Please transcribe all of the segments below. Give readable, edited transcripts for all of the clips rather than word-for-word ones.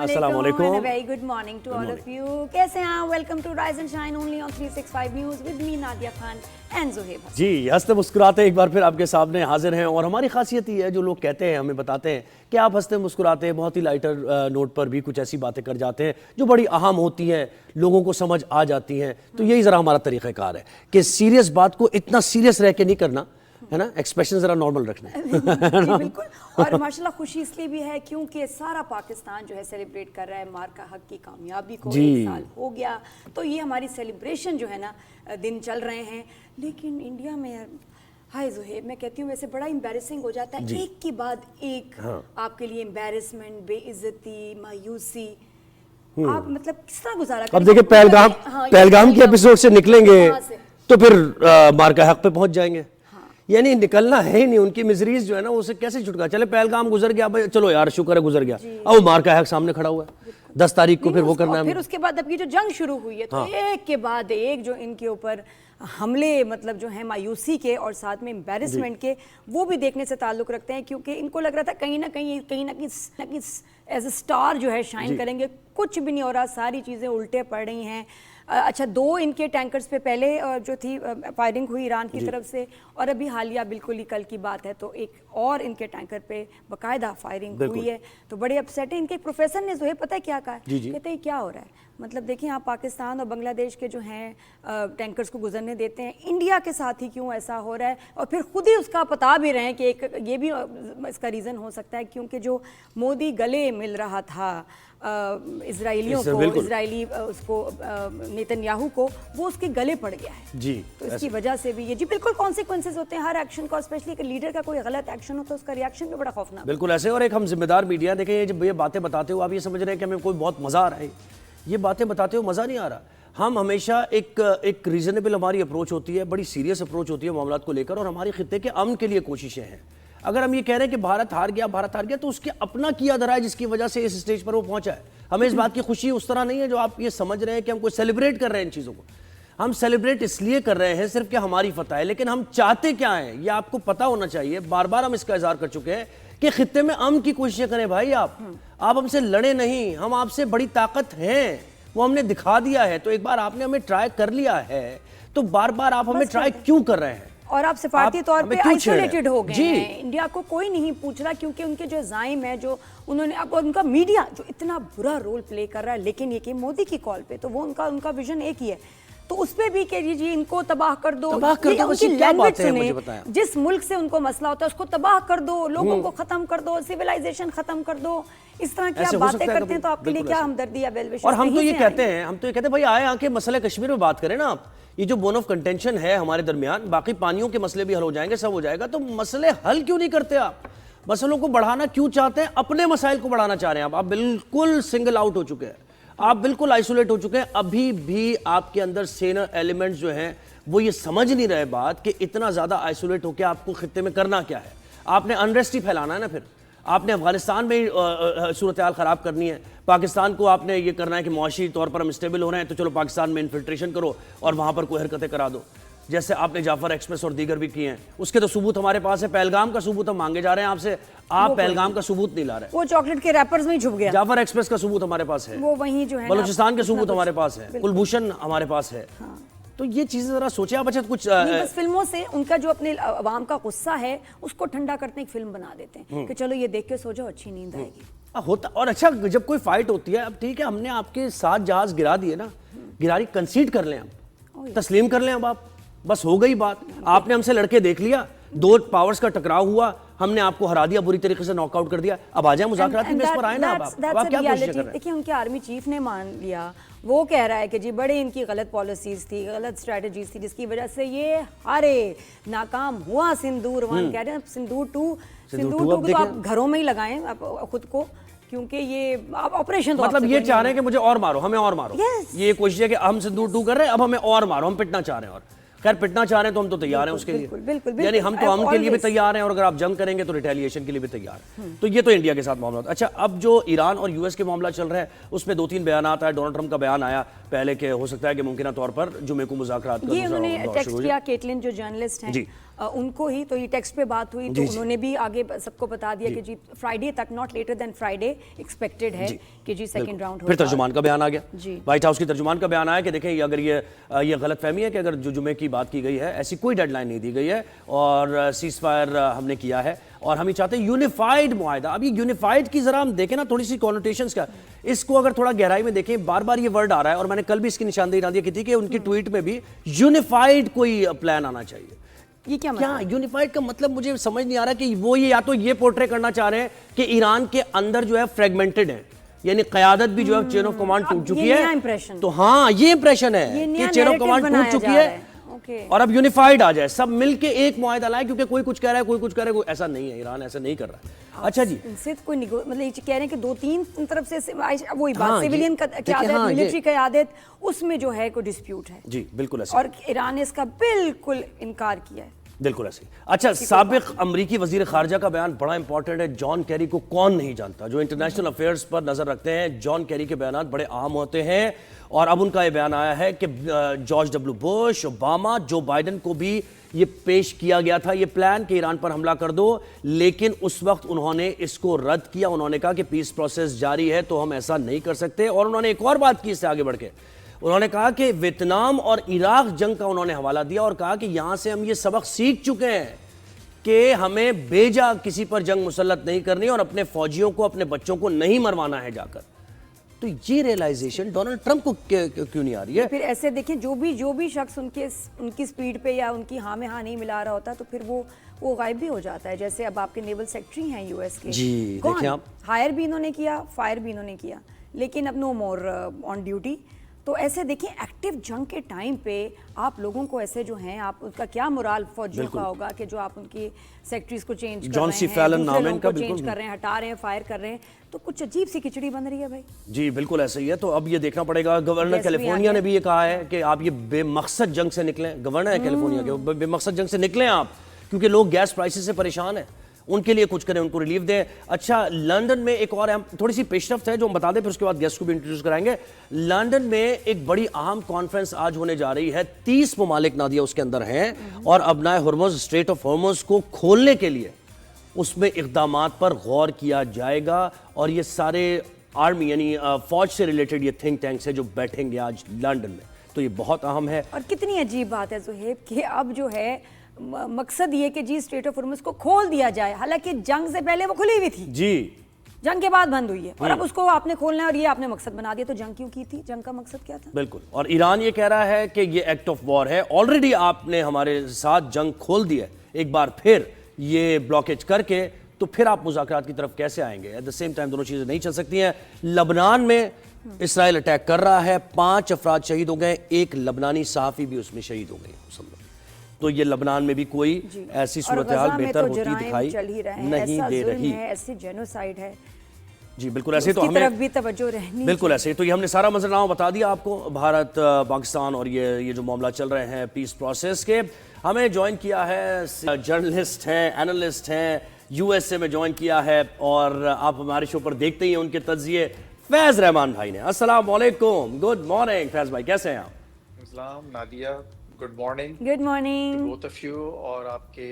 अस्सलाम वालेकुम। Very good morning to all of you. कैसे हैं आप? Welcome to rise and shine only on 365 news with me Nadia Khan and Zuhaib. जी, हंसते मुस्कुराते एक बार फिर आपके सामने हाजिर हैं और हमारी खासियत ही है, जो लोग कहते हैं हमें बताते हैं कि आप हंसते मुस्कुराते बहुत ही लाइटर नोट पर भी कुछ ऐसी बातें कर जाते हैं जो बड़ी अहम होती हैं, लोगों को समझ आ जाती हैं। तो यही ज़रा हमारा तरीक़ाकार है कि सीरियस बात को इतना सीरियस रह के नहीं करना, है ना, एक्सप्रेशन जरा नॉर्मल रखना है। जी बिल्कुल। और माशाल्लाह खुशी इसलिए भी है क्योंकि सारा पाकिस्तान जो है सेलिब्रेट कर रहा है मार्का हक की कामयाबी को। 1 साल हो गया, तो ये हमारी सेलिब्रेशन जो है ना दिन चल रहे हैं। लेकिन इंडिया में हाय ज़ुहैब, मैं कहती हूँ वैसे बड़ा एम्बैरेसिंग हो जाता है, एक के बाद एक आपके लिए एम्बैरेसमेंट, बेइज्जती, मायूसी। आप मतलब किस तरह गुजारा करें? अब देखिए पहलगाम के एपिसोड से निकलेंगे तो फिर मार्का हक पे पहुंच जाएंगे। यानी निकलना है ही नहीं, उनकी मिजरीज जो है ना उसे कैसे छुटका। चले पहलगाम गुजर गया भाई, चलो यार शुक्र है गुजर गया, अब मार्का हक सामने खड़ा हुआ है 10 तारीख को, फिर वो करना है। फिर उसके बाद अब ये जो जंग शुरू हुई है तो एक के बाद एक जो इनके ऊपर हमले मतलब जो है मायूसी के और साथ में एम्बैरेसमेंट के, वो भी देखने से ताल्लुक रखते हैं क्योंकि इनको लग रहा था कहीं ना कहीं एज ए स्टार जो है शाइन करेंगे। कुछ भी नहीं हो रहा, सारी चीज़ें उल्टे पड़ रही हैं। अच्छा, 2 इनके टैंकर्स पे पहले जो थी फायरिंग हुई ईरान की तरफ से, और अभी हालिया बिल्कुल ही कल की बात है तो एक और इनके टैंकर पे बाकायदा फायरिंग हुई है। तो बड़े अपसेट है। इनके प्रोफेसर ने जो है पता है क्या कहा है? कहते हैं क्या हो रहा है, मतलब देखिए आप पाकिस्तान और बांग्लादेश के जो हैं टैंकर्स को गुजरने देते हैं, इंडिया के साथ ही क्यों ऐसा हो रहा है? और फिर खुद ही उसका बता भी रहे हैं कि एक ये भी इसका रीज़न हो सकता है क्योंकि जो मोदी गले मिल रहा था इजराइलियों को, इजराइली उसको नेतन्याहू को, वो उसके गले पड़ गया है जी। तो इसकी वजह से भी ये जी बिल्कुल कॉन्सिक्वेंसेस होते हैं हर एक्शन का, स्पेशली एक लीडर का कोई गलत एक्शन हो तो उसका रिएक्शन भी बड़ा खौफनाक। बिल्कुल ऐसे। और एक हम जिम्मेदार मीडिया, देखें जब ये बातें बताते हो आप ये समझ रहे हैं कि हमें कोई बहुत मज़ा आ रहा है, ये बातें बताते हो मज़ा नहीं आ रहा। हम हमेशा एक रीजनेबल हमारी अप्रोच होती है, बड़ी सीरियस अप्रोच होती है मामलात को लेकर, और हमारे खित्ते के अमन के लिए कोशिशें हैं। अगर हम ये कह रहे हैं कि भारत हार गया तो उसके अपना किया धरा है जिसकी वजह से इस स्टेज पर वो पहुंचा है। हमें इस बात की खुशी उस तरह नहीं है जो आप ये समझ रहे हैं कि हम कोई सेलिब्रेट कर रहे हैं इन चीज़ों को। हम सेलिब्रेट इसलिए कर रहे हैं सिर्फ कि हमारी फतह है, लेकिन हम चाहते क्या हैं ये आपको पता होना चाहिए। बार बार हम इसका इज़हार कर चुके हैं कि खित्ते में अमन की कोशिशें करें भाई। आप हमसे लड़े नहीं, हम आपसे बड़ी ताकत हैं, वो हमने दिखा दिया है। तो एक बार आपने हमें ट्राई कर लिया है तो बार बार आप हमें ट्राई क्यों कर रहे हैं? और आप सिफारती तौर पे आइसोलेटेड हो गए हैं। इंडिया को कोई नहीं पूछ रहा क्योंकि उनके जो जाइम है, जो उन्होंने अब उनका मीडिया जो इतना बुरा रोल प्ले कर रहा है, लेकिन ये कि मोदी की कॉल पे तो वो उनका विजन एक ही है, तो उस पे भी कह जी इनको तबाह कर दो, उनकी लैंग्वेज सुने। जिस मुल्क से उनको मसला होता है उसको तबाह कर दो, लोगों को खत्म कर दो, सिविलाइजेशन खत्म कर दो। इस तरह की आप बातें करते हैं तो आपके लिए क्या हमदर्दी या वेल विशेस? और हम तो ये कहते हैं भाई आए आके मसले कश्मीर में बात करें ना आप। ये जो बोन ऑफ कंटेंशन है हमारे दरमियान, बाकी पानियों के मसले भी हल हो जाएंगे, सब हो जाएगा। तो मसले हल क्यों नहीं करते आप? मसलों को बढ़ाना क्यों चाहते हैं? अपने मसाइल को बढ़ाना चाह रहे हैं आप बिल्कुल सिंगल आउट हो चुके हैं, आप बिल्कुल आइसोलेट हो चुके हैं। अभी भी आपके अंदर सेनर एलिमेंट्स जो हैं वो ये समझ नहीं रहे बात कि इतना ज़्यादा आइसोलेट होकर आपको खित्ते में करना क्या है। आपने अनरेस्ट ही फैलाना है ना, फिर आपने अफगानिस्तान में सूरत हाल ख़राब करनी है, पाकिस्तान को आपने ये करना है कि मुआशी तौर पर हम स्टेबल हो रहे हैं तो चलो पाकिस्तान में इन्फिल्ट्रेशन करो और वहाँ पर कोई हरकतें करा दो, जैसे आपने जाफर एक्सप्रेस और दीगर भी किए हैं। उसके तो सबूत हमारे पास है। पहलगाम का सबूत हम मांगे जा रहे हैं आपसे, आप पहलगाम का सबूत नहीं ला रहे। वो चॉकलेट के रैपर्स में ही छुप गया। जाफर एक्सप्रेस का सबूत हमारे पास है, वो वहीं जो है बलूचिस्तान के सबूत हमारे पास है, कुलभूषण हमारे पास है। तो ये चीजें जरा सोचे आप। अच्छा कुछ बस फिल्मों से उनका जो अपने अवाम का गुस्सा है उसको ठंडा करने की फिल्म बना देते हैं कि चलो ये देख के सो जाओ, अच्छी नींद आएगी। होता। और अच्छा जब कोई फाइट होती है, अब ठीक है हमने आपके 7 जहाज गिरा दिए ना, गिरारी कंसीड कर लें, अब तस्लीम कर लें, अब आप बस हो गई बात। आपने हमसे लड़के देख लिया, 2 पावर्स का टकराव हुआ, हमने आपको हरा दिया, बुरी तरीके से नॉकआउट कर दिया। अब आ जाए मुज़ाकरात में, इस पर आए ना। अब आप क्या कोशिश कर रहे हैं? देखिए उनके आर्मी चीफ ने मान लिया, वो कह रहा है कि जी बड़े इनकी गलत पॉलिसीज थी, गलत स्ट्रेटजीज थी जिसकी वजह से ये हारे, नाकाम हुआ। सिंदूर 1 कह रहे हैं, सिंदूर 2 को तो आप घरों में ही लगाएं आप खुद को, क्योंकि ये आप ऑपरेशन मतलब ये चाह रहे हैं कि मुझे और मारो, हमें और मारो। ये कोशिश है कि हम सिंदूर 2 कर रहे हैं, अब हमें और मारो, हम पिटना चाह रहे हैं। और खैर पिटना चाह रहे हैं तो हम तो तैयार हैं उसके लिए, यानी हम तो अमन के लिए भी तैयार हैं और अगर आप जंग करेंगे तो रिटेलिएशन के लिए भी तैयार हैं। तो ये तो इंडिया के साथ मामला। अच्छा, अब जो ईरान और यूएस के मामला चल रहा है उसमें 2-3 बयान आया। डोनाल्ड ट्रंप का बयान आया पहले के, हो सकता है कि मुमकिन तौर पर जुमे को मुज़ाकरात ये उन्होंने टेक्स्ट किया। केटलिन जो जर्नलिस्ट हैं उनको ही, तो ये टेक्स्ट पे बात हुई, तो जी, जी। उन्होंने भी आगे सबको बता दिया कि जी फ्राइडे तक, not later than Friday expected है कि जी सेकंड राउंड फिर तर्जुमान का बयान आ गया, जी। व्हाइट हाउस की तर्जुमान का बयान आया कि देखें अगर ये गलत फहमी है कि अगर जो जुमे की बात की गई है, ऐसी कोई डेडलाइन नहीं दी गई है और सीज फायर हमने किया है और हम ही चाहते हैं यूनिफाइड मुआहिदा। अब ये यूनिफाइड की जरा हम देखें ना थोड़ी सी कॉनोटेशंस का, इसको अगर थोड़ा गहराई में देखें, बार बार ये वर्ड आ रहा है और मैंने कल भी इसकी निशानदेही डाली की थी कि उनकी ट्वीट में भी यूनिफाइड कोई प्लान आना चाहिए। ये क्या मतलब? यूनिफाइड का मतलब मुझे समझ नहीं आ रहा कि वो ये या तो ये पोर्ट्रे करना चाह रहे हैं कि ईरान के अंदर जो है फ्रेगमेंटेड है, यानी क़यादत भी जो है चेन ऑफ कमांड टूट चुकी है। तो हाँ ये इंप्रेशन है कि चेन ऑफ कमांड टूट चुकी है और अब यूनिफाइड आ जाए, सब मिलके एक मुआहिदा लाए, क्योंकि कोई कुछ कह रहा है कोई कुछ कह रहा है, कोई ऐसा नहीं है, ईरान ऐसा नहीं कर रहा है। अच्छा जी, इनसे तो कोई मतलब ये कह रहे हैं कि दो तीन तरफ से वही बात, हाँ, सिविलियन क़यादत, हाँ, मिलिट्री क़यादत, उसमें जो है कोई डिस्प्यूट है जी बिल्कुल ऐसे, और ईरान ने इसका बिल्कुल इनकार किया है। बिल्कुल ऐसे। अच्छा, साबिक अमरीकी वजीर खारजा का बयान बड़ा इंपॉर्टेंट है। जॉन कैरी को कौन नहीं जानता, जो इंटरनेशनल अफेयर्स पर नजर रखते हैं, जॉन कैरी के बयान बड़े आम होते हैं और अब उनका यह बयान आया है कि जॉर्ज डब्ल्यू बुश, ओबामा, जो बाइडन को भी ये पेश किया गया था ये प्लान कि ईरान पर हमला कर दो, लेकिन उस वक्त उन्होंने इसको रद्द किया। उन्होंने कहा कि पीस प्रोसेस जारी है तो हम ऐसा नहीं कर सकते। और उन्होंने एक और बात की इससे आगे बढ़ के, उन्होंने कहा कि वियतनाम और इराक जंग का उन्होंने हवाला दिया और कहा कि यहां से हम ये सबक सीख चुके हैं कि हमें बेजा किसी पर जंग मुसल्लत नहीं करनी और अपने फौजियों को, अपने बच्चों को नहीं मरवाना है जाकर। तो ये रियलाइजेशन डोनाल्ड ट्रंप को क्यों नहीं आ रही है? फिर ऐसे देखें, जो भी शख्स उनकी स्पीड पे या उनकी हाँ में हाँ नहीं मिला रहा होता तो फिर वो गायब भी हो जाता है। जैसे अब आपके नेवल सेक्रेटरी हैं यूएस के, जी देखिए आप, हायर भी इन्होंने किया, फायर भी इन्होंने किया, लेकिन अब नो मोर ऑन ड्यूटी। तो ऐसे देखिए, एक्टिव जंग के टाइम पे आप लोगों को ऐसे जो हैं, आप उनका क्या मोराल फौजियों का होगा कि जो आप उनकी सेक्रेटरीज को चेंज कर रहे हैं, दूसरे लोगों को चेंज कर रहे हैं, हटा रहे हैं, फायर कर रहे हैं, तो कुछ अजीब सी खिचड़ी बन रही है भाई। जी बिल्कुल ऐसा ही है। तो अब ये देखना पड़ेगा। गवर्नर कैलिफोर्निया ने भी ये कहा है कि आप ये बेमकसद जंग से निकलें। गवर्नर है कैलिफोर्निया के, बेमकसद जंग से निकलें आप, क्योंकि लोग गैस प्राइसेस से परेशान हैं, उनके लिए कुछ करें, उनको रिलीफ दें। अच्छा, लंदन में एक और थोड़ी सी पेशरफ्त है जो हम बता दें, फिर उसके बाद गेस्ट को भी इंट्रोड्यूस कराएंगे। लंदन में एक बड़ी अहम कॉन्फ्रेंस आज होने जा रही है। 30 ममालिक नादिया उसके अंदर हैं और अपना हॉर्मुज़, स्ट्रेट ऑफ हॉर्मुज़ को खोलने के लिए उसमें इक़दामात पर गौर किया जाएगा। और ये सारे आर्मी यानी फौज से रिलेटेड ये थिंक टैंक्स है जो बैठेंगे आज लंदन में, तो ये बहुत अहम है। और कितनी अजीब बात है ज़ुहैब कि अब जो है मकसद ये कि जी स्ट्रेट ऑफ हॉर्मुज़ को खोल दिया जाए, हालांकि जंग से पहले वो खुली हुई थी जी, जंग के बाद बंद हुई है, और अब उसको आपने खोलना है और ये आपने मकसद बना दिया। तो जंग क्यों की थी? जंग का मकसद क्या था? बिल्कुल। और ईरान ये कह रहा है कि ये एक्ट ऑफ वॉर है, ऑलरेडी आपने हमारे साथ जंग खोल दी है, एक बार फिर ये ब्लॉकेज करके तो फिर आप मुज़ाकरात की तरफ कैसे आएंगे? एट द सेम टाइम दोनों चीज़ें नहीं चल सकती हैं। लबनान में इसराइल अटैक कर रहा है, 5 अफराद शहीद हो गए, एक लबनानी सहाफ़ी भी उसमें शहीद हो गई। तो ये लबनान में भी कोई ऐसी सूरत हाल बेहतर होती दिखाई नहीं दे रही है, ऐसे जेनोसाइड है जी बिल्कुल ऐसे। तो हमें तरफ भी तवज्जो रहनी बिल्कुल ऐसे। तो ये हमने सारा मंजरनामा बता दिया आपको, भारत पाकिस्तान और ये जो मामला चल रहे हैं पीस प्रोसेस के। हमें ज्वाइन किया है, जर्नलिस्ट हैं, एनालिस्ट हैं, यूएसए में ज्वाइन किया है और आप हमारे शो पर देखते ही हैं उनके तज्जिए, फैज़ रहमान भाई ने। अस्सलाम वालेकुम, गुड मॉर्निंग फैज़ भाई, कैसे हैं आप? अस्सलाम Nadia, good morning. Good morning both of you, और आपके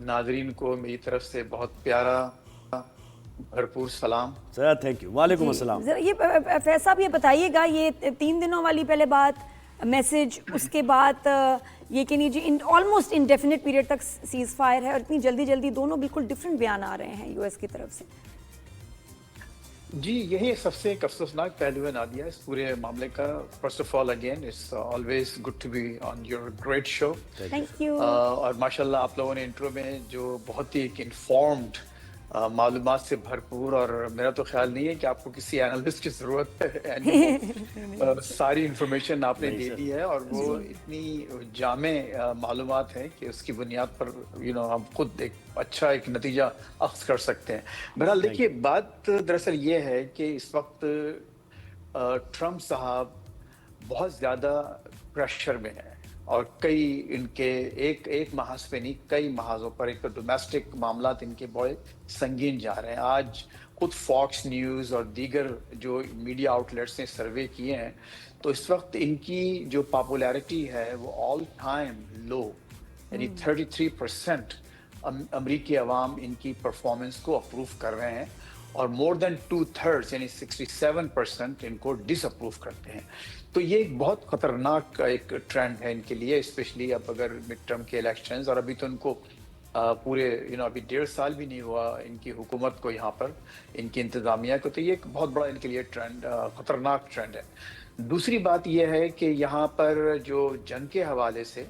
नाजरीन को मेरी तरफ से बहुत प्यारा भरपूर सलाम। Sir thank you. वालेकुम अस्सलाम। ये फैज़ साहब, ये बताइएगा, ये 3 दिनों वाली पहले बात मैसेज, उसके बाद ये कि नहीं जी ऑलमोस्ट इंडेफिनिट पीरियड तक सीज फायर है, और इतनी जल्दी जल्दी दोनों बिल्कुल डिफरेंट बयान आ रहे हैं यूएस की तरफ से। जी, यही सबसे एक अफसोसनाक पहलू है नादिया इस पूरे मामले का। First of all again it's always good to be on your great show. Thank you. और माशाल्लाह आप लोगों ने इंट्रो में जो बहुत ही एक इन्फॉर्म्ड मालूमात से भरपूर, और मेरा तो ख्याल नहीं है कि आपको किसी एनालिस्ट की ज़रूरत है सारी इंफॉर्मेशन आपने दे दी है, और वो इतनी जामे मालूमात है कि उसकी बुनियाद पर हम खुद एक अच्छा एक नतीजा अख्ज़ कर सकते हैं। बहरहाल देखिए, बात दरअसल ये है कि इस वक्त ट्रम्प साहब बहुत ज़्यादा प्रेशर में है, और कई इनके एक महाज पे नहीं, कई महाजों पर एक तो डोमेस्टिक मामलात इनके बहुत संगीन जा रहे हैं। आज खुद फॉक्स न्यूज़ और दीगर जो मीडिया आउटलेट्स ने सर्वे किए हैं तो इस वक्त इनकी जो पॉपुलैरिटी है वो ऑल टाइम लो यानी 33% अमरीकी अवाम इनकी परफॉर्मेंस को अप्रूव कर रहे हैं और मोर देन 2/3 यानी 67% इनको डिसअप्रूव करते हैं। तो ये एक बहुत खतरनाक एक ट्रेंड है इनके लिए, स्पेशली अब अगर मिड टर्म के इलेक्शंस, और अभी तो इनको पूरे अभी 1.5 साल भी नहीं हुआ इनकी हुकूमत को यहाँ पर, इनकी इंतज़ामिया को। तो ये एक बहुत बड़ा इनके लिए ट्रेंड, खतरनाक ट्रेंड है। दूसरी बात यह है कि यहाँ पर जो जंग के हवाले से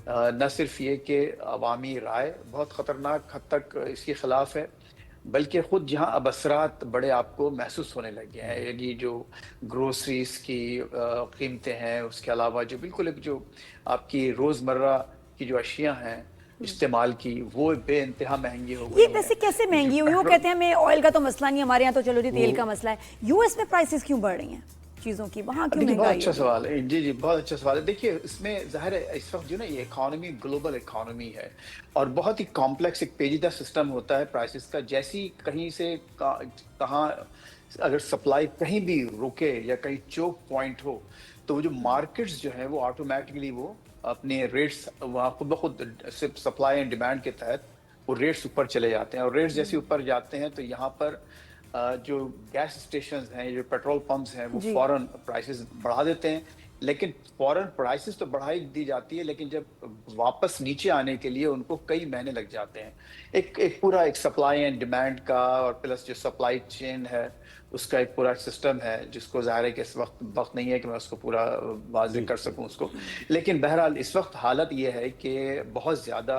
न सिर्फ ये कि अवामी राय बहुत ख़तरनाक हद तक इसके ख़िलाफ़ है, बल्कि ख़ुद यहाँ अब असरात बड़े आपको महसूस होने लगे हैं। यानी जो ग्रोसरीज की कीमतें हैं, उसके अलावा जो बिल्कुल एक जो आपकी रोज़मर्रा की जो अशियाँ हैं इस्तेमाल की, वो बेइंतहा महंगी हो गई ये हैं। वैसे कैसे महंगी हुई? वो कहते हैं हमें ऑयल का तो मसला नहीं, हमारे यहाँ तो चलो जी तेल का मसला है। यूएस में प्राइसेस क्यों बढ़ रही हैं चीज़ों की, वहाँ क्यों देखिए, बहुत महंगाई अच्छा है? सवाल है जी जी, बहुत अच्छा सवाल है। देखिए, इसमें ज़ाहिर है इस वक्त जो ना ये इकॉनमी ग्लोबल इकॉनमी है और बहुत ही कॉम्प्लेक्स एक पेचीदा सिस्टम होता है प्राइसेस का। जैसी कहीं से कहाँ अगर सप्लाई कहीं भी रुके या कहीं चोक पॉइंट हो, तो वो जो मार्केट्स जो है वो ऑटोमेटिकली वो अपने रेट्स वहाँ खुद ब खुद सिर्फ सप्लाई एंड डिमांड के तहत वो रेट्स ऊपर चले जाते हैं। और रेट्स जैसे ऊपर जाते हैं तो यहाँ पर जो गैस स्टेशंस हैं, जो पेट्रोल पंप्स हैं, वो जी। फौरन प्राइसेस बढ़ा देते हैं। लेकिन फौरन प्राइसेस तो बढ़ाई दी जाती है, लेकिन जब वापस नीचे आने के लिए उनको कई महीने लग जाते हैं। एक पूरा एक सप्लाई एंड डिमांड का और प्लस जो सप्लाई चेन है उसका एक पूरा सिस्टम है, जिसको ज़ाहिर है कि इस वक्त नहीं है कि मैं उसको पूरा वाज़ेह कर सकूं उसको। लेकिन बहरहाल इस वक्त हालत ये है कि बहुत ज़्यादा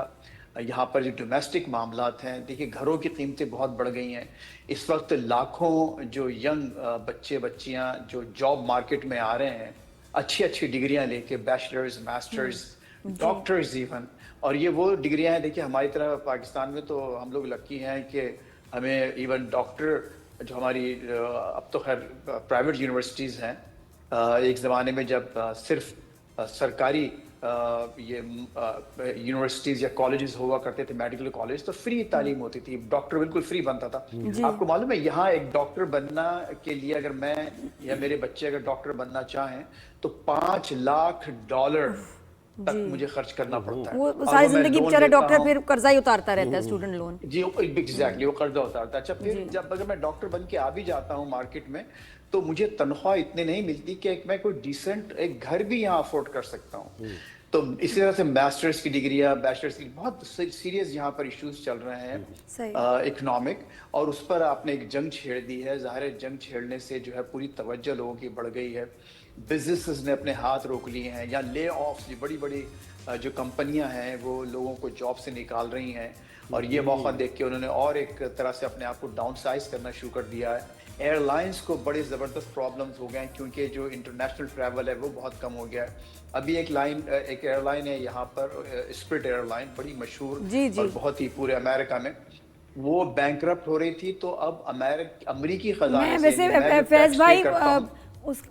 यहाँ पर जो डोमेस्टिक मामलात हैं, देखिए घरों की कीमतें बहुत बढ़ गई हैं। इस वक्त लाखों जो यंग बच्चे बच्चियाँ जो जॉब मार्केट में आ रहे हैं, अच्छी अच्छी डिग्रियाँ लेके, बैचलर्स, मास्टर्स, डॉक्टर्स इवन, और ये वो डिग्रियाँ हैं। देखिए हमारी तरह पाकिस्तान में तो हम लोग लकी हैं कि हमें इवन डॉक्टर जो हमारी अब तो खैर प्राइवेट यूनिवर्सिटीज़ हैं, एक ज़माने में जब सिर्फ सरकारी ये यूनिवर्सिटीज़ या कॉलेजेस हुआ करते थे, मेडिकल कॉलेज, तो फ्री तालीम होती थी, डॉक्टर बिल्कुल फ्री बनता था। आपको मालूम है यहाँ एक डॉक्टर बनना के लिए अगर मैं या मेरे बच्चे अगर डॉक्टर बनना चाहें तो $5 लाख तक मुझे खर्च करना पड़ता है। वो सारी जिंदगी बेचारा डॉक्टर फिर कर्जा ही उतारता रहता है, स्टूडेंट लोन। जी एग्जैक्टली, वो कर्जा उतारता है। अच्छा, फिर जब अगर मैं डॉक्टर बन के आ भी जाता हूँ मार्केट में, तो मुझे तनख्वाह इतनी नहीं मिलती कि मैं कोई डिसेंट एक घर भी यहाँ अफोर्ड कर सकता हूँ। तो इसी तरह से मास्टर्स की डिग्रियाँ, बैचलर्स की, बहुत सीरियस यहाँ पर इश्यूज चल रहे हैं इकोनॉमिक, और उस पर आपने एक जंग छेड़ दी है। ज़ाहिर है जंग छेड़ने से जो है पूरी तवज्जो लोगों की बढ़ गई है, बिजनेसेस ने अपने हाथ रोक लिए हैं, या ले ऑफ्स, बड़ी बड़ी जो कंपनियां हैं वो लोगों को जॉब से निकाल रही हैं, और ये मौका देख के उन्होंने और एक तरह से अपने आप को डाउनसाइज करना शुरू कर दिया है। एयरलाइंस को बड़े ज़बरदस्त प्रॉब्लम्स हो गए हैं, क्योंकि जो इंटरनेशनल ट्रैवल है वो बहुत कम हो गया है। अभी एक एयरलाइन है यहाँ पर, स्पिरिट एयरलाइन, बड़ी मशहूर और बहुत ही पूरे अमेरिका में, वो बैंकरप्ट हो रही थी। तो अब अमेरिकी खजाने से वैसे फैज भाई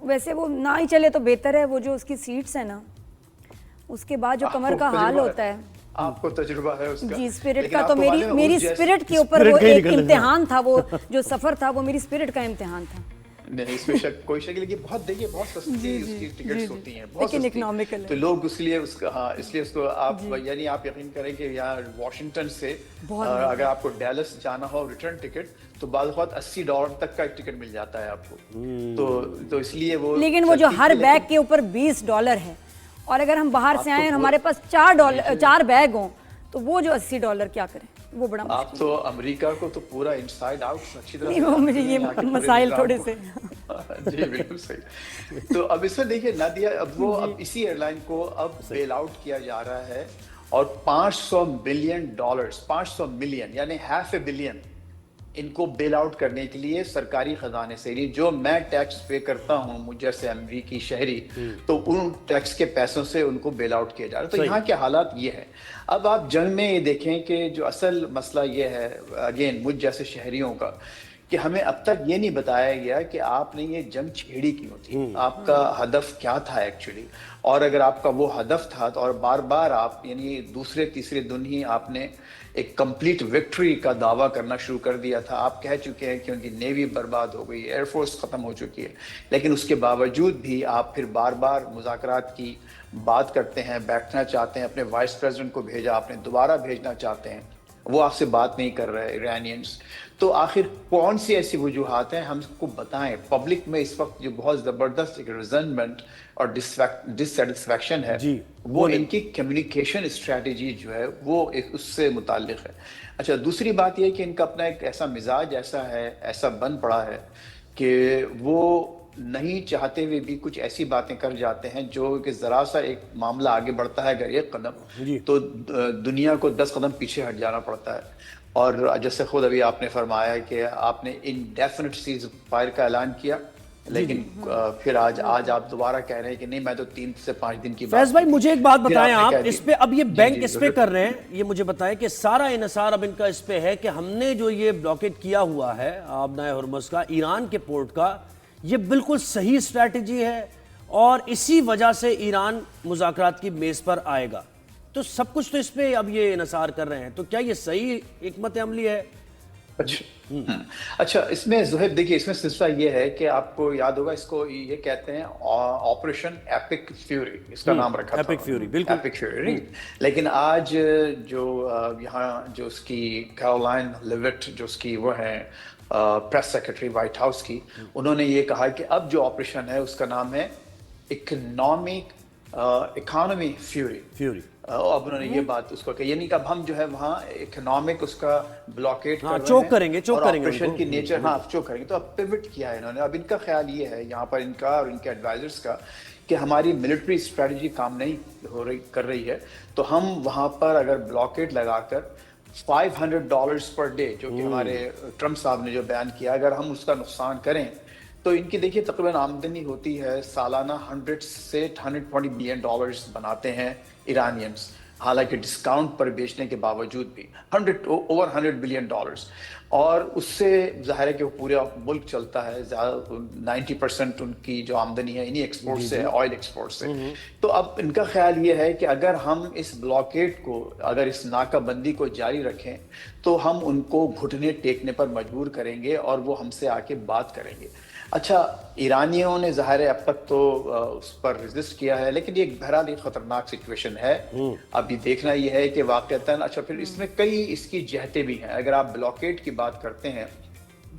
वैसे वो ना ही चले तो बेहतर है। वो जो उसकी सीट्स है ना, उसके बाद जो कमर का हाल होता है, आपको तजुर्बा है उसका। जी, स्पिरिट का तो मेरी स्पिरिट के ऊपर वो एक इम्तिहान था, वो जो सफर था वो मेरी स्पिरिट का इम्तिहान था। नहीं, इसमें कोई शक, लेकिन बहुत देखिए बहुत सस्ती उसकी टिकट्स होती हैं, बहुत लेकिन इकोनॉमिकल है। तो लोग इसलिए उसका इसलिए उसको आप यानी आप यकीन करें कि यहाँ वॉशिंगटन से अगर आपको डैलस जाना हो रिटर्न टिकट, तो बाद $80 तक का एक टिकट मिल जाता है आपको। तो इसलिए वो, लेकिन वो जो हर बैग के ऊपर $20 है, और अगर हम बाहर से आए और हमारे पास चार बैग हों, तो वो जो $80 क्या करें, वो बड़ा मुश्किल। आप तो अमेरिका को तो पूरा इनसाइड आउट अच्छी तरह से, मुझे ये मसाइल थोड़े से जी बिल्कुल सही। तो अब इसमें देखिए नादिया, अब इसी एयरलाइन को अब बेल आउट किया जा रहा है, और $500 मिलियन यानी $500 million इनको बेल आउट करने के लिए सरकारी खजाने से, जो मैं टैक्स पे करता हूँ मुझ जैसे अमेरिकी शहरी, तो उन टैक्स के पैसों से उनको बेल आउट किया जा रहा है। तो यहाँ के हालात ये है। अब आप जंग में ये देखें कि जो असल मसला ये है, अगेन मुझ जैसे शहरियों का, कि हमें अब तक ये नहीं बताया गया कि आपने ये जंग छेड़ी क्यों थी, आपका हदफ क्या था एक्चुअली। और अगर आपका वो हदफ था तो और बार बार आप यानी दूसरे तीसरे दिन ही आपने एक कंप्लीट विक्ट्री का दावा करना शुरू कर दिया था। आप कह चुके हैं कि उनकी नेवी बर्बाद हो गई, एयरफोर्स खत्म हो चुकी है, लेकिन उसके बावजूद भी आप फिर बार बार मुज़ाकरात की बात करते हैं, बैठना चाहते हैं, अपने वाइस प्रेसिडेंट को भेजा, आपने दोबारा भेजना चाहते हैं, वो आपसे बात नहीं कर रहे ईरानियंस। तो आखिर कौन सी ऐसी वजूहात हैं, हमको बताएं। पब्लिक में इस वक्त जो बहुत ज़बरदस्त एक रिजेंटमेंट और डिससेटिस्फैक्शन है जी, वो इनकी कम्युनिकेशन स्ट्रेटजी जो है वो एक उससे मुताल्लिक है। अच्छा, दूसरी बात यह है कि इनका अपना एक ऐसा मिजाज ऐसा है, ऐसा बन पड़ा है कि वो नहीं चाहते हुए भी कुछ ऐसी बातें कर जाते हैं जो कि जरा सा एक मामला आगे बढ़ता है अगर एक कदम तो दुनिया को 10 कदम पीछे हट जाना पड़ता है। और जैसे खुद अभी आपने फरमाया कि आपने इनडेफिनिट सीज फायर का ऐलान किया, लेकिन फिर आज आप दोबारा कह रहे हैं कि नहीं मैं तो 3 से 5 दिन की फैज भाई मुझे एक बात बताएं आप इस पे, अब ये बैंक जी, इस पे कर रहे हैं, ये मुझे बताएं कि सारा इन्हिसार अब इनका इस पे है कि हमने जो ये ब्लॉकेट किया हुआ है आबनाए हुर्मुज़ का, ईरान के पोर्ट का, ये बिल्कुल सही स्ट्रैटेजी है और इसी वजह से ईरान मुज़ाकरात की मेज पर आएगा। तो सब कुछ तो इस पे अब ये इन्हिसार कर रहे हैं, तो क्या ये सही हिकमत अमली है? अच्छा, इसमें ज़ुहैब देखिए, इसमें सिलसिला ये है कि आपको याद होगा, इसको ये कहते हैं ऑपरेशन एपिक फ्यूरी, इसका नाम रखा था एपिक फ्यूरी, बिल्कुल एपिक फ्यूरी। लेकिन आज जो यहाँ जो उसकी कैरोलाइन लेविट जो उसकी वो है प्रेस सेक्रेटरी व्हाइट हाउस की, उन्होंने ये कहा कि अब जो ऑपरेशन है उसका नाम है इकोनॉमी फ्यूरी। अब उन्होंने ये बात उसको कही, यानी कि अब हम जो है वहाँ इकोनॉमिक उसका ब्लॉकेट हाँ, चोक करेंगे ऑपरेशन की नेचर, हाँ चोक करेंगे। तो अब पिवट किया है इन्होंने। अब इनका ख्याल ये है यहाँ पर इनका और इनके एडवाइजर्स का कि हमारी मिलिट्री स्ट्रेटजी काम नहीं कर रही है, तो हम वहाँ पर अगर ब्लॉकेट लगाकर $500 पर डे, जो कि हमारे ट्रम्प साहब ने जो बयान किया, अगर हम उसका नुकसान करें तो इनकी देखिए तकरीबन आमदनी होती है सालाना 100 से 120 बिलियन डॉलर्स बनाते हैं ईरानियंस, हालांकि डिस्काउंट पर बेचने के बावजूद भी ओवर 100 बिलियन डॉलर्स। और उससे जाहिर है कि वो पूरा मुल्क चलता है, 90% उनकी जो आमदनी है इन्हीं एक्सपोर्ट से है, ऑयल एक्सपोर्ट से। तो अब इनका ख्याल ये है कि अगर हम इस ब्लॉकेट को, अगर इस नाकाबंदी को जारी रखें तो हम उनको घुटने टेकने पर मजबूर करेंगे और वो हमसे आके बात करेंगे। अच्छा, ईरानियों ने ज़ाहिर है अब तक तो उस पर रेजिस्ट किया है, लेकिन ये बहरहाल एक खतरनाक सिचुएशन है। अभी देखना ये है कि वाक़तन, अच्छा फिर इसमें कई इसकी जहतें भी हैं। अगर आप ब्लॉकेट की बात करते हैं,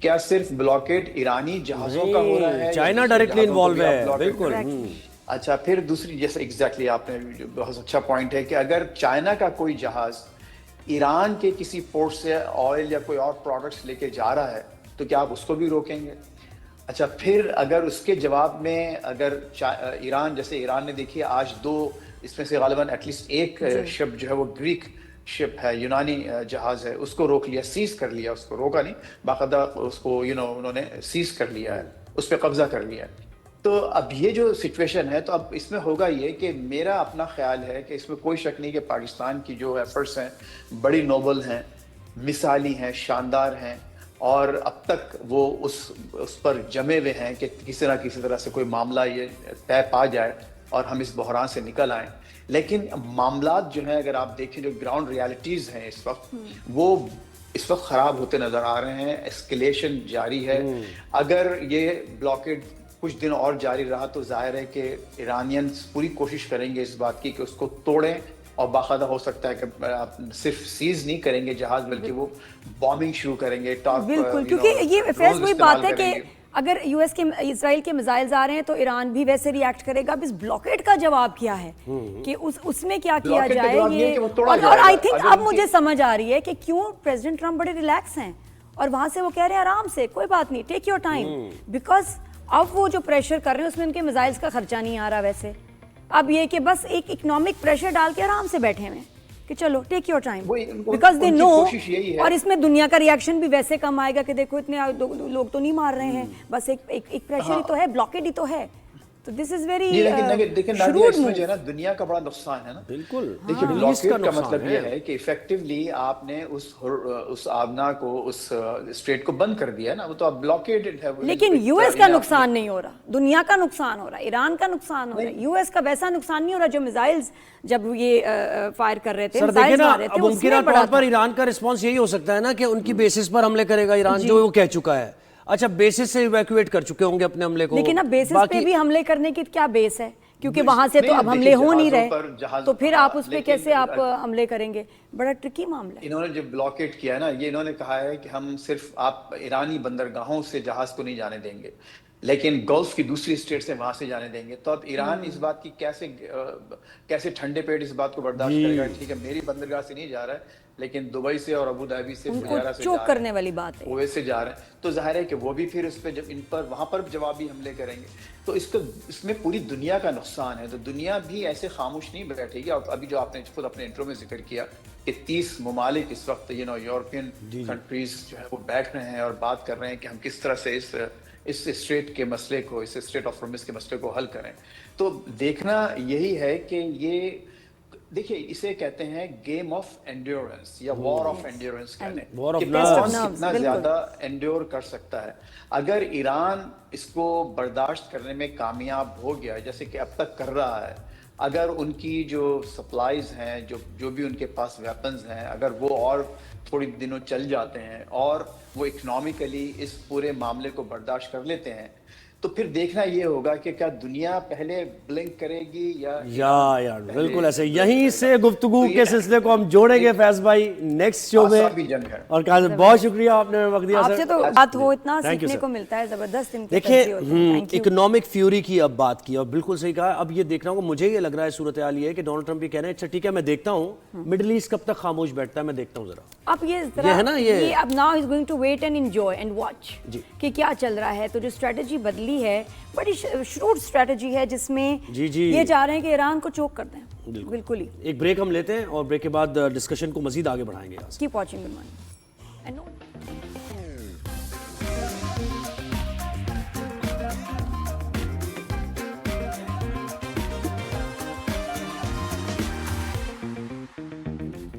क्या सिर्फ ब्लॉकेट ईरानी जहाज़ों का हो रहा है? चाइना डायरेक्टली इन्वॉल्व है, बिल्कुल। अच्छा, फिर दूसरी, जैसे एग्जैक्टली आपने बहुत अच्छा पॉइंट है कि अगर चाइना का कोई जहाज़ ईरान के किसी पोर्ट से ऑयल या कोई और प्रोडक्ट्स लेके जा रहा है तो क्या आप उसको भी रोकेंगे? अच्छा, फिर अगर उसके जवाब में अगर ईरान, जैसे ईरान ने देखिए आज 2 इसमें से गालिबन एटलीस्ट एक शिप जो है वो ग्रीक शिप है, यूनानी जहाज है, उसको रोक लिया, सीज कर लिया, उसको रोका नहीं, बाकायदा उसको उन्होंने सीज कर लिया है, उस पर कब्जा कर लिया है। तो अब ये जो सिचुएशन है, तो अब इसमें होगा ये कि मेरा अपना ख्याल है कि इसमें कोई शक नहीं कि पाकिस्तान की जो एफर्ट्स हैं बड़ी नोबल हैं, मिसाली हैं, शानदार हैं, और अब तक वो उस पर जमे हुए हैं कि किसी ना किसी तरह से कोई मामला ये तय पा जाए और हम इस बहरान से निकल आएँ। लेकिन मामलात जो हैं, अगर आप देखें, जो ग्राउंड रियलिटीज़ हैं इस वक्त, वो इस वक्त ख़राब होते नज़र आ रहे हैं, एस्केलेशन जारी है। अगर ये ब्लॉकेड कुछ दिन और जारी रहा तो जाहिर है कि ईरानियंस पूरी कोशिश करेंगे इस बात की कि उसको तोड़ें, और बाकायदा हो सकता है कि सिर्फ सीज नहीं करेंगे जहाज, बल्कि वो बॉम्बिंग शुरू करेंगे। बिल्कुल, क्योंकि ये फैज वही बात है कि अगर यूएस के, इजराइल के मिसाइल्स आ रहे हैं तो ईरान भी वैसे रिएक्ट करेगा। अब इस ब्लॉकेट का जवाब क्या है कि उसमें क्या किया जाए, ये और आई थिंक अब मुझे समझ आ रही है कि क्यों प्रेसिडेंट ट्रम्प बड़े रिलैक्स हैं और वहां से वो कह रहे हैं आराम से, कोई बात नहीं, टेक योर टाइम, बिकॉज अब वो जो प्रेशर कर रहे हैं उसमें उनके मिसाइल्स का खर्चा नहीं आ रहा वैसे। अब ये कि बस एक इकोनॉमिक प्रेशर डाल के आराम से बैठे हुए कि चलो take your time, because they know. और इसमें दुनिया का रिएक्शन भी वैसे कम आएगा कि देखो इतने लोग तो नहीं मार रहे हैं, बस एक प्रेशर ही तो है, ब्लॉकेड ही तो है। तो दिस इज वेरी ये लेकिन देखिए नादिया, shrewd इसमें move। जो है ना दुनिया का बड़ा नुकसान है ना। बिल्कुल देखिए मिडल ईस्ट ब्लॉकेड का नुकसान मतलब ये है कि इफेक्टिवली आपने उस आबना को, उस स्ट्रेट को बंद कर दिया ना, वो तो अब ब्लॉकेडेड है। लेकिन यूएस का नुकसान नहीं हो रहा, दुनिया का नुकसान हो रहा है, ईरान का नुकसान हो रहा है। यूएस का वैसा नुकसान नहीं हो रहा जो मिसाइल्स जब ये फायर कर रहे थे, सर देखिए मिसाइल्स ना, मार रहे थे, अब उनके उसमें पड़ा तौर पर था। ईरान का रिस्पांस यही हो सकता है ना कि उनकी बेसिस पर हमले करेगा ईरान, जो वो कह चुका है। अच्छा, बेसिस से इवैक्यूएट कर चुके होंगे अपने हमले को, लेकिन अब बेसिस पे भी हमले करने की क्या बेस है, क्योंकि वहां से तो नहीं, अब हमले देखिए, हो नहीं जहाज़ों रहे, पर जहाज- तो फिर हाँ, आप उस पे लेकिन कैसे आप हमले करेंगे? बड़ा ट्रिकी मामला है। इन्होंने जो ब्लॉकेट किया है ना, ये इन्होंने कहा है कि हम सिर्फ आप ईरानी बंदरगाहों से जहाज को नहीं जाने देंगे, लेकिन गल्फ की दूसरी स्टेट से वहां से जाने देंगे। तो अब ईरान इस बात की कैसे ठंडे पेट इस बात को बर्दाश्त करेगा? ठीक है, मेरी बंदरगाह से नहीं जा रहा है, लेकिन दुबई से और अबू धाबी से, उनको फुजायरा से चोक जा रहा करने है, वाली बात है। कुवैत से जा रहे हैं, तो जाहिर है कि वो भी फिर उस पे जब इन पर वहां पर जवाबी हमले करेंगे, तो इसमें पूरी दुनिया का नुकसान है। तो दुनिया भी ऐसे खामोश नहीं बैठेगी। और अभी जो आपने खुद अपने इंट्रो में जिक्र किया कि 30 ममालिक इस वक्त यूरोपियन कंट्रीज जो है वो बैठ रहे हैं और बात कर रहे हैं कि हम किस तरह से इस स्ट्रेट के मसले को, इस स्ट्रेट ऑफ हॉर्मुज़ के मसले को हल करें। तो देखना यही है कि ये, देखिए इसे कहते हैं गेम ऑफ एंड्योरेंस या वॉर ऑफ एंड्योरेंस कहते हैं, War of कि nerves। कौन कितना ज्यादा एंड्योर कर सकता है। अगर ईरान इसको बर्दाश्त करने में कामयाब हो गया, जैसे कि अब तक कर रहा है, अगर उनकी जो सप्लाईज हैं, जो भी उनके पास वेपन्स हैं, अगर वो और थोड़ी दिनों चल जाते हैं और वो इकोनॉमिकली इस पूरे मामले को बर्दाश्त कर लेते हैं, तो फिर देखना ये होगा कि क्या दुनिया पहले ब्लिंक करेगी या यार बिल्कुल ऐसे। यहीं से गुफ्तगू के सिलसिले को हम जोड़ेंगे फैज भाई नेक्स्ट शो में। आसाबी जंग है। और काज़ बहुत शुक्रिया आपने वक्त दिया आपसे सर। तो बात हो, इतना Thank you, सीखने sir। को मिलता है, जबरदस्त इनकी देखिए तरजीह होती है। Thank you। इकोनॉमिक फ्यूरी की अब बात की और बिल्कुल सही कहा। अब ये देखना होगा, मुझे ये लग रहा है सूरत हाल ये है कि डोनाल्ड ट्रंप ये कह रहे हैं अच्छा ठीक है मैं देखता हूँ मिडिल ईस्ट कब तक खामोश बैठता है, मैं देखता हूँ जरा। अब ये जरा है ना, ये अब now is going to wait and enjoy and watch जी। कि क्या चल रहा है। तो जो स्ट्रेटजी बदली है, बड़ी श्रूड स्ट्रेटजी है, जिसमें जी। ये चाह रहे हैं कि ईरान को चोक कर दें। बिल्कुल ही। एक ब्रेक हम लेते हैं और ब्रेक के बाद डिस्कशन को मजीद आगे बढ़ाएंगे यहाँ से। Keep watching good morning and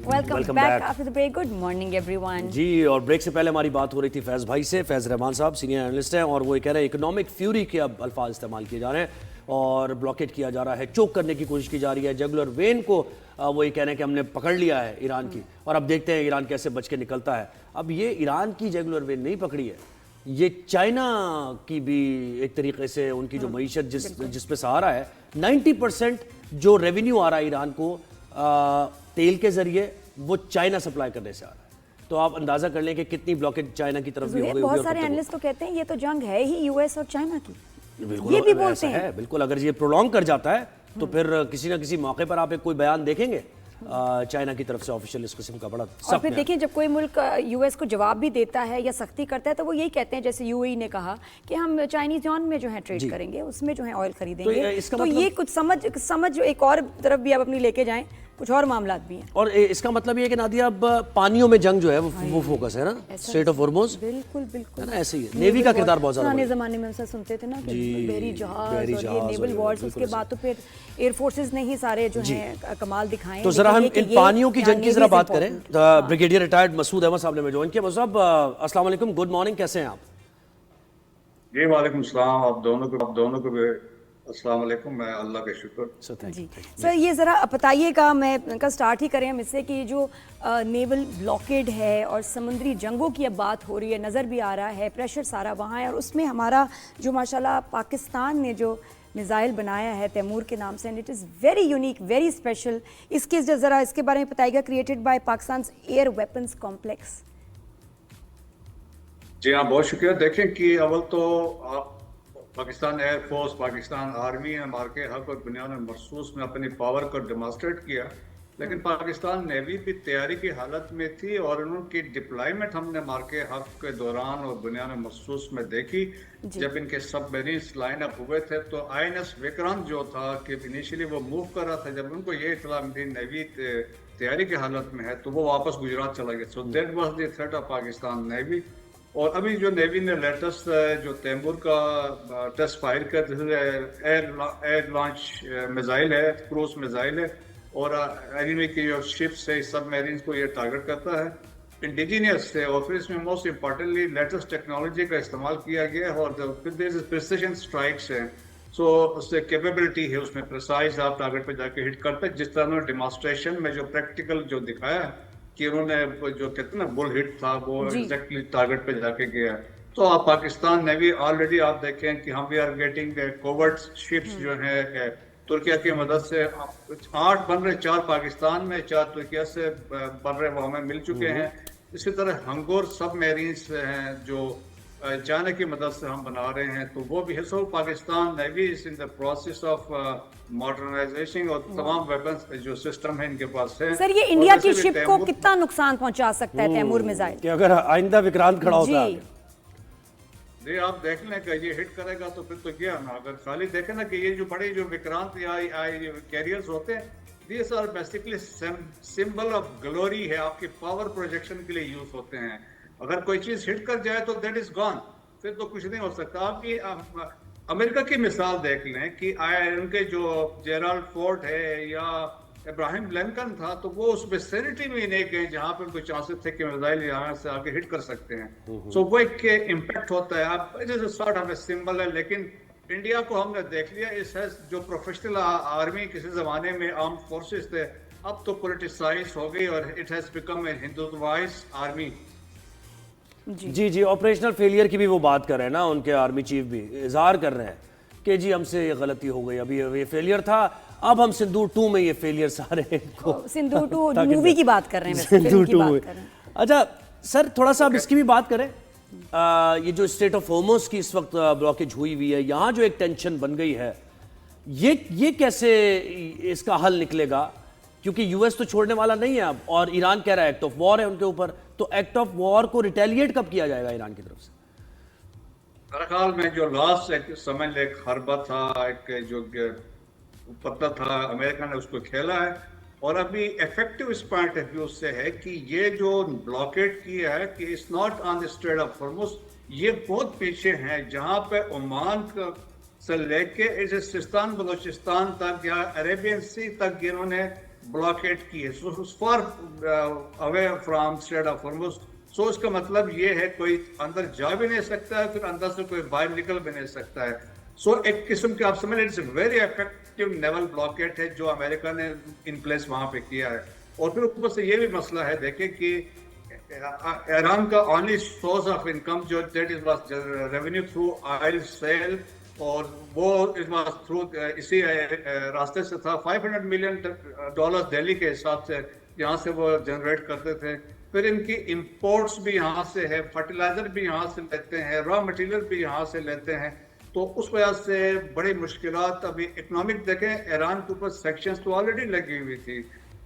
welcome Welcome back back। After the break. Good morning everyone. जी, और ब्रेक से पहले हमारी बात हो रही थी फैज़ भाई से। फैज़ रहमान साहब सीनियर एनालिस्ट हैं और वो ये कह रहे हैं इकोनॉमिक फ्यूरी के अब अल्फाज इस्तेमाल किए जा रहे हैं और ब्लॉकेट किया जा रहा है, चोक करने की कोशिश की जा रही है। जुगुलर वेन को वो ये कह रहे हैं कि हमने पकड़ लिया है ईरान की, और अब देखते हैं ईरान कैसे बच के निकलता है। अब ये ईरान की जुगुलर वेन नहीं पकड़ी है, ये चाइना की भी एक तरीके से उनकी जो मईशत जिस पे सहारा है, 90% जो रेवेन्यू आ रहा है ईरान को तेल के जरिए, वो चाइना सप्लाई करने से आ रहा है। तो आप अंदाजा कर लें कि कितनी ब्लॉकेज चाइना की तरफ भी हो गई होगी। बहुत और सारे कब तक एनालिस्ट तो कहते हैं ये तो जंग है ही यूएस और चाइना की। बिल्कुल ये भी ऐसा बोलते हैं। है, बिल्कुल। अगर ये प्रोलॉन्ग कर जाता है तो फिर किसी ना किसी मौके पर आप एक कोई बयान देखेंगे चाइना की तरफ से ऑफिशियल इस किस्म का बड़ा और सख्त फिर बयान। देखिए जब कोई मुल्क यूएस को जवाब भी देता है या सख्ती करता है तो वो यही कहते हैं, जैसे यूएई ने कहा कि हम चाइनीज युआन में जो है ट्रेड करेंगे, उसमें जो है ऑयल खरीदेंगे। इसका तो मतलब- ये कुछ समझ एक और तरफ भी आप अपनी लेके जाएं, कुछ और मामलात भी हैं। और इसका मतलब ये है कि नादिया अब पानियों में जंग जो है वो फोकस है ना, स्ट्रेट ऑफ हॉर्मुज़, बिल्कुल बिल्कुल है ना, ऐसे ही है। नेवी का किरदार बहुत ज्यादा पुराने जमाने में हम सुनते थे ना कि बहरी जहाज और ये नेवल और वॉर्स, बिल्कुल उसके बाद तो फिर एयर फोर्सेस ने ही सारे जो है कमाल दिखाए। तो जरा हम लेकिन ये इन कि पानियों की ये जंग की जरा बात करें। important। Brigadier retired Masood Ahmed sahab ने ज्वाइन किया। मसूद साहब अस्सलाम वालेकुम, गुड मॉर्निंग, कैसे हैं आप? जी वालेकुम सलाम, आप दोनों को भी अस्सलाम वालेकुम। मैं अल्लाह का शुक्र। जी सर, ये ज़रा बताइएगा, मैं का स्टार्ट ही करें हम इससे कि जो नेवल ब्लॉकेड है और समुद्री जंगों की अब बात हो रही है, नज़र भी आ रहा है, प्रेशर सारा वहाँ है, और उसमें हमारा जो माशाल्लाह पाकिस्तान ने जो मिसाइल बनाया है तैमूर के नाम से, and it is very unique, very special. इसके ज़रा इसके बारे में बताइएगा। Created by Pakistan air weapons complex. जी हाँ, बहुत शुक्रिया। देखें कि अव्वल तो पाकिस्तान एयरफोर्स, पाकिस्तान आर्मी ने मार के हक और बुनियाद मखसूस में अपनी पावर को डेमोन्स्ट्रेट किया, लेकिन पाकिस्तान नेवी भी तैयारी की हालत में थी और उनकी डिप्लॉयमेंट हमने मार के हक के दौरान और बुनियाद मखसूस में देखी। जब इनके सबमरीन्स लाइन अप हुए थे तो INS विक्रांत जो था कि इनिशियली वो मूव कर रहा था, जब उनको ये इतला मिली नेवी तैयारी की हालत में है तो वो वापस गुजरात चला गया। So that was the threat of Pakistan navy. और अभी जो नेवी ने लेटेस्ट जो तैमूर का टेस्ट फायर कर एयर लॉन्च मिसाइल है, क्रूज मिसाइल है, और एनिमी की जो शिप्स है, सबमरीन को ये टारगेट करता है इंडिजीनियस से, और फिर इसमें मोस्ट इम्पॉर्टेंटली लेटेस्ट टेक्नोलॉजी का इस्तेमाल किया गया है, और फिर प्रिसिजन स्ट्राइक्स हैं। सो उससे कैपेबिलिटी है, उसमें प्रिसाइज आप टारगेट पे जाके हिट करते हैं, जिस तरह उन्होंने डिमॉन्स्ट्रेशन में जो प्रैक्टिकल जो दिखाया कि उन्होंने जो कहते हैं ना बुल हिट था, वो एग्जैक्टली टारगेट पे जाके गया। तो आप पाकिस्तान नेवी ऑलरेडी आप देखें कि हम we are getting covert ships जो है तुर्किया की मदद से 8 बन रहे, 4 पाकिस्तान में, 4 तुर्किया से बन रहे, वो हमें मिल चुके हैं। इसी तरह हंगोर सबमरीन्स हैं जो चाइना की मदद से हम बना रहे हैं, तो वो भी है। So Pakistan navy is in the process of modernisation, और तमाम वेपन्स जो सिस्टम है इनके पास है। सर, ये इंडिया की शिप को कितना नुकसान पहुंचा सकता है तैमूर मिसाइल? कि अगर आइंदा विक्रांत खड़ा होता है? जी, आप देख लें कि ये हिट करेगा तो फिर तो क्या ना, अगर खाली देखें ना कि ये जो बड़े जो विक्रांत या कैरियर्स होते हैं, these are basically symbol of glory है, आपकी पावर प्रोजेक्शन के लिए यूज होते हैं। अगर कोई चीज हिट कर जाए तो दैट इज गॉन, फिर तो कुछ नहीं हो सकता। आपकी अमेरिका की मिसाल देख लें कि उनके जो जेराल्ड फोर्ट है या इब्राहिम लिंकन था, तो वो उस विसिनिटी में नहीं गए जहां पर उनको चांसेस थे कि मिसाइल यहाँ से आगे हिट कर सकते हैं। सो वो एक इम्पैक्ट होता है, आप जैसे सॉर्ट ऑफ सिंबल है। लेकिन इंडिया को हमने देख लिया, इस जो प्रोफेशनल आर्मी किसी जमाने में आर्म फोर्सेस थे, अब तो पोलिटिसाइज हो गई और इट हैज बिकम ए हिंदुत्वाइज आर्मी। जी जी, ऑपरेशनल फेलियर की भी वो बात कर रहे हैं ना, उनके आर्मी चीफ भी इजहार कर रहे हैं कि जी हमसे ये गलती हो गई, अभी ये फेलियर था, अब हम सिंदूर 2 में ये फेलियर सारे को सिंदूर 2 मूवी की बात कर रहे हैं, सिंदूर 2 में। अच्छा सर, थोड़ा सा अब इसकी भी बात करें। ये जो स्टेट ऑफ होर्मुज़ की इस वक्त ब्लॉकेज हुई हुई है, यहाँ जो एक टेंशन बन गई है, ये कैसे इसका हल निकलेगा? क्योंकि यूएस तो छोड़ने वाला नहीं है अब, और ईरान कह रहा है एक्ट ऑफ वॉर है उनके ऊपर, तो एक्ट ऑफ वॉर को रिटेलिएट कब किया जाएगा ईरान की तरफ से? मेरे ख्याल में जो लास्ट एक समझ ले एक हरबा था, एक जो पत्ता था, अमेरिका ने उसको खेला है, और अभी इफेक्टिव इस पॉइंट ऑफ व्यू से है कि ये जो ब्लॉकेट किया है कि it's not on the straight of Hormuz, ये बहुत पीछे है, जहां पे ओमान से लेके सिस्तान बलोचिस्तान तक या अरेबियन सी तक इन्होंने ब्लॉकेट की है, far away from strait of Hormuz. So इसका मतलब ये है कोई अंदर जा भी नहीं सकता है, फिर अंदर से कोई बाहर निकल भी नहीं सकता है। सो एक किस्म के आप समझ लीजिए it's very effective naval blockade है जो अमेरिका ने इन प्लेस वहां पे किया है। और फिर ऊपर से ये भी मसला है, देखें कि ईरान का ओनली सोर्स ऑफ इनकम जो that is was revenue through oil sale, और वो इस वाज थ्रू इसी रास्ते से था। $500 मिलियन दिल्ली के हिसाब से यहाँ से वो जनरेट करते थे। फिर इनकी इंपोर्ट्स भी यहाँ से है, फर्टिलाइजर भी यहाँ से लेते हैं, रॉ मटेरियल भी यहाँ से लेते हैं, तो उस वजह से बड़ी मुश्किलात। अभी इकोनॉमिक देखें, ईरान के ऊपर सेक्शंस तो ऑलरेडी लगी हुई थी,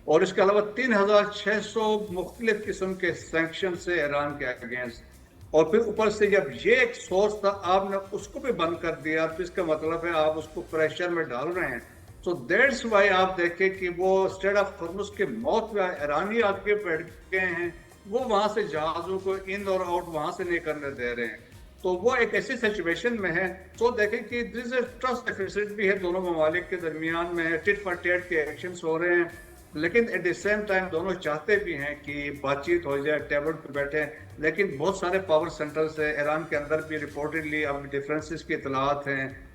और इसके अलावा 3600 मुख्तलिफ किस्म के सेंक्शन से ईरान के अगेंस्ट, और फिर ऊपर से जब ये एक सोर्स था आपने उसको भी बंद कर दिया, तो इसका मतलब है आप उसको प्रेशर में डाल रहे हैं। सो दैट्स वाई आप देखें कि वो स्ट्रेट ऑफ हॉर्मुज़ के मौत में ईरानी आगे बैठ गए हैं, वो वहां से जहाजों को इन और आउट वहां से नहीं करने दे रहे हैं। तो वो एक ऐसी सिचुएशन में है। तो देखें कि दिस ट्रस्ट डेफिसिट भी है दोनों ममालिक के दरमियान में, टिट फॉर टेट के एक्शंस हो रहे हैं, लेकिन एट द सेम टाइम दोनों चाहते भी हैं कि बातचीत हो जाए, टेबल पर बैठे। लेकिन बहुत सारे पावर सेंटर्स है ईरान के अंदर भी, रिपोर्टेडली अब डिफरेंसेस की इतलात हैं,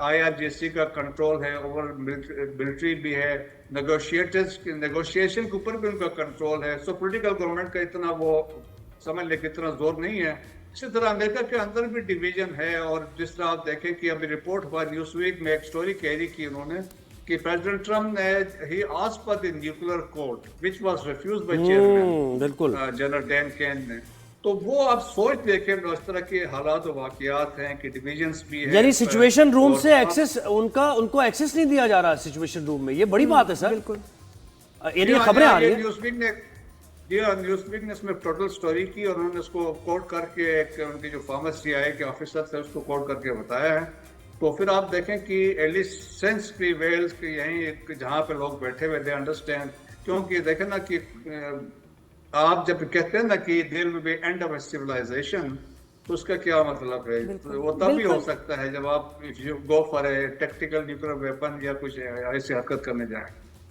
IRGC का कंट्रोल है ओवर मिलिट्री भी है, नेगोशिएशन के ऊपर भी उनका कंट्रोल है। सो पॉलिटिकल गवर्नमेंट का इतना वो समझ ले इतना जोर नहीं है। इसी तरह अमेरिका के अंदर भी डिवीजन है, और जिस तरह आप देखें कि अभी रिपोर्ट हुआ न्यूज़ वीक में, एक स्टोरी कैरी की उन्होंने कि प्रेसिडेंट ट्रम्प ने he asked for the nuclear code which was refused by chairman बिल्कुल जनरल डैन केन ने। तो वो आप सोच देखें इस तरह के हालात और वाकयात हैं कि डिवीजन्स भी है, यानी सिचुएशन रूम से एक्सेस उनको एक्सेस नहीं दिया जा रहा सिचुएशन रूम में, ये बड़ी बात है सर। बिल्कुल ये खबरें आ रही हैं। न्यूज़वीक ने इसमें टोटल स्टोरी की, और उन्होंने उसको कोट करके एक उनकी जो फॉर्मर CIA के ऑफिसर थे उसको कोट करके बताया है। तो फिर आप देखें कि एटलीस्ट सेंस प्रीवेल्स कि यहीं जहाँ पे लोग बैठे हुए दे अंडरस्टैंड, क्योंकि देखें ना कि आप जब कहते हैं ना कि there will be end of civilization, तो उसका क्या मतलब है? तो वो तब भी हो सकता है जब आप go for a tactical nuclear weapon या कुछ ऐसी हरकत करने जाएं।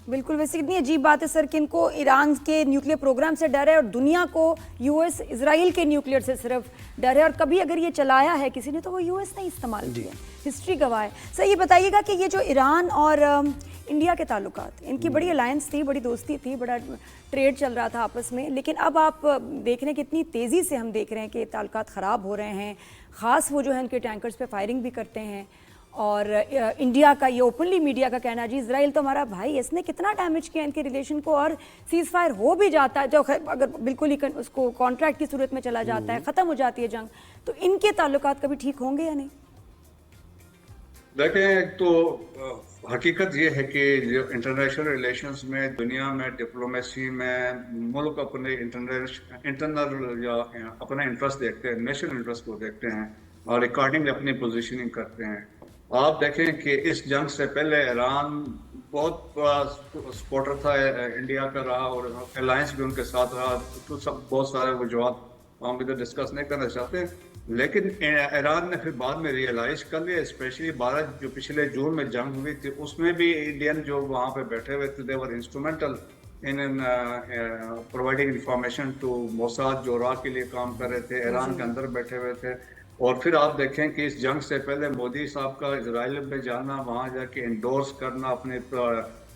बिल्कुल, वैसे कितनी अजीब बात है सर कि इनको ईरान के न्यूक्लियर प्रोग्राम से डर है और दुनिया को यूएस इजराइल के न्यूक्लियर से सिर्फ डर है, और कभी अगर ये चलाया है किसी ने तो वो यूएस ने इस्तेमाल किया, हिस्ट्री गवाह है। सर ये बताइएगा कि ये जो ईरान और इंडिया के ताल्लुकात, इनकी बड़ी अलायंस थी, बड़ी दोस्ती थी, बड़ा ट्रेड चल रहा था आपस में, लेकिन अब आप देख रहे हैं कि इतनी तेज़ी से हम देख रहे हैं कि ताल्लुकात ख़राब हो रहे हैं। ख़ास वो जो है उनके टैंकर्स पे फायरिंग भी करते हैं, और इंडिया का ये ओपनली मीडिया का कहना है जी इजराइल तो हमारा भाई, इसने कितना डैमेज किया इनके रिलेशन को, और सीज फायर हो भी जाता है जो अगर बिल्कुल ही उसको कॉन्ट्रैक्ट की सूरत में चला जाता है, ख़त्म हो जाती है जंग, तो इनके ताल्लुकात कभी ठीक होंगे या नहीं? देखें तो हकीकत ये है कि जो इंटरनेशनल रिलेशंस में, दुनिया में, डिप्लोमेसी में मुल्क अपने इंटरनल या अपना इंटरेस्ट देखते हैं, नेशनल इंटरेस्ट को देखते हैं और अकॉर्डिंगली अपनी पोजीशनिंग करते हैं। आप देखें कि इस जंग से पहले ईरान बहुत बड़ा सपोर्टर था इंडिया का रहा और अलायंस भी उनके साथ रहा, तो सब बहुत सारे वजूहत हम इधर डिस्कस नहीं करना चाहते, लेकिन ईरान ने फिर बाद में रियलाइज कर लिया, स्पेशली 12 जो पिछले जून में जंग हुई थी उसमें भी इंडियन जो वहाँ पे बैठे हुए थे, they were instrumental in providing information to Mossad जो इराक के लिए काम कर रहे थे, ईरान के अंदर बैठे हुए थे। और फिर आप देखें कि इस जंग से पहले मोदी साहब का इजराइल में जाना, वहाँ जाके इंडोर्स करना,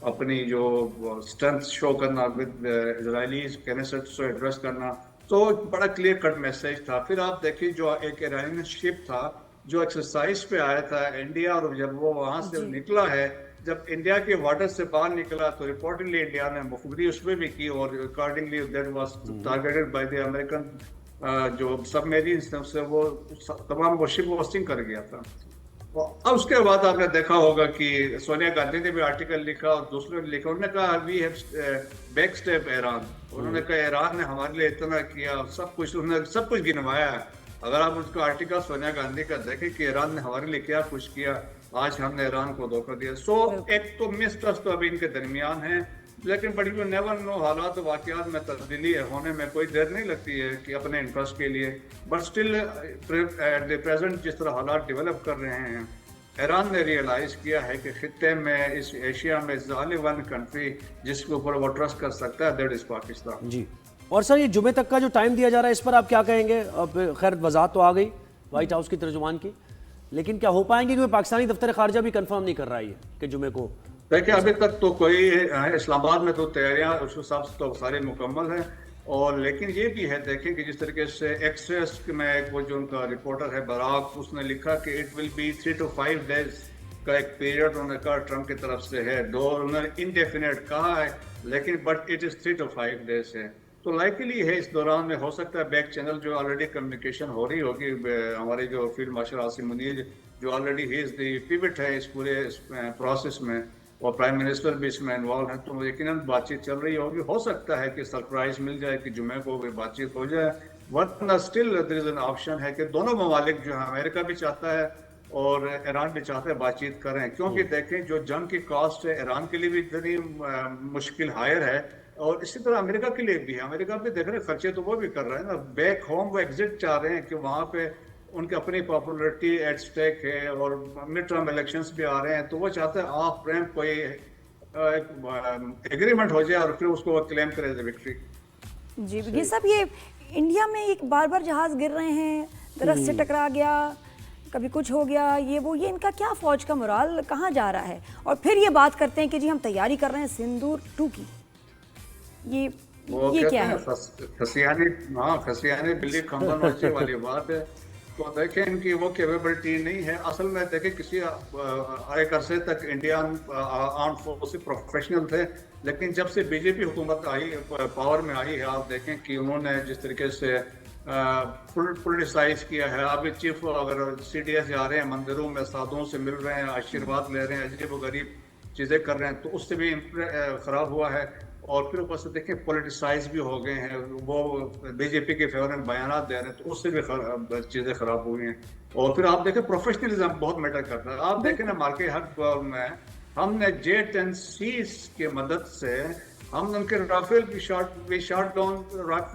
अपनी जो स्ट्रेंथ शो करना विद इजरायलीज कैनेसेट से एड्रेस करना, तो बड़ा क्लियर कट मैसेज था। फिर आप देखिए जो एक ईरानी शिप था जो एक्सरसाइज पे आया था इंडिया, और जब वो वहाँ से निकला है, जब इंडिया के वाटर से बाहर निकला तो रिपोर्टेडली इंडिया ने मुखबिरी उसमें भी की और accordingly that was targeted by the American जो सबमरीन से वो तमाम वो शिप होस्टिंग कर गया था। अब उसके बाद आपने देखा होगा कि सोनिया गांधी ने भी आर्टिकल लिखा और दूसरों ने लिखा, उन्होंने कहा we have back step Iran, उन्होंने कहा ईरान ने हमारे लिए इतना किया, सब कुछ उन्होंने सब कुछ गिनवाया है। अगर आप उसका आर्टिकल सोनिया गांधी का देखें कि ईरान ने हमारे लिए क्या कुछ किया, आज हमने ईरान को धोखा दिया। सो एक तो मिसट्रस्ट तो अभी इनके दरमियान है, लेकिन बट यू नेवर नो, हालात वाकयात में तब्दीली होने में कोई देर नहीं लगती है कि अपने इंटरेस्ट के लिए, but still at the present जिस तरह हालात डेवलप कर रहे हैं, ईरान ने रियलाइज किया है कि खित्ते में, इस एशिया में ओनली वन कंट्री जिसके ऊपर वो ट्रस्ट कर सकता है, दैट इज पाकिस्तान जी। और सर ये जुमे तक का जो टाइम दिया जा रहा है, इस पर आप क्या कहेंगे? अब खैर वजाहत तो आ गई व्हाइट हाउस की तर्जुमान की, लेकिन क्या हो पाएंगे? क्योंकि पाकिस्तानी दफ्तर खारजा भी कंफर्म नहीं कर रहा है कि जुमे को। देखिए अभी तक तो कोई इस्लामाबाद में तो तैयारियां उस हिसाब से तो सारी मुकम्मल है, और लेकिन ये भी है देखें कि जिस तरीके से एक्सप्रेस में वो जो उनका रिपोर्टर है बराक, उसने लिखा कि it will be 3 to 5 days का एक पीरियड उन्होंने कहा ट्रम्प की तरफ से है, दो उन्होंने इनडेफिनेट कहा है, लेकिन but it is 3 to 5 days है, तो लाइकली है इस दौरान में हो सकता है बैक चैनल जो ऑलरेडी कम्युनिकेशन हो रही होगी, हमारे जो फील्ड मार्शल आसिम मुनीर जो already he is the pivot है इस पूरे प्रोसेस में, और प्राइम मिनिस्टर भी इसमें इन्वॉल्व है, तो यकीनन बातचीत चल रही होगी। हो सकता है कि सरप्राइज मिल जाए कि जुमे को भी बातचीत हो जाए, वरना still there is an option है कि दोनों ममालिक जो है, अमेरिका भी चाहता है और ईरान भी चाहता है बातचीत करें, क्योंकि देखें जो जंग की कॉस्ट है ईरान के लिए भी इतनी मुश्किल हायर है, और इसी तरह अमेरिका के लिए भी है। अमेरिका भी देख रहे हैं खर्चे तो वो भी कर रहे हैं ना, बैक होम वो एग्जिट चाह रहे हैं कि वहाँ पे उनकी अपनी पॉपुलरिटी एट स्टेक है और मिड टर्म इलेक्शंस भी आ रहे हैं, तो वो चाहते हैं ऑफ रैंप कोई एग्रीमेंट हो जाए और फिर उसको वो क्लेम करे विक्ट्री। जी ये सब, ये इंडिया में एक बार बार जहाज गिर रहे हैं, दरख्त से टकरा गया, कभी कुछ हो गया, ये वो, ये इनका क्या फौज का मोराल कहाँ जा रहा है? और फिर ये बात करते हैं कि जी हम तैयारी कर रहे हैं सिंदूर 2 की, ये क्या है? खसियानी बिल्ली खंभा नोचे वाली बात है। तो देखें इनकी वो कैपेबिलिटी नहीं है असल में। देखें किसी एक अरसे तक इंडियन आर्म फोर्स प्रोफेशनल थे, लेकिन जब से बीजेपी हुकूमत आई, पावर में आई है, आप देखें कि उन्होंने जिस तरीके से पोलिटिसाइज किया है। अभी चीफ अगर CDS जा रहे हैं, मंदिरों में साधुओं से मिल रहे हैं, आशीर्वाद ले रहे हैं, अजीब व गरीब चीज़ें कर रहे हैं, तो उससे भी ख़राब हुआ है। और फिर ऊपर से देखें पोलिटिसाइज भी हो गए हैं, वो बीजेपी के फेवर में बयान दे रहे हैं, तो उससे भी चीज़ें ख़राब हुई हैं। और फिर आप देखें प्रोफेशनलिज्म बहुत मैटर करता है। आप देखें ना, मार्के हक में हमने J-10C की मदद से हम उनके राफेल की शॉट डाउन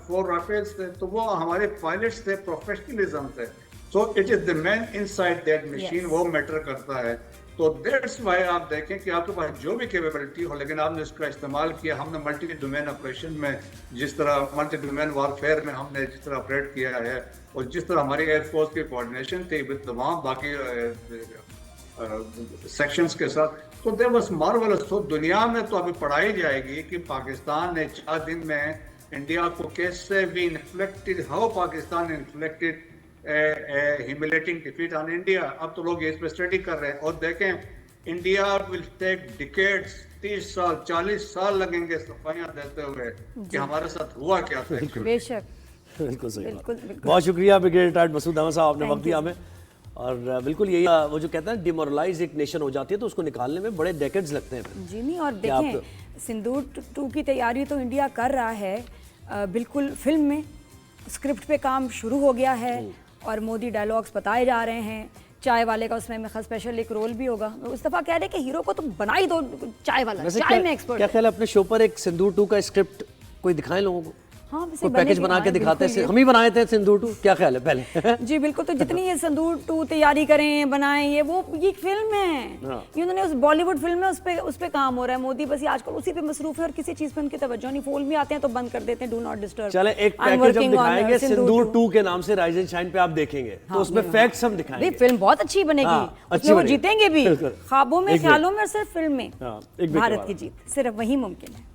4 राफेल्स थे, तो वो हमारे पायलट्स थे, प्रोफेशनलिज्म थे। So it is the man inside that machine, वो मैटर करता है। तो दैट्स वाई आप देखें कि आपके पास जो भी कैपेबिलिटी हो, लेकिन आपने उसका इस्तेमाल किया। हमने मल्टी डोमेन ऑपरेशन में, जिस तरह मल्टी डोमेन वॉरफेयर में हमने जिस तरह ऑपरेट किया है, और जिस तरह हमारी एयरफोर्स की कोऑर्डिनेशन थी विद तमाम बाकी सेक्शंस के साथ, तो देयर वाज मार्वेलस। तो दुनिया में तो अभी पढ़ाई जाएगी कि पाकिस्तान ने 4 दिन में इंडिया को कैसे भी inflicted, how Pakistan inflicted humiliating defeat on India. अब तो लोग इस पे स्टडी कर रहे हैं, और देखें इंडिया विल टेक डिकेड्स, 30 साल 40 साल लगेंगे सफाइयां देते हुए कि हमारे साथ हुआ क्या था। बेशक, बिल्कुल सही बात। बिल्कुल। बहुत शुक्रिया ब्रिगेडियर रिटायर्ड मसूद अहमद साहब, आपने Thank वक्त दिया हमें। और बिल्कुल यही वो जो कहते हैं डिमोरलाइज एक नेशन हो जाती है, तो उसको निकालने में बड़े डेकेड्स लगते हैं। जी नहीं, और क्या देखें आप- सिंदूर 2 की तैयारी तो इंडिया कर रहा है, बिल्कुल फिल्म में स्क्रिप्ट पे काम शुरू हो गया है, और मोदी डायलॉग्स बताए जा रहे हैं। चाय वाले का उसमें मेरा स्पेशल एक रोल भी होगा। उस दफा कह रहे हैं कि हीरो को तो बना ही दो चाय वाला, वैसे चाय में क्या एक्सपर्ट क्या ख्याल है, अपने शो पर एक सिंदूर 2 का स्क्रिप्ट कोई दिखाएं लोगों को, हाँ, वैसे कोई पैकेज बनेगी, बना के हाँ, दिखाते बिल्कुल हैं। हम ही बनाए थे सिंदूर 2, क्या ख्याल है पहले? जी बिल्कुल। तो जितनी ये सिंदूर 2 तैयारी करें, बनाएं, ये फिल्म है, हाँ। ये उन्होंने उस बॉलीवुड फिल्म में उस पे काम हो रहा है। मोदी बस ये आजकल उसी पे मसरूफ है, और किसी चीज पे उनकी तवज्जो नहीं। फोन भी आते हैं तो बंद कर देते हैं, डू नॉट डिस्टर्ब। चले एक पैकेज हम दिखाएंगे सिंदूर 2 के नाम से, राइज एंड शाइन पे आप देखेंगे, तो उसमें फैक्ट्स हम दिखाएंगे। फिल्म बहुत अच्छी बनेगी, हाँ, अच्छी उसमें वो बनेगी। जीतेंगे भी, बिल्कुल। ख्वाबों में, एक ख्यालों में, और सिर्फ फिल्म में हाँ, एक ब्रेक के भारत बाद। की जीत सिर्फ वही मुमकिन है।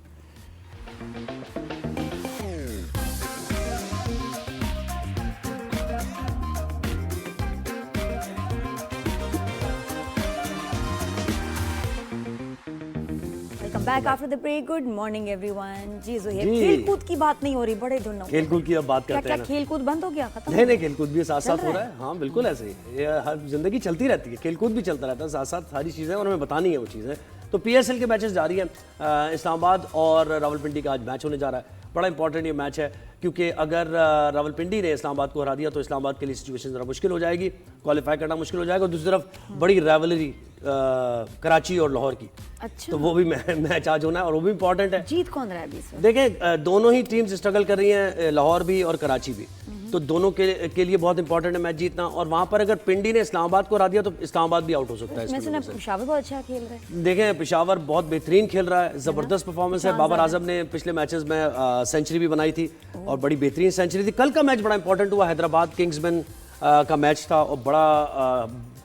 Back after the break. Good morning everyone. जी ज़ुहैब, जी। खेलकूद की बात नहीं हो रही, बड़े धुन हो। खेल कूद की अब बात क्या करते क्या हैं ना। खेलकूद बंद हो गया, खत्म? नहीं नहीं, खेलकूद भी साथ साथ चल हो रहा रहा है। हाँ बिल्कुल ऐसे ही, ये हर जिंदगी चलती रहती है, खेलकूद भी चलता रहता है साथ साथ, सारी चीज़ें, और हमें बतानी है वो चीज़ें। तो PSL के मैचेस जारी हैं। इस्लामाबाद और रावलपिंडी का आज मैच होने जा रहा है। बड़ा इंपॉर्टेंट ये मैच है, क्योंकि अगर रावलपिंडी ने इस्लामाबाद को हरा दिया तो इस्लामाबाद के लिए सिचुएशन ज़रा मुश्किल हो जाएगी, क्वालिफाई करना मुश्किल हो जाएगा। और दूसरी तरफ बड़ी राइवलरी कराची और लाहौर की, अच्छा, तो वो भी मैच आज होना है, और वो भी इंपॉर्टेंट है। जीत कौन रहा है अभी सर? देखें दोनों ही टीम्स स्ट्रगल कर रही हैं, लाहौर भी और कराची भी, तो दोनों के लिए बहुत इंपॉर्टेंट है मैच जीतना। और वहां पर अगर पिंडी ने इस्लामाबाद को हरा दिया तो इस्लामाबाद भी आउट हो सकता है मैं इसकी सुना वजह से। पेशावर बहुत अच्छा खेल रहा है। देखें पेशावर बहुत बेहतरीन खेल रहा है, जबरदस्त परफॉर्मेंस है। बाबर आजम ने पिछले मैचेस में सेंचुरी भी बनाई थी, और बड़ी बेहतरीन सेंचुरी थी। कल का मैच बड़ा इंपॉर्टेंट हुआ, हैदराबाद किंग्समैन का मैच था, और बड़ा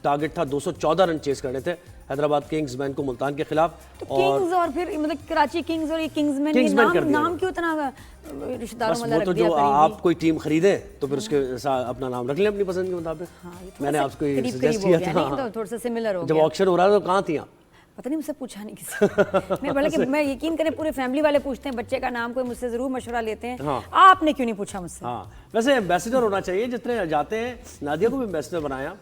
टारगेट था, 214 रन चेस करने थे हैदराबाद किंग्समैन को मुल्तान के खिलाफ। तो किंग्स और फिर मतलब कराची किंग्स और ये किंग्समैन, ये किंग्समैन कर दिया नाम क्यों इतना रिश्तेदारों बस वाला वो रख तो दिया जो करीबी? आप कोई टीम खरीदे तो फिर उसके साथ अपना नाम रख लें अपनी पसंद के मुताबिक। हाँ, ये थोड़ा मैंने सा आपको ये करीब सजेस्ट हो किया गया, था। नहीं तो थोड़ा सा सिमिलर हो जब गया। ऑक्शन हो रहा था तो कहाँ थी आप? पता नहीं, मुझसे पूछा नहीं किसी मैं बोला कि मैं यकीन करें पूरे फैमिली वाले पूछते हैं बच्चे का नाम, कोई मुझसे जरूर मशवरा लेते हैं। हाँ। आपने क्यों नहीं पूछा मुझसे? हाँ वैसे एम्बेसडर होना चाहिए जितने जाते हैं। नादिया को भी एम्बेसडर बनाया,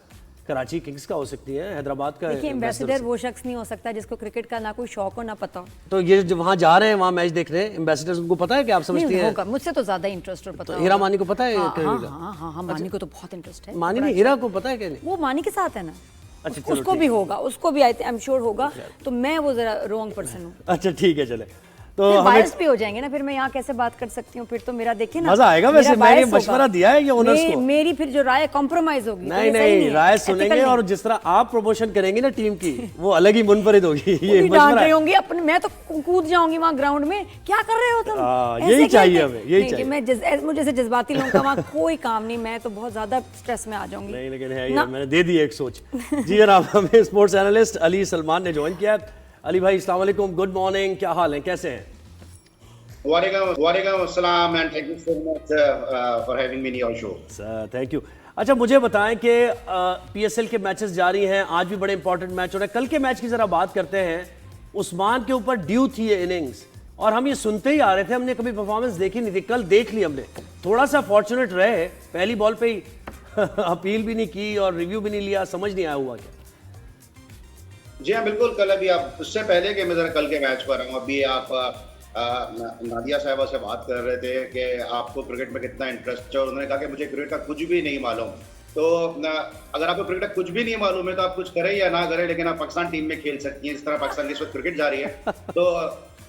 कराची किंग्स का हो सकती है, हैदराबाद का देखिए, एम्बेसडर वो शख्स नहीं हो सकता जिसको क्रिकेट का ना कोई शौक हो ना पता हो। तो ये जो वहाँ जा रहे हैं, वहाँ मैच देख रहे हैं, एम्बेसडर्स उनको पता है कि आप समझती नहीं हैं? होगा, मुझसे तो ज्यादा इंटरेस्ट और पता तो हीरा मानी को पता है? हाँ, करेगा? हाँ, हाँ, हाँ, मानी को तो बहुत इंटरेस्ट है। मानी नहीं, हीरा को पता है क्या? नहीं वो मानी के साथ है ना। अच्छा, चलो उसको ठीक भी होगा, उसको भी आई एम श्योर होगा। तो मैं वो जरा रॉन्ग पर्सन हूँ, अच्छा ठीक है चले। तो फिर हमें बायस भी हो जाएंगे ना, फिर मैं यहाँ कैसे बात कर सकती हूँ? फिर तो मेरा देखिए ना, मजा आएगा। वैसे मेरा मैंने bias मशवरा होगा। दिया है ये ओनर्स को। मेरी फिर जो राय कॉम्प्रोमाइज होगी तो नहीं ये सही नहीं, है, राय ethical सुनेंगे, नहीं। और जिस तरह आप प्रमोशन करेंगे ना टीम की, वो अलग ही मुनफरिद होगी। ये भी डांट मशवरा रही है। होंगी अपने, मैं तो कूद जाऊंगी वहाँ ग्राउंड में, क्या कर रहे हो तुम? यही ऐसे चाहिए कहते- हमें, यही नहीं, चाहिए। मैं मुझे जैसे जज्बाती लोगों का वहाँ कोई काम नहीं, मैं तो बहुत ज्यादा स्ट्रेस में आ जाऊंगी। नहीं लेकिन है ये, ना। मैंने दे दी एक सोच। जी जनाब, हमें स्पोर्ट्स एनालिस्ट अली सलमान ने ज्वाइन किया है। अली भाई अस्सलाम वालेकुम, गुड मॉर्निंग, क्या हाल है, कैसे हैं? वालेकुम अस्सलाम and thank you so much for having me in your show. Thank you. अच्छा मुझे बताएं कि PSL के मैचेस जारी हैं, आज भी बड़े इंपॉर्टेंट मैच हो रहे हैं। कल के मैच की जरा बात करते हैं। उस्मान के ऊपर ड्यू थी ये इनिंग्स, और हम ये सुनते ही आ रहे थे, हमने कभी परफॉर्मेंस देखी नहीं थी। कल देख ली हमने, थोड़ा सा फॉर्चुनेट रहे, पहली बॉल पे ही अपील भी नहीं की और रिव्यू भी नहीं लिया, समझ नहीं आया हुआ क्या। जी हाँ बिल्कुल, कल अभी आप उससे पहले कि मैं जरा कल के मैच पर आऊँ, अभी आप नादिया साहिबा से बात कर रहे थे कि आपको क्रिकेट में कितना इंटरेस्ट है, और उन्होंने कहा कि मुझे क्रिकेट का कुछ भी नहीं मालूम। तो अगर आपको क्रिकेट का कुछ भी नहीं मालूम है तो आप कुछ करें या ना करें, लेकिन आप पाकिस्तान टीम में खेल सकती हैं, जिस तरह पाकिस्तान की इस वक्त क्रिकेट जा रही है। तो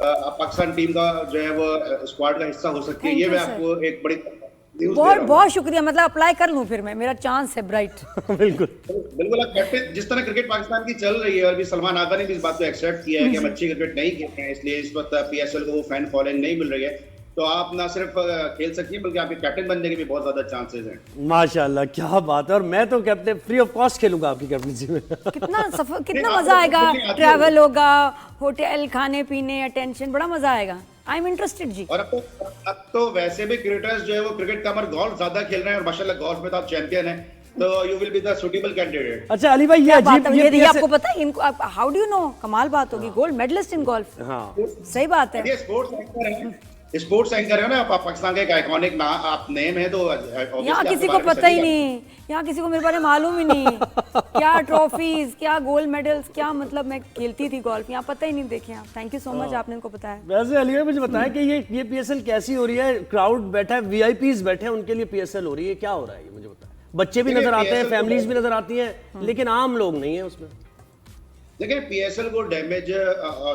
पाकिस्तान टीम का जो है वो स्क्वाड का हिस्सा हो सकती है। Thank ये you, मैं sir. आपको एक बड़ी न्यूज़ दे बहुत रहा हूँ। बहुत शुक्रिया, मतलब अप्लाई कर लूं फिर मैं, मेरा चांस है ब्राइट। बिल्कुल। बिल्कुल, आप कैप्टन जिस तरह क्रिकेट पाकिस्तान की चल रही है, और भी सलमान आगा ने भी इस बात को एक्सेप्ट किया है कि हम अच्छी क्रिकेट नहीं खेल रहे हैं, इसलिए इस वक्त पीएसएल को वो फैन फॉलोइंग नहीं मिल रही है, तो आप ना सिर्फ खेल सकती हैं बल्कि आपके कैप्टन बनने के भी बहुत ज्यादा चांसेस हैं। माशाल्लाह, क्या बात है। और मैं तो कैप्टन फ्री ऑफ कॉस्ट खेलूंगा आपकी कैप्टनसी में। कितना सफर, कितना नहीं, मजा आपको आएगा, क्रिकेट आती ट्रैवल होगा, होटल, खाने पीने, अटेंशन, बड़ा मजा आएगा। आई एम इंटरेस्टेड जी। और अब तो वैसे भी क्रिकेटर्स जो है वो क्रिकेट का मगर गोल्फ ज्यादा खेल रहे हैं, और माशाल्लाह गोल्फ में तो आप चैंपियन हैं, तो you will be the suitable candidate. अच्छा अली भाई, ये क्या बात अजीब, है, ये PSL आपको पता है इनको, हाउ डू यू नो? कमाल बात होगी, गोल्ड मेडलिस्ट इन गोल्फ। हाँ, सही बात है। ये स्पोर्ट्स एंकर है ना, पाकिस्तान का एक आइकॉनिक आप नेम है, तो यहाँ किसी को पता ही नहीं, यहाँ किसी को मेरे बारे में मालूम ही नहीं क्या ट्रॉफीज, क्या गोल्ड मेडल्स, क्या मतलब मैं खेलती थी गोल्फ, यहाँ पता ही नहीं। देखे आप, थैंक यू सो मच, आपने इनको बताया। वैसे अली भाई मुझे बताएं कि ये पीएसएल कैसी हो रही है? क्राउड बैठा है, वीआईपीज बैठे हैं, उनके लिए पीएसएल हो रही है, क्या हो रहा है ये मुझे बताएं। बच्चे भी नजर आते हैं, फैमिलीज भी नजर आती हैं, लेकिन आम लोग नहीं है उसमें। देखिए, पीएसएल को डैमेज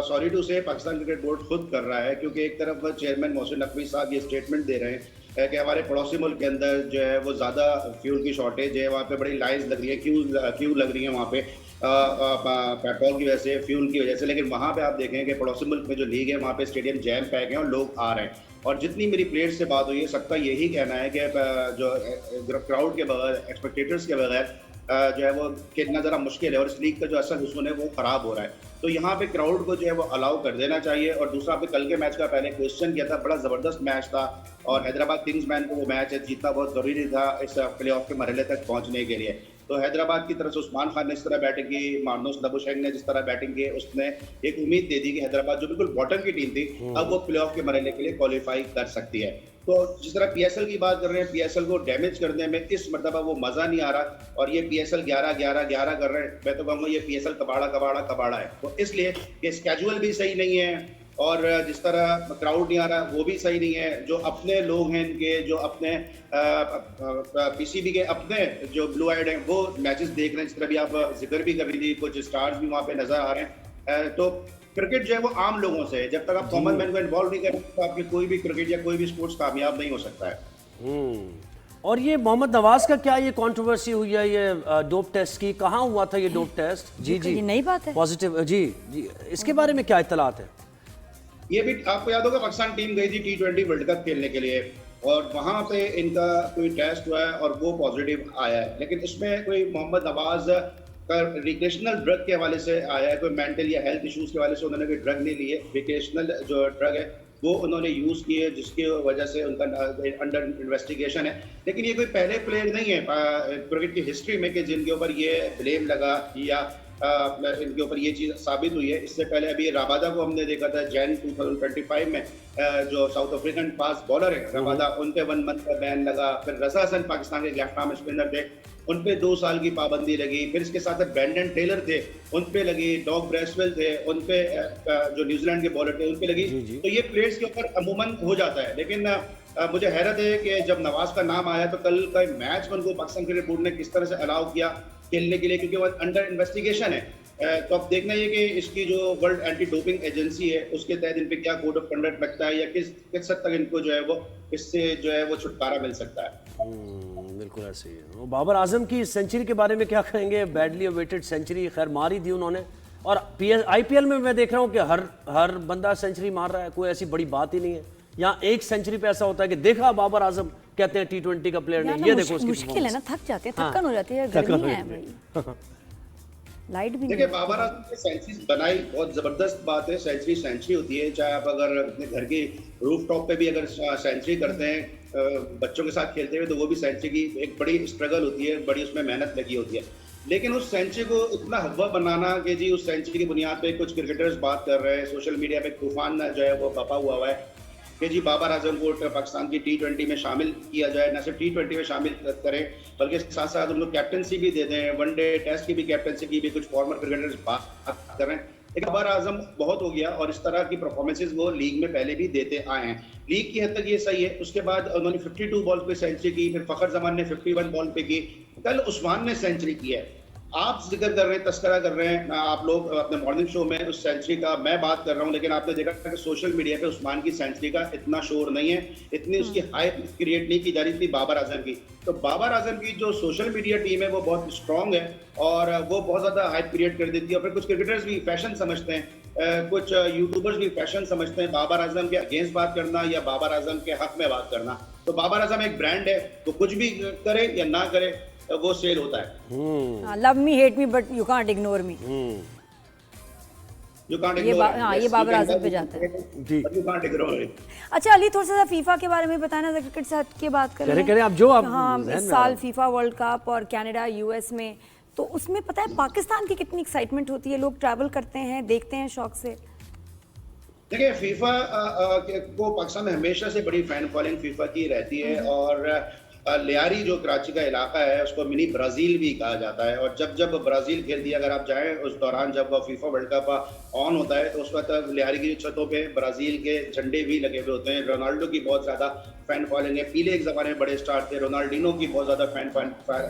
सॉरी टू से पाकिस्तान क्रिकेट बोर्ड खुद कर रहा है, क्योंकि एक तरफ चेयरमैन मोहसिन नकवी साहब ये स्टेटमेंट दे रहे हैं कि हमारे पड़ोसी मुल्क के अंदर जो है वो ज़्यादा फ्यूल की शॉर्टेज है, वहाँ पे बड़ी लाइन्स लग रही है, क्यू लग रही है वहाँ पे पेट्रोल की वजह से, फ्यूल की वजह से। लेकिन वहाँ पे आप देखें कि पड़ोसी मुल्क में जो लीग है वहाँ पे स्टेडियम जैम पैक है और लोग आ रहे हैं। और जितनी मेरी प्लेयर्स से बात हुई है, सबका यही कहना है कि जो क्राउड के बगैर, एक्सपेक्टेटर्स के बगैर जो है वो खेलना ज़रा मुश्किल है, और इस लीग का जो असल हुस्न है वो ख़राब हो रहा है। तो यहाँ पे क्राउड को जो है वो अलाउ कर देना चाहिए। और दूसरा, आपने कल के मैच का पहले क्वेश्चन किया था, बड़ा ज़बरदस्त मैच था, और हैदराबाद किंग्स मैन को वो मैच जीतना बहुत ज़रूरी था इस प्लेऑफ के मरहले तक पहुँचने के लिए। तो हैदराबाद की तरफ से उस्मान खान ने इस तरह बैटिंग की, मार्नोस लबुशेंग ने जिस तरह बैटिंग की, उसने एक उम्मीद दे दी कि हैदराबाद जो बिल्कुल बॉटम की टीम थी, अब वो प्लेऑफ के मरहले के लिए क्वालिफाई कर सकती है। तो जिस तरह पीएसएल की बात कर रहे हैं, पीएसएल को डैमेज करने में इस मरतबा वो मजा नहीं आ रहा, और ये पीएसएल 11-11-11 कर रहे हैं। मैं तो कहूँगा ये पीएसएल कबाड़ा है। तो इसलिए ये स्केड्यूल भी सही नहीं है, और जिस तरह क्राउड नहीं आ रहा वो भी सही नहीं है। जो अपने लोग हैं इनके, जो अपने पीसीबी के अपने जो ब्लू आइड हैं, वो मैचेस देख रहे हैं, जिस तरह भी आप जिक्र भी कर रही थी, कुछ स्टार्स भी वहाँ पे नजर आ रहे हैं। तो क्रिकेट जो है वो आम लोगों से है, जब तक आप कॉमन मैन को इन्वॉल्व नहीं करें तो आपकी कोई भी क्रिकेट या कोई भी स्पोर्ट्स कामयाब नहीं हो सकता है। और ये मोहम्मद नवाज का क्या ये कंट्रोवर्सी हुई है, ये डोप टेस्ट की, कहाँ हुआ था ये डोप टेस्ट? जी, ये नई बात है, पॉजिटिव। जी, इसके बारे में क्या इत्तलात है? ये भी आपको याद होगा, पाकिस्तान टीम गई थी T20 वर्ल्ड कप खेलने के लिए, और वहां पे इनका कोई टेस्ट हुआ है और वो पॉजिटिव आया है। लेकिन इसमें कोई मोहम्मद नवाज का रिक्रेशनल ड्रग के हवाले से आया है, कोई मेंटल या हेल्थ इश्यूज के हवाले से उन्होंने कोई ड्रग नहीं ली है। रिक्रेशनल जो ड्रग है वो उन्होंने यूज की है, जिसकी वजह से उनका अंडर इन्वेस्टिगेशन है। लेकिन ये कोई पहले प्लेयर नहीं है क्रिकेट की हिस्ट्री में कि जिनके ऊपर ये ब्लेम लगा या इनके ऊपर ये चीज़ साबित हुई है। इससे पहले अभी राबादा को हमने देखा था जैन 2025 में, जो साउथ अफ्रीकन फास्ट बॉलर है राबादा, उन पे 1 मंथ का बैन लगा। फिर रजा हसन पाकिस्तान के लेफ्ट आर्म स्पिनर थे, उन पे 2 साल की पाबंदी लगी। फिर इसके साथ ब्रेंडन टेलर थे, उन पे लगी। डॉग ब्रेसवेल थे, उन पे जो न्यूजीलैंड के बॉलर थे, उन पे लगी। तो ये प्लेयर्स के ऊपर अमूमन हो जाता है। लेकिन मुझे हैरत है कि जब नवाज का नाम आया तो कल का मैच उनको पाकिस्तान क्रिकेट बोर्ड ने किस तरह से अलाउ किया खेलने के लिए, क्योंकि वो अंडर इन्वेस्टिगेशन है। तो अब देखना ये कि इसकी जो वर्ल्ड एंटी डोपिंग एजेंसी है उसके तहत इन पे क्या कोड ऑफ कंडक्ट लगता है, या किस हद तक इनको जो है वो इससे जो है वो छुटकारा मिल सकता है। बिल्कुल ऐसे ही है। बाबर आजम की सेंचुरी के बारे में क्या कहेंगे? बैडली अवेटेड सेंचुरी, खैर मार ही दी उन्होंने। और आईपीएल में मैं देख रहा हूँ कि हर बंदा सेंचुरी मार रहा है, कोई ऐसी बड़ी बात ही नहीं है। यहाँ एक सेंचुरी पे ऐसा होता है कि देखा बाबर आजम कहते हैं T20 का प्लेयर नहीं, ये देखो उसकी मुश्किल है ना, थक जाते हैं, थकन हो जाती है, गर्मी है भाई, लाइट भी नहीं। देखिए, बाबर आजम ने सेंचुरी बनाई, बहुत जबरदस्त बात है। सेंचुरी होती है, चाहे आप अगर अपने घर की रूफ टॉप पे भी अगर सेंचुरी करते हैं बच्चों के साथ खेलते हुए, तो वो भी सेंचुरी की एक बड़ी स्ट्रगल होती है, बड़ी उसमें मेहनत लगी होती है। लेकिन उस सेंचुरी को इतना हवा बनाना कि जी उस सेंचुरी की बुनियाद पे कुछ क्रिकेटर्स बात कर रहे हैं, सोशल मीडिया पे तूफान जो है वो बपा हुआ है कि जी बाबर आजम को पाकिस्तान की T20 में शामिल किया जाए। न सिर्फ T20 में शामिल करें बल्कि साथ साथ उन लोग कैप्टनसी भी दे दें, वनडे टेस्ट की भी कैप्टनसी की भी कुछ फॉर्मर क्रिकेटर्स बात कर रहे हैं। लेकिन बाबर आजम बहुत हो गया, और इस तरह की परफॉर्मेंसेज वो लीग में पहले भी देते आए हैं। लीग की हद तक ये सही है। उसके बाद उन्होंने 52 बॉल पे सेंचुरी की, फिर फखर जमान ने 51 बॉल पे की, कल उस्मान ने सेंचुरी की है। आप जिक्र कर रहे हैं, तस्करा कर रहे हैं आप लोग अपने मॉर्निंग शो में उस सेंचुरी का, मैं बात कर रहा हूं, लेकिन आपने देखा कि सोशल मीडिया पे उस्मान की सेंचुरी का इतना शोर नहीं है, इतनी उसकी हाइप क्रिएट नहीं की जा रही थी बाबर आजम की। तो बाबर आजम की जो सोशल मीडिया टीम है वो बहुत स्ट्रांग है और वो बहुत ज्यादा हाइप क्रिएट कर देती है। और फिर कुछ क्रिकेटर्स भी फैशन समझते हैं, कुछ यूट्यूबर्स भी फैशन समझते हैं बाबर आजम के अगेंस्ट बात करना या बाबर आजम के हक में बात करना। तो बाबर आजम एक ब्रांड है, तो कुछ भी करे या ना करे वो सेल होता है। Love me hate me but you can't ignore me, You can't ये ignore it. हाँ, Yes, ये you बाबर can आजम पे love जाता है। it, ji. but you can't ignore it. अच्छा अली, थोड़ा सा फीफा के बारे में बताना, क्रिकेट से हट के बात कर करें आप जो आप हाँ, जहन इस में साल आ- फीफा वर्ल्ड कप और कनाडा यूएस में, तो उसमें पता है पाकिस्तान की कितनी एक्साइटमेंट होती है, लोग ट्रैवल करते हैं, देखते हैं शौक से। देखिए फीफा को पाकिस्तान में हमेशा से बड़ी फैन फॉलोइंग फीफा की रहती है और लियारी जो कराची का इलाका है उसको मिनी ब्राज़ील भी कहा जाता है। और जब जब ब्राज़ील खेलती है, अगर आप जाएं उस दौरान जब फीफा वर्ल्ड कप ऑन होता है तो उस वक्त लियारी की छतों पे ब्राज़ील के झंडे भी लगे हुए होते हैं। रोनाल्डो की बहुत ज़्यादा फैन फॉलोइंग है, पीले एक ज़माने में बड़े स्टार थे, रोनाल्डिनो की बहुत ज़्यादा फैन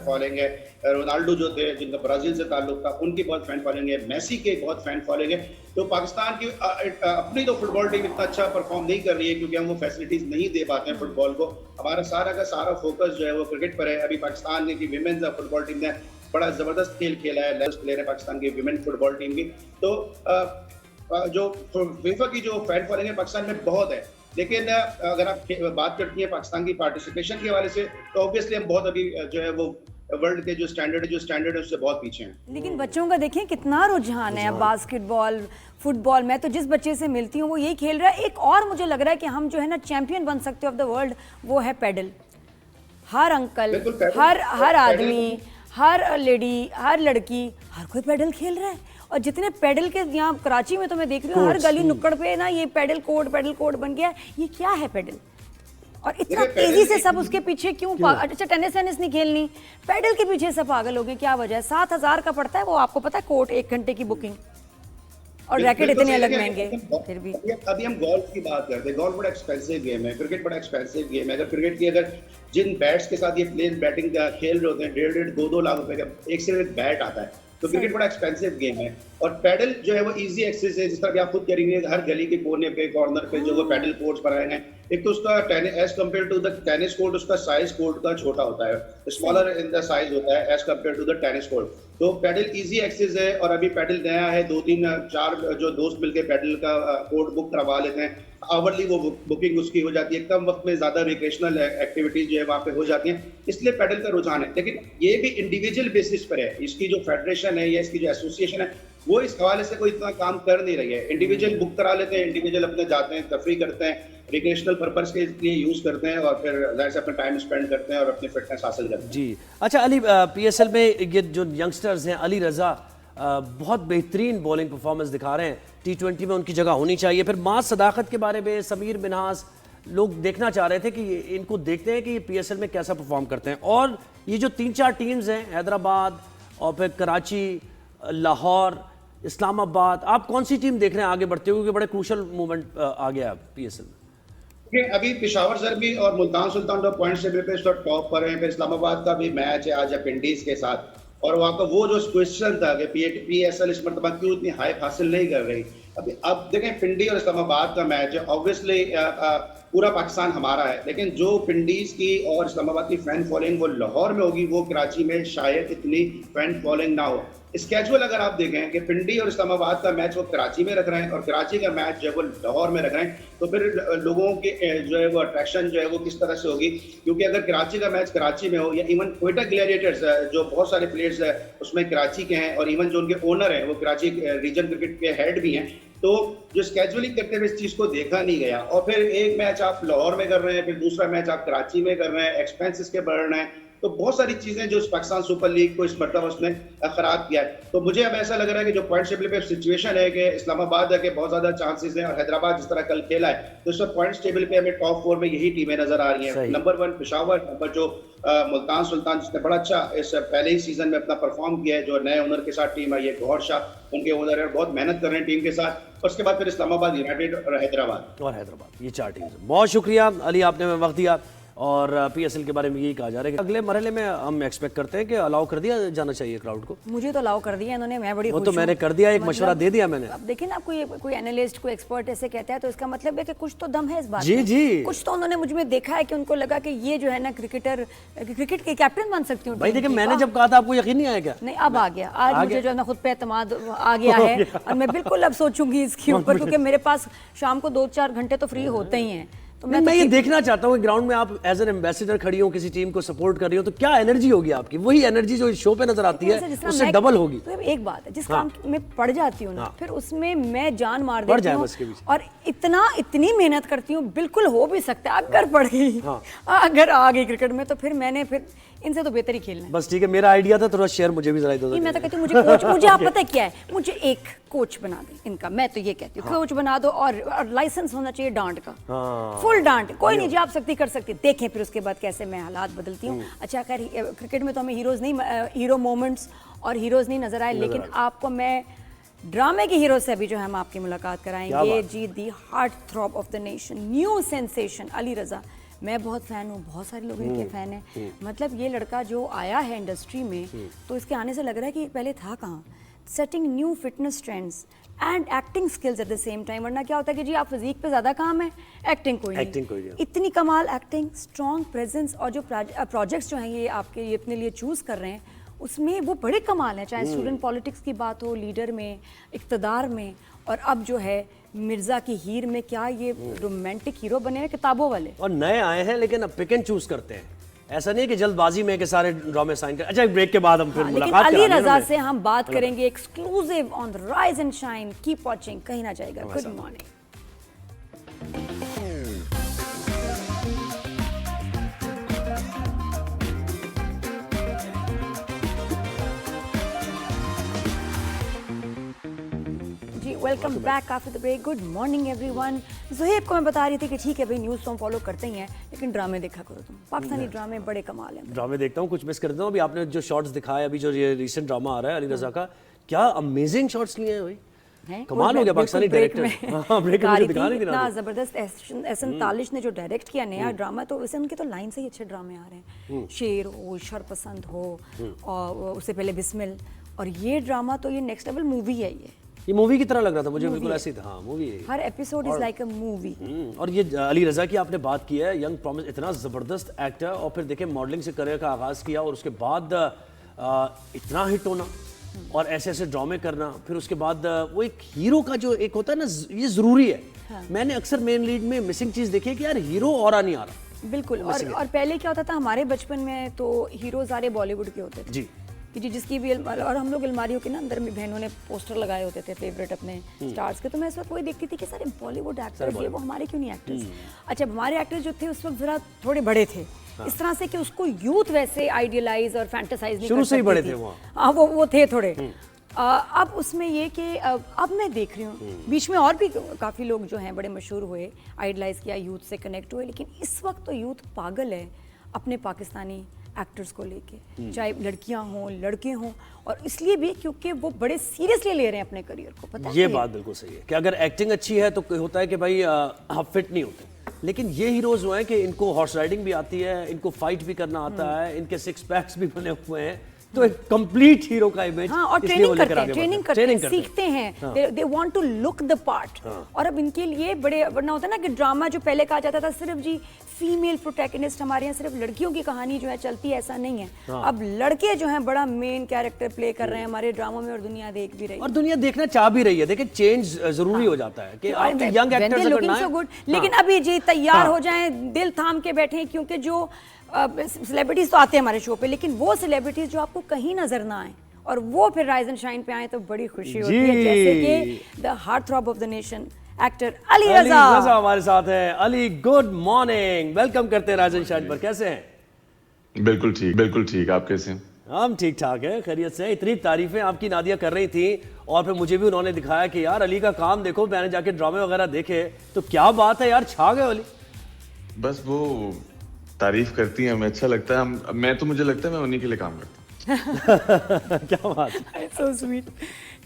फॉलोइंग है, रोनाल्डो जो थे जिनका ब्राज़ील से ताल्लुक था उनकी बहुत फैन फॉलोइंग है, मेसी के बहुत फैन फॉलोइंग है। तो पाकिस्तान की अपनी तो फुटबॉल टीम इतना अच्छा परफॉर्म नहीं कर रही है क्योंकि हम वो फैसिलिटीज नहीं दे पाते हैं फुटबॉल को। हमारा सारा का सारा फोकस जो है वो क्रिकेट पर है। अभी पाकिस्तान की विमेन्स फुटबॉल टीम ने बड़ा जबरदस्त खेल खेला है, लेफ्ट प्लेयर है पाकिस्तान की विमेन फुटबॉल टीम की। तो जो फीफा की जो फैन फॉलोइंग है पाकिस्तान में बहुत है, लेकिन अगर आप बात करती हैं पाकिस्तान की पार्टिसिपेशन के हवाले से तो ऑब्वियसली हम बहुत अभी जो है वो वर्ल्ड के जो स्टैंडर्ड है उससे बहुत पीछे हैं। लेकिन बच्चों का देखिए कितना रुझान है, बास्केटबॉल, फुटबॉल। मैं तो जिस बच्चे से मिलती हूँ वो यही खेल रहा है। एक और मुझे लग रहा है कि हम जो है ना चैंपियन बन सकते ऑफ द वर्ल्ड, वो है पैडल। हर अंकल, बिल्कुल, पैडल- हर आदमी, हर लेडी, हर लड़की, हर कोई पैडल खेल रहा है। और जितने पैडल के यहाँ कराची में तो मैं देख रही हूँ हर गली नुक्कड़ पे ना ये पैडल कोड बन गया है। ये क्या है पैडल? और इतना देखिए, पैडल तेजी से एक- सब उसके पीछे क्यों अच्छा टेनिस नहीं खेलनी, पैडल के पीछे सब पागल हो गए, क्या वजह है? 7,000 का पड़ता है वो, आपको पता है, कोर्ट 1 घंटे की बुकिंग, और रैकेट बिल्कुल इतने सही अलग है। महंगे फिर भी। अभी हम गोल्फ की बात करते हैं, गोल्फ बड़ा एक्सपेंसिव गेम है, क्रिकेट बड़ा एक्सपेंसिव गेम है। अगर क्रिकेट की अगर जिन बैट्स के साथ ये प्लेन बैटिंग खेल रहे होते हैं 1.5-2 लाख रुपए का एक सिर्फ एक बैट आता है, तो क्रिकेट बड़ा एक्सपेंसिव गेम है। और पैडल जो है वो इजी एक्सेस है, जिस तरह कि आप खुद करेंगे हर गली के कोने पे कॉर्नर पे जो वो पैडल कोर्ट्स बनाए हैं। एक तो उसका as compare to the tennis court उसका साइज कोर्ट का छोटा होता है, स्मॉलर इन द साइज होता है as compare to the tennis court. तो पैडल इजी एक्सेस है और अभी पैडल नया है, 2-3-4 जो दोस्त मिलकर पैडल का कोर्ट बुक करवा लेते हैं, आवरली वो बुकिंग उसकी हो जाती है, कम वक्त में ज्यादा रिक्रिएशनल एक्टिविटीज जो है वहाँ पे हो जाती हैं, इसलिए पैडल का रुझान है। लेकिन ये भी इंडिविजुअल बेसिस पर है, इसकी जो फेडरेशन है या इसकी जो एसोसिएशन है वो इस हवाले से कोई इतना काम कर नहीं रही है। इंडिविजुअल बुक करा लेते हैं, इंडिविजुअल अपने जाते हैं, तफरी करते हैं, रिक्रिएशनल पर्पस के लिए यूज करते हैं और फिर जाहिर से अपना टाइम स्पेंड करते हैं और अपनी फिटनेस हासिल करते हैं। जी अच्छा अली, पीएसएल में ये जो यंगस्टर्स हैं, अली रजा बहुत बेहतरीन बॉलिंग परफॉर्मेंस दिखा रहे हैं, T20 में उनकी जगह होनी चाहिए। फिर मास सदाकत के बारे में समीर मिनहास लोग देखना चाह रहे थे कि इनको देखते हैं कि ये पीएसएल में कैसा परफॉर्म करते हैं। और ये जो 3-4 टीम्स हैं, हैदराबाद और फिर कराची, लाहौर, इस्लामाबाद, आप कौन सी टीम देख रहे हैं आगे बढ़ते हुए? क्योंकि बड़े क्रूशल मूवमेंट आ गया पीएसएल में। अभी पिशावर जर्बी और मुल्तान सुल्तान तो पॉइंट टेबल पे टॉप पर हैं। फिर इस्लामाबाद का भी मैच है आज पिंडीज के साथ, और वहाँ का वो जो क्वेश्चन था कि पीएसएल इस मरतबा क्यों इतनी हाइप हासिल नहीं कर रही। अभी अब देखें पिंडी और इस्लामाबाद का मैच है, ऑब्वियसली पूरा पाकिस्तान हमारा है, लेकिन जो पिंडीज की और इस्लामाबाद की फैन फॉलोइंग वो लाहौर में होगी, वो कराची में शायद इतनी फैन फॉलोइंग ना हो। स्केजुअल अगर आप देखें कि पिंडी और इस्लामाबाद का मैच वो कराची में रख रहे हैं और कराची का मैच जो है वो लाहौर में रख रहे हैं, तो फिर लोगों के जो है वो अट्रैक्शन जो है वो किस तरह से होगी? क्योंकि अगर कराची का मैच कराची में हो या इवन क्वेटा ग्लैडिएटर्स जो बहुत सारे प्लेयर्स उसमें कराची के हैं और इवन जो उनके ओनर हैं वो कराची रीजन क्रिकेट के हेड भी हैं, तो जो स्केजुअलिंग करते हुए इस चीज को देखा नहीं गया। और फिर एक मैच आप लाहौर में कर रहे हैं, फिर दूसरा मैच आप कराची में कर रहे हैं, एक्सपेंसेस के बढ़ रहे हैं, तो बहुत सारी चीजें जो पाकिस्तान सुपर लीग को इस मरतबा उसने खराब किया है। तो मुझे अब ऐसा लग रहा है कि जो पॉइंट टेबल पे सिचुएशन है कि इस्लामाबाद के बहुत ज्यादा चांसेस हैं और हैदराबाद जिस तरह कल खेला है, तो इस वक्त पॉइंट टेबल पे हमें टॉप 4 में यही टीमें नजर आ रही हैं। नंबर 1 पिशावर, नंबर जो मुल्तान सुल्तान जिसने बड़ा अच्छा इस पहले ही सीजन में अपना परफॉर्म किया है, जो नए ओनर के साथ टीम आई है, गौहर शाह उनके ओनर है, बहुत मेहनत कर रहे हैं टीम के साथ। और उसके बाद फिर इस्लामाबाद यूनाइटेड और हैदराबाद, ये 4 टीम्स। बहुत शुक्रिया अली, आपने हमें वक्त दिया। और PSL के बारे में यही कहा जा रहा है कि अगले मरहले में हम एक्सपेक्ट करते हैं कि अलाउ कर दिया जाना चाहिए क्राउड को। मुझे तो अलाउ कर दिया इन्होंने, मैं बड़ी वो खुश तो हूँ। मैंने कर दिया, एक मशवरा दे दिया मैंने। अब देखिए ना, कोई एनालिस्ट, कोई एक्सपर्ट ऐसे कहता है तो इसका मतलब है कि कुछ तो दम है इस बात जी में। जी, कुछ तो उन्होंने मुझ में देखा है कि उनको लगा कि ये जो है ना क्रिकेट के कैप्टन बन सकती हूँ। भाई देखिए मैंने जब कहा था आपको यकीन नहीं आया क्या? नहीं, अब आ गया, आज मुझे जो है ना खुद पे एतमाद आ गया है और मैं बिल्कुल अब सोचूंगी इसके ऊपर, क्योंकि मेरे पास शाम को 2-4 घंटे तो फ्री होते ही हैं। तो मैं ये देखना चाहता हूँ कि ग्राउंड में आप एज एन एम्बेसडर खड़ी हो, किसी टीम को सपोर्ट कर रही हो, तो क्या एनर्जी होगी आपकी? वही एनर्जी जो इस शो पे नजर आती है उससे डबल होगी। तो एक बात है, जिस काम में पड़ जाती हूँ ना, फिर उसमें मैं जान मार पड़ देती जाए हूँ बस के पीछे। और इतनी मेहनत करती हूँ, बिल्कुल हो भी सकता है अगर पड़ गई, अगर आ गई क्रिकेट में तो फिर इनसे तो बेहतर ही खेलना है। बस ठीक है, मेरा आइडिया था, थोड़ा शेयर मुझे भी जरा दो। मैं तो कहती हूँ मुझे आप पता है क्या है, मुझे एक कोच बना दे इनका, मैं तो ये कहती हूँ कोच बना दो और लाइसेंस होना चाहिए डांट का, फुल डांट, कोई नहीं जी आप सकती कर सकती, देखें फिर उसके बाद कैसे मैं हालात बदलती हूँ। अच्छा खैर क्रिकेट में तो हमें हीरो मोमेंट्स और हीरोज नहीं नजर आए, लेकिन आपको मैं ड्रामे के हीरो से अभी जो है हम आपकी मुलाकात कराएंगे जी, the heart throb of the nation, new sensation Ali Raza. मैं बहुत फ़ैन हूँ, बहुत सारे लोग इनके फ़ैन हैं। मतलब ये लड़का जो आया है इंडस्ट्री में, तो इसके आने से लग रहा है कि पहले था कहाँ। Setting new fitness trends and acting skills at the same time. वरना क्या होता है कि जी आप फिजिक पे ज़्यादा काम है, एक्टिंग कोई नहीं। इतनी कमाल एक्टिंग, स्ट्रॉन्ग प्रेजेंस और जो प्रोजेक्ट्स जो हैं ये आपके ये अपने लिए चूज़ कर रहे हैं, उसमें वो बड़े कमाल हैं। चाहे स्टूडेंट पॉलिटिक्स की बात हो, लीडर में, इक़्तिदार में, और अब जो है मिर्जा की हीर में क्या ये रोमांटिक हीरो बने हैं किताबों वाले। और नए आए हैं लेकिन अब पिक एंड चूज करते हैं, ऐसा नहीं है कि जल्दबाजी में के सारे ड्रामे साइन कर। अच्छा एक ब्रेक के बाद हम फिर मुलाकात लेकिन अली रजा से हम बात करेंगे exclusive on the rise and shine. Keep watching, कहीं ना जाएगा। Good morning. Welcome back after the break. Good morning everyone. Zuhaib को मैं बता रही थी कि ठीक है भाई, न्यूज़ तो हम फॉलो करते ही हैं, लेकिन ड्रामे देखा करो तुम। पाकिस्तानी ड्रामे बड़े कमाल हैं। ड्रामे देखता हूँ, कुछ मिस कर देता हूँ। अभी आपने जो शॉट्स दिखाया, अभी जो ये रिसेंट ड्रामा आ रहा है अली रजा का, क्या अमेजिंग शॉट्स लिए हैं भाई, कमाल हो गया। पाकिस्तानी डायरेक्टर ब्रेक में मुझे दिखा रही थी ना, जबरदस्त। एहसन तालिश ने जो डायरेक्ट किया नया ड्रामा, तो वैसे उनके तो लाइन से ही अच्छे ड्रामे आ रहे हैं। शेर हो, शरपसंद हो, और उससे पहले बिस्मिल, और ये ड्रामा तो ये नेक्स्ट लेवल मूवी है। ये मूवी की तरह लग रहा था मुझे, बिल्कुल ऐसी था। हाँ मूवी है, हर episode is like a movie. और ये अली रजा की आपने बात की है, यंग प्रॉमिस, इतना ज़बरदस्त एक्टर, और फिर देखें मॉडलिंग से करियर का आगाज़ किया और उसके बाद इतना हिट होना और ऐसे ऐसे ड्रामे करना, फिर उसके बाद वो एक हीरो का जो एक होता है ना, ये ज़रूरी है। मैंने अक्सर मेन लीड में मिसिंग चीज़ देखी है कि यार हीरो और नहीं आ रहा। बिल्कुल। और पहले क्या होता था हमारे बचपन में, तो हीरो सारे बॉलीवुड के होते थे जी, कि जिसकी भी, और हम लोग अलमारियों के ना अंदर में बहनों ने पोस्टर लगाए होते थे फेवरेट अपने स्टार्स के। तो मैं इस वक्त वही देखती थी कि सारे बॉलीवुड एक्टर्स ये वो, हमारे क्यों नहीं एक्टर्स। अच्छा, हमारे एक्टर्स जो थे उस वक्त जरा थोड़े बड़े थे, इस तरह से कि उसको यूथ वैसे आइडियलाइज और फैंटेसाइज नहीं शुरू से ही बड़े थे वो थे थोड़े। अब उसमें ये कि अब मैं देख रही हूँ, बीच में और भी काफ़ी लोग जो हैं बड़े मशहूर हुए, आइडलाइज किया, यूथ से कनेक्ट हुए, लेकिन इस वक्त तो यूथ पागल है अपने पाकिस्तानी एक्टर्स को लेके, चाहे लड़कियां हों लड़के हों, और इसलिए भी क्योंकि वो बड़े सीरियसली ले रहे हैं अपने करियर को। पता है ये बात बिल्कुल सही है कि अगर एक्टिंग अच्छी है तो होता है कि भाई आप फिट नहीं होते, लेकिन ये हीरोज जो हैं कि इनको हॉर्स राइडिंग भी आती है, इनको फाइट भी करना आता है, इनके सिक्स पैक्स भी बने हुए हैं, तो एक कंप्लीट हीरो का इमेज। हाँ, और ट्रेनिंग करते हैं, सीखते हैं, they want to look the part. और अब इनके लिए बड़े, वरना होता है ना कि ड्रामा जो पहले कहा जाता था सिर्फ जी फीमेल प्रोटैगनिस्ट, हमारे यहाँ सिर्फ लड़कियों की कहानी जो है चलती है, ऐसा नहीं है। अब लड़के जो हैं बड़ा मेन कैरेक्टर प्ले कर रहे हैं हमारे ड्रामों में, और दुनिया देख भी रही है, और दुनिया देखना चाह भी रही है। देखिए चेंज जरूरी हो जाता है कि आप यंग एक्टर्स अगर ना गुड, लेकिन अभी जी तैयार हो जाएं, दिल थाम के बैठे, क्योंकि जो सेलिब्रिटीज तो आते हैं हमारे शो पे, लेकिन वो सेलिब्रिटीज जो आपको कहीं नजर ना आए और वो फिर राइज एंड शाइन पे आए, तो बड़ी खुशी होती है। जैसे कि the heart throb of the nation actor Ali Raza हमारे साथ है। अली गुड मॉर्निंग, वेलकम करते हैं राइज एंड शाइन पर। कैसे हैं? बिल्कुल ठीक। आप कैसे हैं? हम ठीक ठाक है, खैरियत से। इतनी तारीफें आपकी नादिया कर रही थी, और फिर मुझे भी उन्होंने दिखाया कि यार अली का काम देखो, मैंने जाके ड्रामे वगैरह देखे, तो क्या बात है यार, छा गए अली। बस वो तारीफ करती हैं, हमें अच्छा लगता है। मुझे लगता है मैं उन्हीं के लिए काम करता हूँ। क्या बात है, सो स्वीट।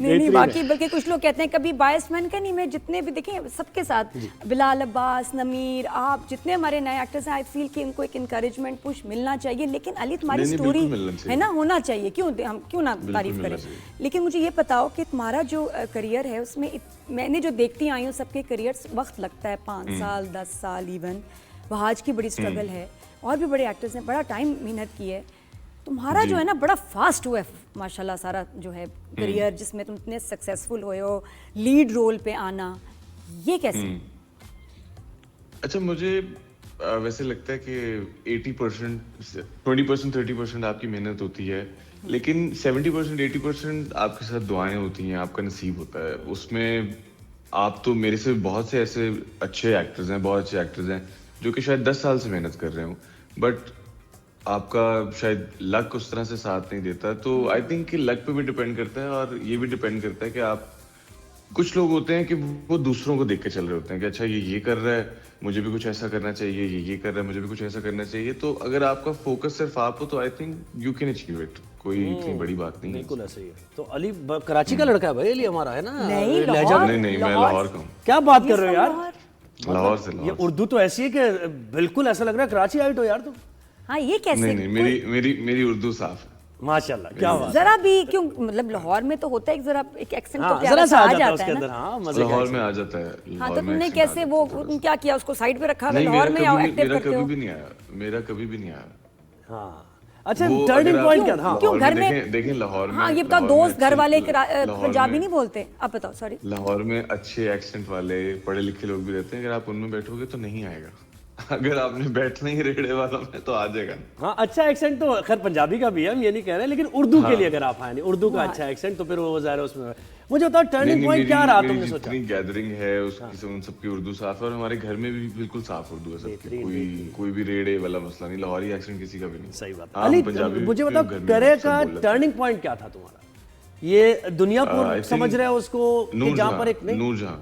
नहीं बाकी बल्कि कुछ लोग कहते हैं कभी बायसमैन का नहीं, मैं जितने भी देखें सबके साथ, बिलाल अब्बास, नमीर, आप जितने हमारे नए एक्टर्स हैं, आई फील कि इनको एक इंकरेजमेंट पुश मिलना चाहिए। लेकिन अली तुम्हारी नहीं, स्टोरी बिल्कुल मिलना चाहिए। है ना, होना चाहिए, हम क्यों ना तारीफ मिलना करें। चाहिए। लेकिन मुझे ये बताओ कि तुम्हारा जो करियर है उसमें मैंने जो देखती आई हूँ सबके करियर वक्त लगता है 5 साल 10 साल इवन, वहाज की बड़ी स्ट्रगल है और भी बड़े एक्टर्स ने बड़ा टाइम मेहनत की है। तुम्हारा जो है ना बड़ा फास्ट हुआ है माशाल्लाह सारा जो है करियर, जिसमें तुम इतने सक्सेसफुल हुए हो, लीड रोल पे आना, ये कैसे? अच्छा, मुझे वैसे लगता है कि 80%, 20%, 30% आपकी मेहनत होती है, लेकिन 70%, 80% आपके साथ दुआएं होती हैं, आपका नसीब होता है। उसमें आप तो मेरे से बहुत से ऐसे अच्छे एक्टर्स हैं, बहुत अच्छे एक्टर्स हैं जो कि शायद 10 साल से मेहनत कर रहे हो, बट आपका शायद लक उस तरह से साथ नहीं देता। तो आई थिंक कि लक पे भी डिपेंड करता है और ये भी डिपेंड करता है कि आप, कुछ लोग होते हैं कि वो दूसरों को देख के चल रहे होते हैं कि अच्छा ये कर रहा है, मुझे भी कुछ ऐसा करना चाहिए, ये कर रहा है, मुझे भी कुछ ऐसा करना चाहिए। तो अगर आपका फोकस सिर्फ आप हो तो I think you can achieve it, कोई इतनी बड़ी बात नहीं है। बिल्कुल ऐसे ही है। तो अली कराची का लड़का है भाई, अली हमारा है ना? नहीं, लहजा लाहौर। नहीं, मैं लाहौर का हूँ। क्या बात कर रहे हो यार? लाहौर से। ये उर्दू तो ऐसी है कि बिल्कुल ऐसा लग रहा है कराची आइट हो यार तुम। हाँ, ये कैसे? नहीं, मेरी उर्दू साफ है। माशाल्लाह, क्या बात। जरा भी क्यों, मतलब लाहौर में तो होता है जरा एक एक्सेंट तो हाँ, प्यारा जरा सा सा आ आ जाता है उसके है अंदर। ना। हाँ, मजे का लाहौर में आ जाता है। हाँ, तो तुमने कैसे वो क्या किया, उसको साइड पे रखा है नहीं, लाहौर में, या एक्टिव मेरा करते हो? कभी भी नहीं आया, मेरा कभी भी नहीं आया। हाँ, अच्छा, वो टर्निंग अगर पॉइंट आप क्या था? हाँ, क्यों घर में देखें लाहौर में, हाँ, ये बताओ, लाहौर में दोस्त घर वाले लाहौर पंजाबी में- नहीं बोलते? आप बताओ, सॉरी। लाहौर में अच्छे एक्सेंट वाले पढ़े लिखे लोग भी रहते हैं, अगर आप उनमें बैठोगे तो नहीं आएगा। अगर आपने बैठना ही रेड़े वालों में तो आ जाएगा। हाँ, अच्छा एक्सेंट तो खैर पंजाबी का भी है, हम ये नहीं कह रहे, लेकिन उर्दू के लिए अगर आप आए, उर्दू का अच्छा एक्सेंट तो फिर वो ज़ाहिर है उसमें। मुझे बताओ टर्निंग पॉइंट क्या रहा तुमने सोचा? जितनी गैदरिंग है उसकी, उन सबकी उर्दू साफ है और हमारे घर में भी बिल्कुल साफ उर्दू है सबकी। कोई भी रेड़े वाला मसला नहीं, लाहौरी एक्सेंट किसी का भी नहीं। सही बात। हाँ, अली, पंजाबी मुझे भी बताओ घर में करियर सब का बोल लेते हैं। टर्निंग पॉइंट क्या था तुम्हारा? ये दुनियापुर I think समझ रहे हो उसको कि जहाँ पर एक नहीं, Noor Jahan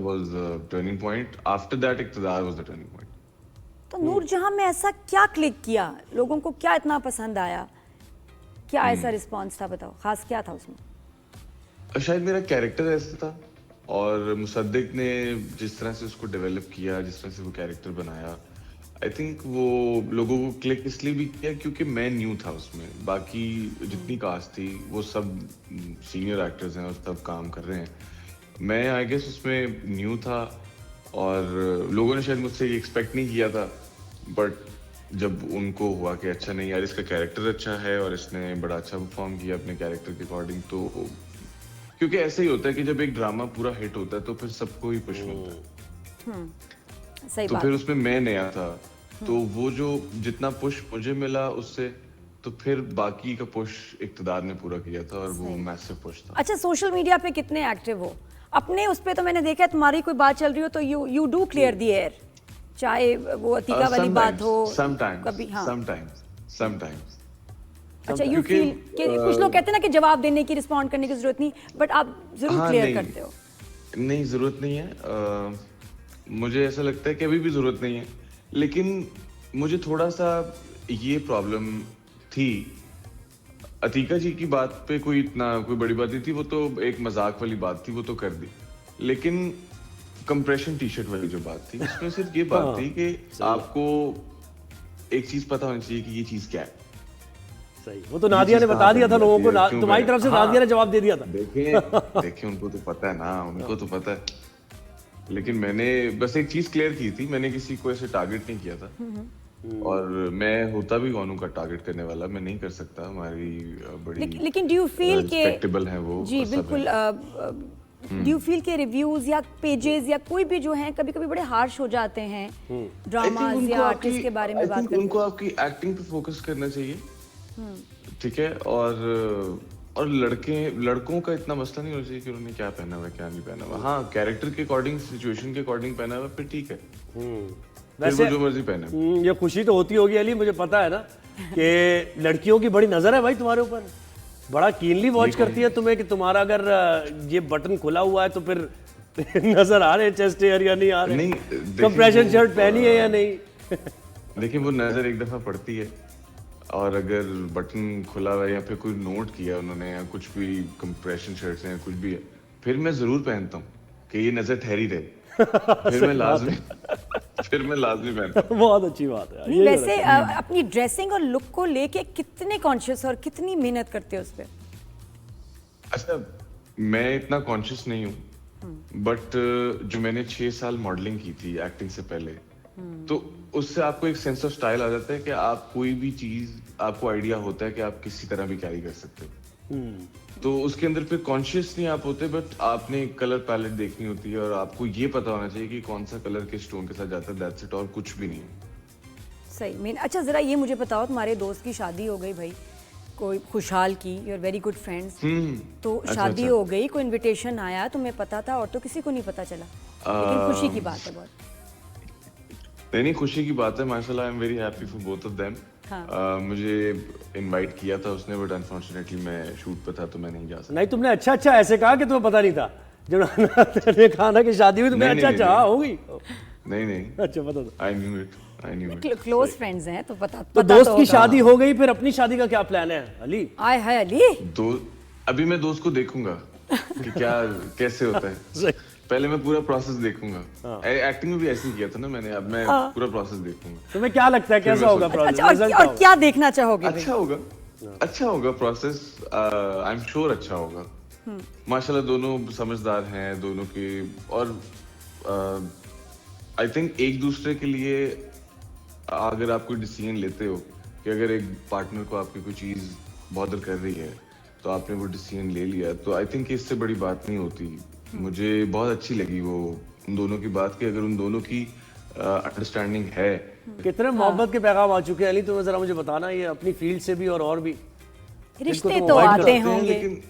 was the turning point. After that, इक़्तिदार was the turning point. तो नूरजहां में ऐसा क्या क्लिक किया, लोगों को क्या इतना पसंद आया, क्या ऐसा रिस्पांस था, बताओ खास क्या था उसमें? शायद मेरा कैरेक्टर ऐसा था और मुसद्दिक ने जिस तरह से उसको डेवलप किया, जिस तरह से वो कैरेक्टर बनाया, आई थिंक वो लोगों को क्लिक इसलिए भी किया क्योंकि मैं न्यू था उसमें। बाकी जितनी कास्ट थी वो सब सीनियर एक्टर्स हैं और सब काम कर रहे हैं, मैं आई गेस उसमें न्यू था और लोगों ने शायद मुझसे ये एक्सपेक्ट नहीं किया था। बट जब उनको हुआ कि अच्छा नहीं यार, इसका कैरेक्टर अच्छा है और इसने बड़ा अच्छा परफॉर्म किया अपने कैरेक्टर के अकॉर्डिंग, तो क्योंकि ऐसे ही होता है कि जब एक ड्रामा पूरा हिट होता है तो फिर सबको ही पुश मिलता है। सही तो बात। फिर उसमें मैं नया था, तो वो जो जितना पुश मुझे मिला उससे, तो फिर बाकी का पुश इक़्तिदार ने पूरा किया था और वो मैसिव पुश था। अच्छा, सोशल मीडिया पे कितने एक्टिव हो? अपने उस पे तो मैंने देखा है तुम्हारी कोई बात चल रही हो तो you do clear the air, चाहे वो अतीका वाली बात हो कभी। हाँ, समटाइम्स। अच्छा, यू फील कि कुछ लोग कहते हैं ना कि जवाब देने की, रिस्पॉन्ड करने की जरूरत नहीं, बट आप जरूर क्लियर करते हो। नहीं, जरूरत नहीं है। मुझे ऐसा लगता है कि अभी भी जरूरत नहीं है, लेकिन मुझे थोड़ा सा ये प्रॉब्लम थी। अतीका जी की बात पे कोई बड़ी बात नहीं थी, वो तो एक मजाक वाली बात थी, वो तो कर दी। लेकिन कंप्रेशन टी शर्ट वाली जो बात थी, उसमें सिर्फ ये बात थी कि आपको एक चीज पता होनी चाहिए कि ये चीज क्या है। सही, वो तो नादिया ने बता दिया था लोगों को, तुम्हारी तरफ से नादिया ने जवाब दे दिया था। देखिए उनको तो पता है ना, उनको तो पता है। लेकिन मैंने बस एक चीज क्लियर की थी, मैंने किसी को ऐसे टारगेट नहीं किया था और मैं होता भी कौन हूँ का टारगेट करने वाला, मैं नहीं कर सकता। हमारी बड़ी लेकिन डू यू फील के रिस्पेक्टेबल है वो? जी बिल्कुल। डू यू फील के रिव्यूज या पेजेस या कोई भी जो हैं कभी कभी बड़े हार्श हो जाते हैं ड्रामास या आर्टिस्ट के बारे में बात करते हैं? उनको आपकी एक्टिंग पे फोकस करना चाहिए, ठीक है। और लड़कों का इतना मसला नहीं होना चाहिए कि उन्होंने क्या पहना हुआ क्या नहीं पहना हुआ। हाँ, कैरेक्टर के अकॉर्डिंग, सिचुएशन के अकॉर्डिंग पहना हुआ फिर ठीक है, वैसे जो मर्जी पहने। ये खुशी तो होती होगी अली, मुझे पता है ना कि लड़कियों की बड़ी नजर है भाई तुम्हारे ऊपर, बड़ा कीनली वॉच करती है तुम्हें कि तुम्हारा अगर ये बटन खुला हुआ है तो फिर नजर आ रहे हैं चेस्ट एयर या नहीं आ रहे, नहीं कंप्रेशन शर्ट पहनी है या नहीं। देखिए वो नजर एक दफा पड़ती है, और अगर बटन खुला हुआ है या फिर कोई नोट किया उन्होंने या कुछ भी कंप्रेशन शर्ट्स हैं कुछ भी है, फिर मैं जरूर पहनता हूँ कि ये नजर ठहरी रहे। फिर मैं लाजमी पहनता हूँ। बहुत अच्छी बात है। नहीं, वैसे अपनी ड्रेसिंग और लुक को लेके कितने कॉन्शियस और कितनी मेहनत करते हो उस पे? अच्छा, मैं इतना कॉन्शियस नहीं हूँ, बट जो मैंने 6 साल मॉडलिंग की थी एक्टिंग से पहले, तो उससे आपको एक सेंस ऑफ स्टाइल आ जाता है कि आप कोई भी चीज, आपको आइडिया होता है कि आप किसी तरह भी कैरी कर सकते हो। तो उसके अंदर फिर कॉन्शियस नहीं आप होते, बट आपने कलर पैलेट देखनी होती है और आपको ये पता होना चाहिए कि कौन सा कलर किस टोन के साथ जाता है, दैट्स इट, और कुछ भी नहीं। सही में। अच्छा जरा ये मुझे बताओ, तुम्हारे दोस्त की शादी हो गई भाई, कोई खुशहाल की, you are very good friends, तो अच्छा, शादी अच्छा। हो गई, कोई इनविटेशन आया, तुम्हें पता था और तो किसी को नहीं पता चला, लेकिन खुशी की बात है बहुत। नहीं, खुशी की बात है, माशाल्लाह, I am very happy for both of them. मुझे इनवाइट किया था उसने, बट अनफॉर्चुनेटली मैं शूट पे था तो मैं नहीं जा सका। नहीं, तुमने अच्छा ऐसे कहा कि तुम्हें पता नहीं था। जब तुमने कहा ना कि शादी हुई, तुमने अच्छा हाँ हो गई। नहीं, अच्छा, पता था। I knew it. Close friends हैं तो पता तो पता दोस्त की होगा। शादी हो गई, फिर अपनी शादी का क्या प्लान है अली? आय हाय अली, अभी मैं दोस्त को देखूंगा कि क्या कैसे होता है। पहले मैं पूरा प्रोसेस देखूंगा। एक्टिंग में भी ऐसे ही किया था ना मैंने, अब मैं पूरा प्रोसेस देखूंगा। तुम्हें क्या लगता है कैसा होगा प्रोसेस? अच्छा और क्या देखना चाहोगे? अच्छा होगा प्रोसेस, आई एम श्योर अच्छा होगा। माशाल्लाह दोनों समझदार हैं दोनों के, और आई थिंक एक दूसरे के लिए अगर आप कोई डिसीजन लेते हो कि अगर एक पार्टनर को आपकी कोई चीज बॉदर कर रही है तो आपने वो डिसीजन ले लिया, तो आई थिंक इससे बड़ी बात नहीं होती। मुझे बहुत अच्छी लगी वो उन दोनों की बात कि अगर उन दोनों की अंडरस्टैंडिंग है। कितने मोहब्बत के पैगाम आ चुके हैं अली, तुम्हें जरा मुझे बताना, ये अपनी फील्ड से भी और भी रिश्ते तो आते होंगे, लेकिन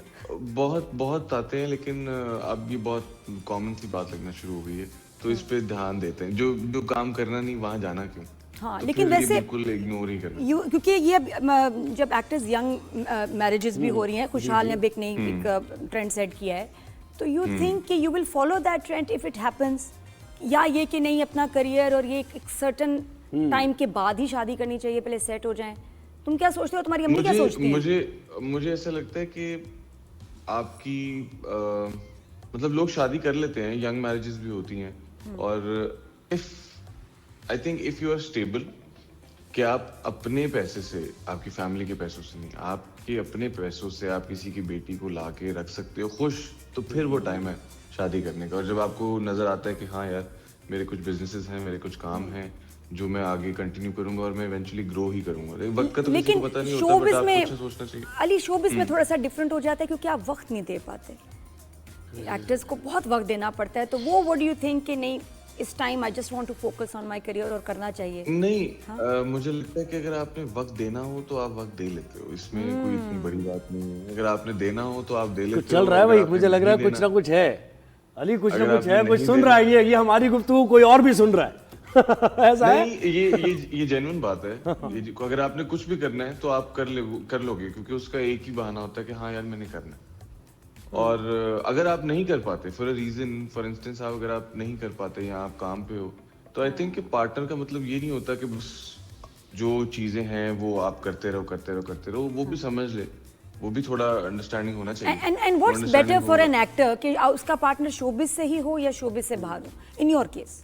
बहुत आते हैं, लेकिन अब ये बहुत कॉमन सी बात लगना शुरू हो गई है, तो इस पे ध्यान देते हैं। जो काम करना नहीं वहां जाना क्यों? हाँ, तो लेकिन फिर ये वैसे बिल्कुल इग्नोर ही करना। क्योंकि ये जब एक्टर्स यंग मैरिजेस भी हो रही हैं, खुशहाल ने एक नई एक ट्रेंड सेट किया है, तो यू थिंक कि you will follow that trend if it happens, या ये कि नहीं अपना करियर और ये एक सर्टेन टाइम के बाद ही शादी करनी चाहिए, पहले सेट हो जाएं? तुम क्या सोचते हो, तुम्हारी अम्मी क्या सोचती है? मुझे ऐसा लगता है कि आपकी मतलब लोग शादी कर लेते हैं, यंग मैरिजेस भी होती हैं, और I think if you are stable, कि आप अपने पैसे से, आपकी फैमिली के पैसों से नहीं, आपके अपने पैसों से आप किसी की बेटी को ला के रख सकते हो खुश, तो फिर वो टाइम है शादी करने का। और जब आपको नजर आता है कि हाँ यार मेरे कुछ बिजनेसेस हैं, मेरे कुछ काम हैं जो मैं आगे कंटिन्यू करूंगा और मैं इवेंचुअली ग्रो ही करूंगा, वक्त का तो किसी को पता नहीं होता, बट आपको अच्छा सोचना चाहिए। अली शोबिस में थोड़ा सा डिफरेंट हो जाता है क्योंकि आप वक्त नहीं दे पाते, एक्टर्स को बहुत वक्त देना पड़ता है, तो वो व्हाट डू यू थिंक कि नहीं इस time I just want to focus on my career और करना चाहिए? नहीं, मुझे लगता है कि अगर आपने वक्त देना हो तो आप वक्त दे लेते हो, इसमें कोई इतनी बड़ी बात नहीं है। अगर आपने देना हो तो आप दे लेते हो। चल रहा है भाई, मुझे लग रहा है कुछ ना कुछ है अली, कुछ ना कुछ है, कुछ सुन रहा है, ये हमारी गुफ्तगू कोई और भी सुन रहा है। ऐसा है? ये जेन्युइन बात है। अगर आपने कुछ भी करना है तो आप कर लोगे, क्योंकि उसका एक ही बहाना होता है कि हाँ यार मैंने करना है। और अगर आप नहीं कर पाते for a reason, for instance अगर आप नहीं कर पाते या आप काम पे हो, तो आई थिंक कि पार्टनर का मतलब ये नहीं होता कि बस जो चीजें हैं वो आप करते रहो, वो भी समझ ले, वो भी थोड़ा अंडरस्टैंडिंग होना चाहिए। And what's better for an actor कि उसका पार्टनर शोबिस से ही हो या शोबिस से बाहर हो? इन योर केस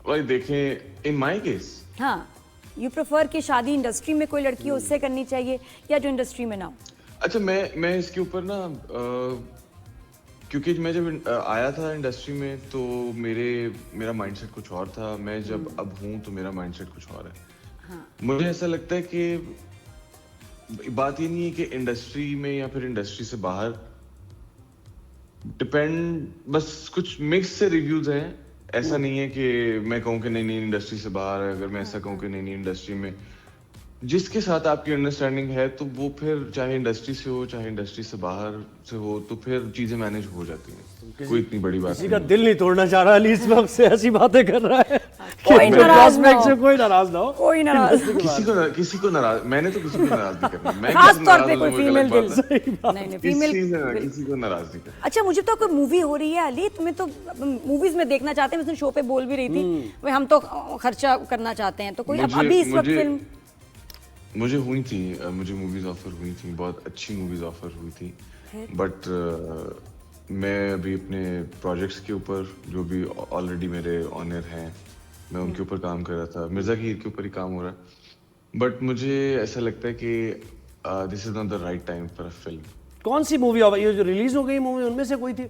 भाई देखें, इन माय केस, हाँ, यू प्रेफर कि शादी इंडस्ट्री में कोई लड़की हो उससे करनी चाहिए या जो इंडस्ट्री में ना हो? अच्छा, मैं इसके ऊपर ना क्योंकि मैं जब आया था इंडस्ट्री में तो मेरा माइंडसेट कुछ और था, मैं जब अब हूँ तो मेरा माइंडसेट कुछ और है। हाँ। मुझे ऐसा लगता है कि बात ये नहीं है कि इंडस्ट्री में या फिर इंडस्ट्री से बाहर, डिपेंड, बस कुछ मिक्स से रिव्यूज हैं। ऐसा नहीं है कि मैं कहूँ कि नहीं इंडस्ट्री से बाहर है, अगर मैं ऐसा कहूँ कि नहीं इंडस्ट्री में, जिसके साथ आपकी अंडरस्टैंडिंग है तो वो फिर चाहे इंडस्ट्री से हो चाहे इंडस्ट्री से बाहर से हो, तो फिर चीजें मैनेज हो जाती हैं, कोई इतनी बड़ी बात किसी का दिल नहीं तोड़ना चाह रहा अली, इस वक्त से ऐसी बातें कर रहा है। कोई नाराज ना हो, कोई नाराज ना हो, कोई नाराज, किसी को नाराज, मैंने तो किसी को नाराज नहीं करना, मैं खास तौर पे कोई फीमेल दिल, नहीं फीमेल किसी को नाराज नहीं करना। अच्छा, मुझे तो कोई मूवी हो रही है अली, तुम्हें तो मूवीज में देखना चाहते हैं, मैं शो पे बोल भी रही थी, हम तो खर्चा करना चाहते हैं, तो कोई अभी इस वक्त फिल्म मुझे हुई थी, मुझे मूवीज ऑफर हुई थी, बहुत अच्छी मूवीज ऑफर हुई थी, बट मैं अभी अपने प्रोजेक्ट्स के ऊपर जो भी ऑलरेडी मेरे ऑनर हैं, मैं उनके ऊपर काम कर रहा था। मिर्जा की हीर के ऊपर ही काम हो रहा है, बट मुझे ऐसा लगता है कि this is not the right time for a film. कौन सी मूवी ये जो रिलीज हो गई मूवी उनमें से कोई थी?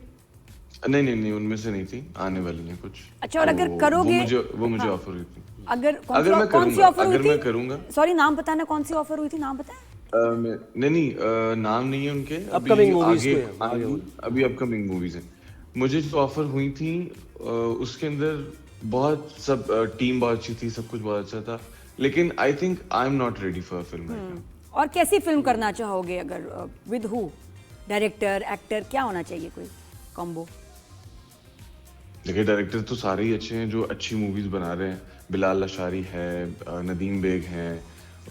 नहीं, उनमें से नहीं थी, आने वाली है कुछ। अच्छा, और अगर करोगे वो मुझे ऑफर हुई थी। अगर मैं कौन सी करूंगा, ऑफर हुई अगर थी? मैं करूंगा। सॉरी, नाम बताना, कौन सी ऑफर हुई थी, नाम बताएं। नहीं, नाम नहीं है उनके, Upcoming movies आगे के हैं, अभी अपकमिंग मूवीज हैं। मुझे जो ऑफर हुई थी उसके अंदर बहुत सब टीम बहुत अच्छी थी, सब कुछ बहुत अच्छा था, लेकिन I think I am not ready for a film. और कैसी फिल्म करना चाहोगे? अगर विद हु, डायरेक्टर, एक्टर, क्या होना चाहिए कोई कॉम्बो? देखिए, डायरेक्टर तो सारे ही अच्छे हैं जो अच्छी मूवीज बना रहे हैं। बिलाल लशारी है, नदीम बेग हैं,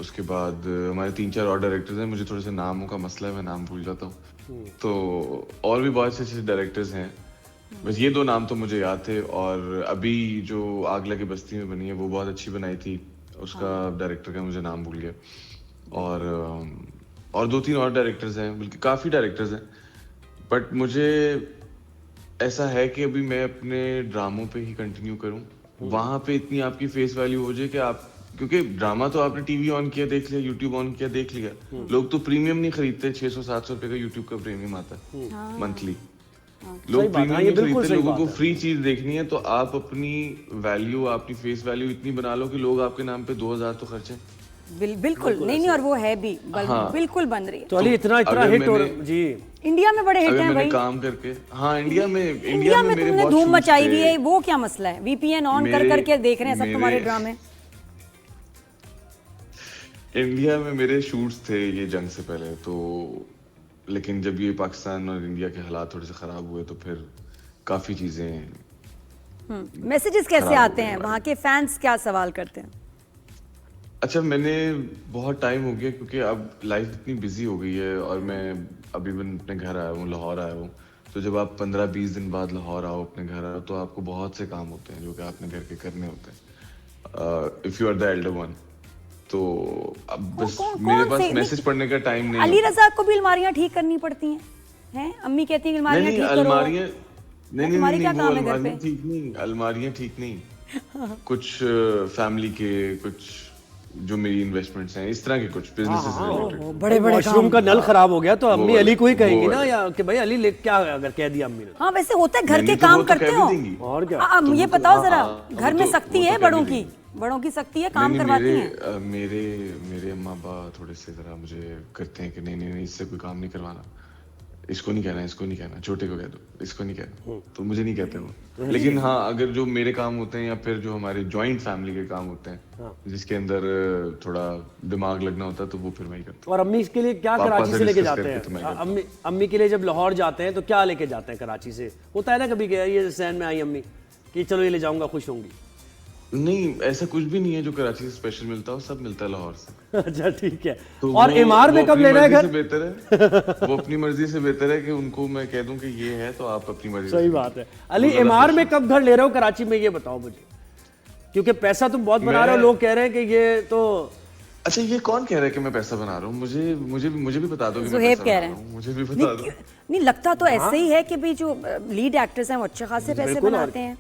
उसके बाद हमारे 3-4 और डायरेक्टर्स हैं। मुझे थोड़े से नामों का मसला है, मैं नाम भूल जाता हूँ, तो और भी बहुत से अच्छे डायरेक्टर्स हैं। बस ये 2 नाम तो मुझे याद थे। और अभी जो आग लगे बस्ती में बनी है वो बहुत अच्छी बनाई थी, उसका डायरेक्टर का मुझे नाम भूल गया। और 2-3 और डायरेक्टर्स हैं, बल्कि काफ़ी डायरेक्टर्स हैं, बट मुझे ऐसा है कि अभी मैं अपने ड्रामों पे ही कंटिन्यू करूं। वहां पे इतनी आपकी फेस वैल्यू हो जाए कि आप, क्योंकि ड्रामा तो आपने टीवी ऑन किया देख लिया, यूट्यूब ऑन किया देख लिया। लोग तो प्रीमियम नहीं खरीदते, 600-700 रुपए का यूट्यूब का प्रीमियम आता है मंथली। लोग प्रीमियम नहीं खरीदते, लोगों को फ्री चीज देखनी है, तो आप अपनी वैल्यू, अपनी फेस वैल्यू इतनी बना लो कि लोग आपके नाम पे 2000 तो खर्चे। बिल्कुल नहीं, और वो है भी बिल्कुल बन रही है। तो अली इतना हिट हो जी, इंडिया में बड़े हिट हैं भाई, काम करके। हाँ, इंडिया में मेरे तुमने बहुत धूम shoots मचाई हुई थे। है, वो क्या मसला है? वीपीएन ऑन कर करके देख रहे हैं सब तुम्हारे ड्रामे। इंडिया में मेरे शूट्स थे ये जंग से पहले तो, लेकिन जब ये पाकिस्तान और इंडिया के हालात थोड़े से खराब हुए तो फिर काफी चीजें। मैसेजेस कैसे आते हैं? वहाँ के फैंस क्या सवाल करते हैं? अच्छा, मैंने बहुत टाइम हो गया क्योंकि अब लाइफ इतनी बिजी हो गई है, और मैं अभी भी अपने घर आया हूँ, लाहौर आया हूँ। तो जब आप 15-20 दिन बाद लाहौर आओ, अपने घर आओ, तो आपको बहुत से काम होते हैं जो कि आपने घर के करने होते हैं, if you are the elder one. तो अब बस मेरे पास मैसेज पढ़ने का टाइम नहीं। अली रज़ा को भी अलमारियां ठीक करनी पड़ती हैं? अम्मी कहती हैं अलमारियां ठीक करो। अलमारियां नहीं, अलमारियां ठीक नहीं, अलमारियां ठीक नहीं। कुछ फैमिली के, कुछ जो मेरी इन्वेस्टमेंट्स हैं, इस तरह के कुछ बिजनेसेस रिलेटेड। बड़े वॉशरूम का नल खराब हो गया तो अम्मी अली को ही कहेंगी ना, या कि भाई अली क्या अगर कह दिया अम्मी ने। हाँ, वैसे होता है, घर के काम करते हो और क्या। ये बताओ जरा, घर में सख्ती है बड़ों की सख्ती है, काम करवाती हैं? मेरे अम्मा अब्बा थोड़े से जरा मुझे करते हैं कि नहीं, इससे कोई काम नहीं करवाना, इसको नहीं कहना, इसको नहीं कहना, छोटे को कह दो, इसको नहीं कहना, तो मुझे नहीं कहते वो। लेकिन हाँ, अगर जो मेरे काम होते हैं या फिर जो हमारे जॉइंट फैमिली के काम होते हैं, जिसके अंदर थोड़ा दिमाग लगना होता है, तो वो फिर मैं ही करता हूँ। और अम्मी के लिए क्या कराची से लेके जाते हैं? अम्मी के लिए जब लाहौर जाते हैं तो क्या लेके जाते हैं कराची से? होता है ना कभी कि ये सहन में आई अम्मी कि चलो ये ले जाऊंगा, खुश होंगी? नहीं, ऐसा कुछ भी नहीं है जो कराची से स्पेशल मिलता हो, सब मिलता है लाहौर से। अच्छा, ठीक है। तो और एमआर में कब लेना है घर? बेहतर है वो अपनी मर्जी से बेहतर है कि उनको मैं कह दूं कि ये है तो आप अपनी मर्जी। सही बात है। अली, एमआर में कब घर ले रहे हो कराची में, ये बताओ मुझे, क्योंकि पैसा तुम बहुत बना रहे हो, लोग कह रहे हैं कि ये तो। अच्छा, ये कौन कह रहा है कि मैं पैसा बना रहा हूँ? मुझे भी बता दो कि मैं पैसा बना रहा हूँ। मुझे भी बता दो। नहीं, लगता तो ऐसे ही है कि भाई जो लीड एक्टर्स हैं वो अच्छे खासे पैसे बनाते हैं।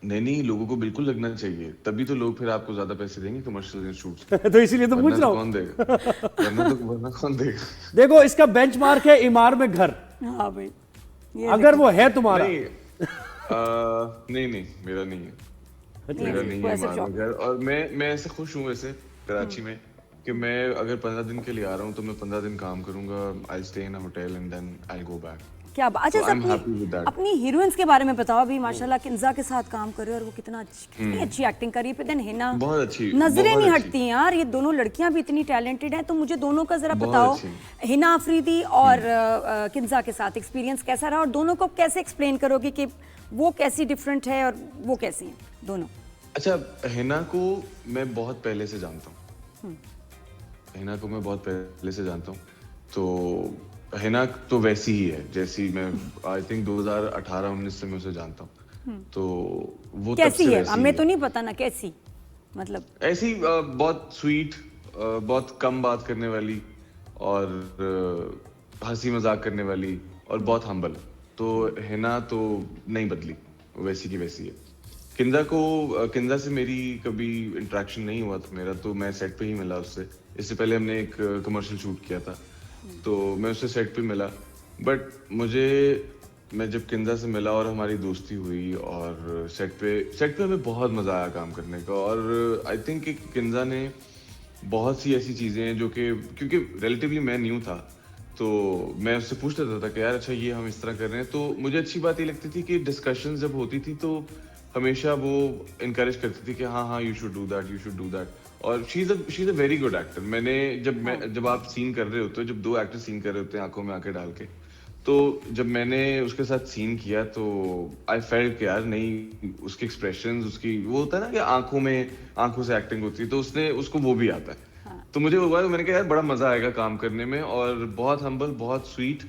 नहीं, लोगों को बिल्कुल लगना चाहिए, तभी तो लोग फिर आपको ज्यादा पैसे देंगे कमर्शियल शूट्स। तो इसीलिए तो पूछ रहा हूँ, कौन देगा? वरना कौन देगा? देखो, इसका बेंचमार्क है एमआर में घर। हाँ भाई, अगर वो है तुम्हारा। नहीं, मेरा नहीं है, मेरा नहीं है एमआर में घर। और मैं ऐसे खुश हूँ वैसे कराची में कि मैं अगर 15 दिन के लिए आ रहा हूँ तो मैं 15 दिन काम करूंगा, I stay in a hotel and then I go back. क्या बात। अच्छा, अपनी हीरोइंस के बारे में बताओ। अभी माशाल्लाह किंजा के साथ काम कर रहे हो और वो कितनी अच्छी एक्टिंग कर रही है। देन हिना बहुत अच्छी, नजरें नहीं हटती यार, ये दोनों लड़कियां भी इतनी टैलेंटेड हैं। तो मुझे दोनों का जरा बताओ, हिना अफरीदी और किंजा के साथ एक्सपीरियंस कैसा रहा, और दोनों को कैसे एक्सप्लेन करोगे कि वो कैसी डिफरेंट है और वो कैसी है दोनों? अच्छा, हिना को मैं बहुत पहले से जानता हूँ, हिना को मैं बहुत पहले से जानता हूँ। तो हिना तो वैसी ही है जैसी मैं आई थिंक 2018-19 से मैं उसे जानता हूँ। तो वो कैसी है हमें तो नहीं पता ना, कैसी मतलब? ऐसी बहुत स्वीट, बहुत कम बात करने वाली और हंसी मजाक करने वाली और बहुत हम्बल। तो हिना तो नहीं बदली, वैसी की वैसी है। किंजा से मेरी कभी इंटरेक्शन नहीं हुआ था मेरा, तो मैं सेट पे ही मिला उससे। इससे पहले हमने एक कमर्शियल शूट किया था, तो मैं उससे सेट पे मिला। बट मैं जब किंजा से मिला और हमारी दोस्ती हुई और सेट पे हमें बहुत मजा आया काम करने का। और आई थिंक कि किंजा ने बहुत सी ऐसी चीजें हैं जो कि, क्योंकि रिलेटिवली मैं न्यू था, तो मैं उससे पूछ लेता था कि यार अच्छा ये हम इस तरह कर रहे हैं। तो मुझे अच्छी बात ये लगती थी कि डिस्कशन जब होती थी तो हमेशा वो इनकरेज करती थी कि हाँ यू शुड डू दैट। और she is a very good actor. जब आप सीन कर रहे होते हो, जब दो एक्टर सीन कर रहे होते हैं आंखों में आंखें डाल के, तो जब मैंने उसके साथ सीन किया तो आई फेल्ट कि यार नहीं, उसके एक्सप्रेशंस, उसकी वो होता है ना कि आंखों से एक्टिंग होती है, तो उसको वो भी आता है। तो मुझे वो हुआ, मैंने कहा यार बड़ा मजा आएगा काम करने में। और बहुत हम्बल, बहुत स्वीट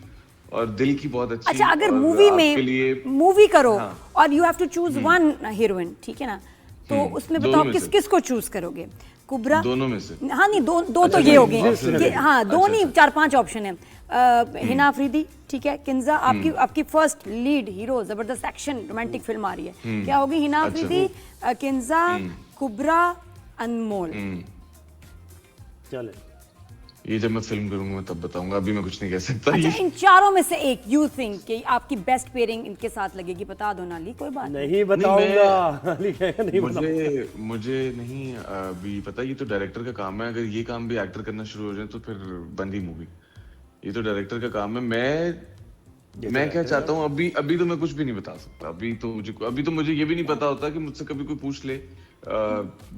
और दिल की बहुत अच्छी। अच्छा, अगर और मूवी आपके में लिए मूवी करो हाँ। और you have to choose one heroine, ठीक है ना, तो उसमें दोनों बताओ में से। किसको चूज करोगे? कुब्रा? दोनों में से। हाँ नहीं, दो अच्छा, तो ये हो गए अच्छा, हाँ, दो अच्छा, नहीं, अच्छा। 4-5 ऑप्शन है। हिना अफरीदी, ठीक है, किंजा, आपकी फर्स्ट लीड हीरो, जबरदस्त एक्शन रोमांटिक फिल्म आ रही है, क्या होगी? हिना अच्छा। अफरीदी, किंजा, कुब्रा, अनमोल। चले, ये जब मैं फिल्म करूंगा मैं तब बताऊंगा, अभी मैं कुछ नहीं कह सकता। अच्छा, इन चारों में से एक यू थिंक कि आपकी बेस्ट पेयरिंग इनके साथ लगेगी, बता दो नाली, कोई बात नहीं बताऊंगा। अली कहेगा नहीं बताऊंगा। मुझे नहीं अभी पता, ये तो डायरेक्टर का काम है। अगर ये काम भी एक्टर करना शुरू हो जाए तो फिर बन गई मूवी। ये तो डायरेक्टर का काम है। मैं क्या चाहता हूँ, अभी तो मैं कुछ भी नहीं बता सकता। अभी तो मुझे ये भी नहीं पता होता कि मुझसे कभी कोई पूछ ले,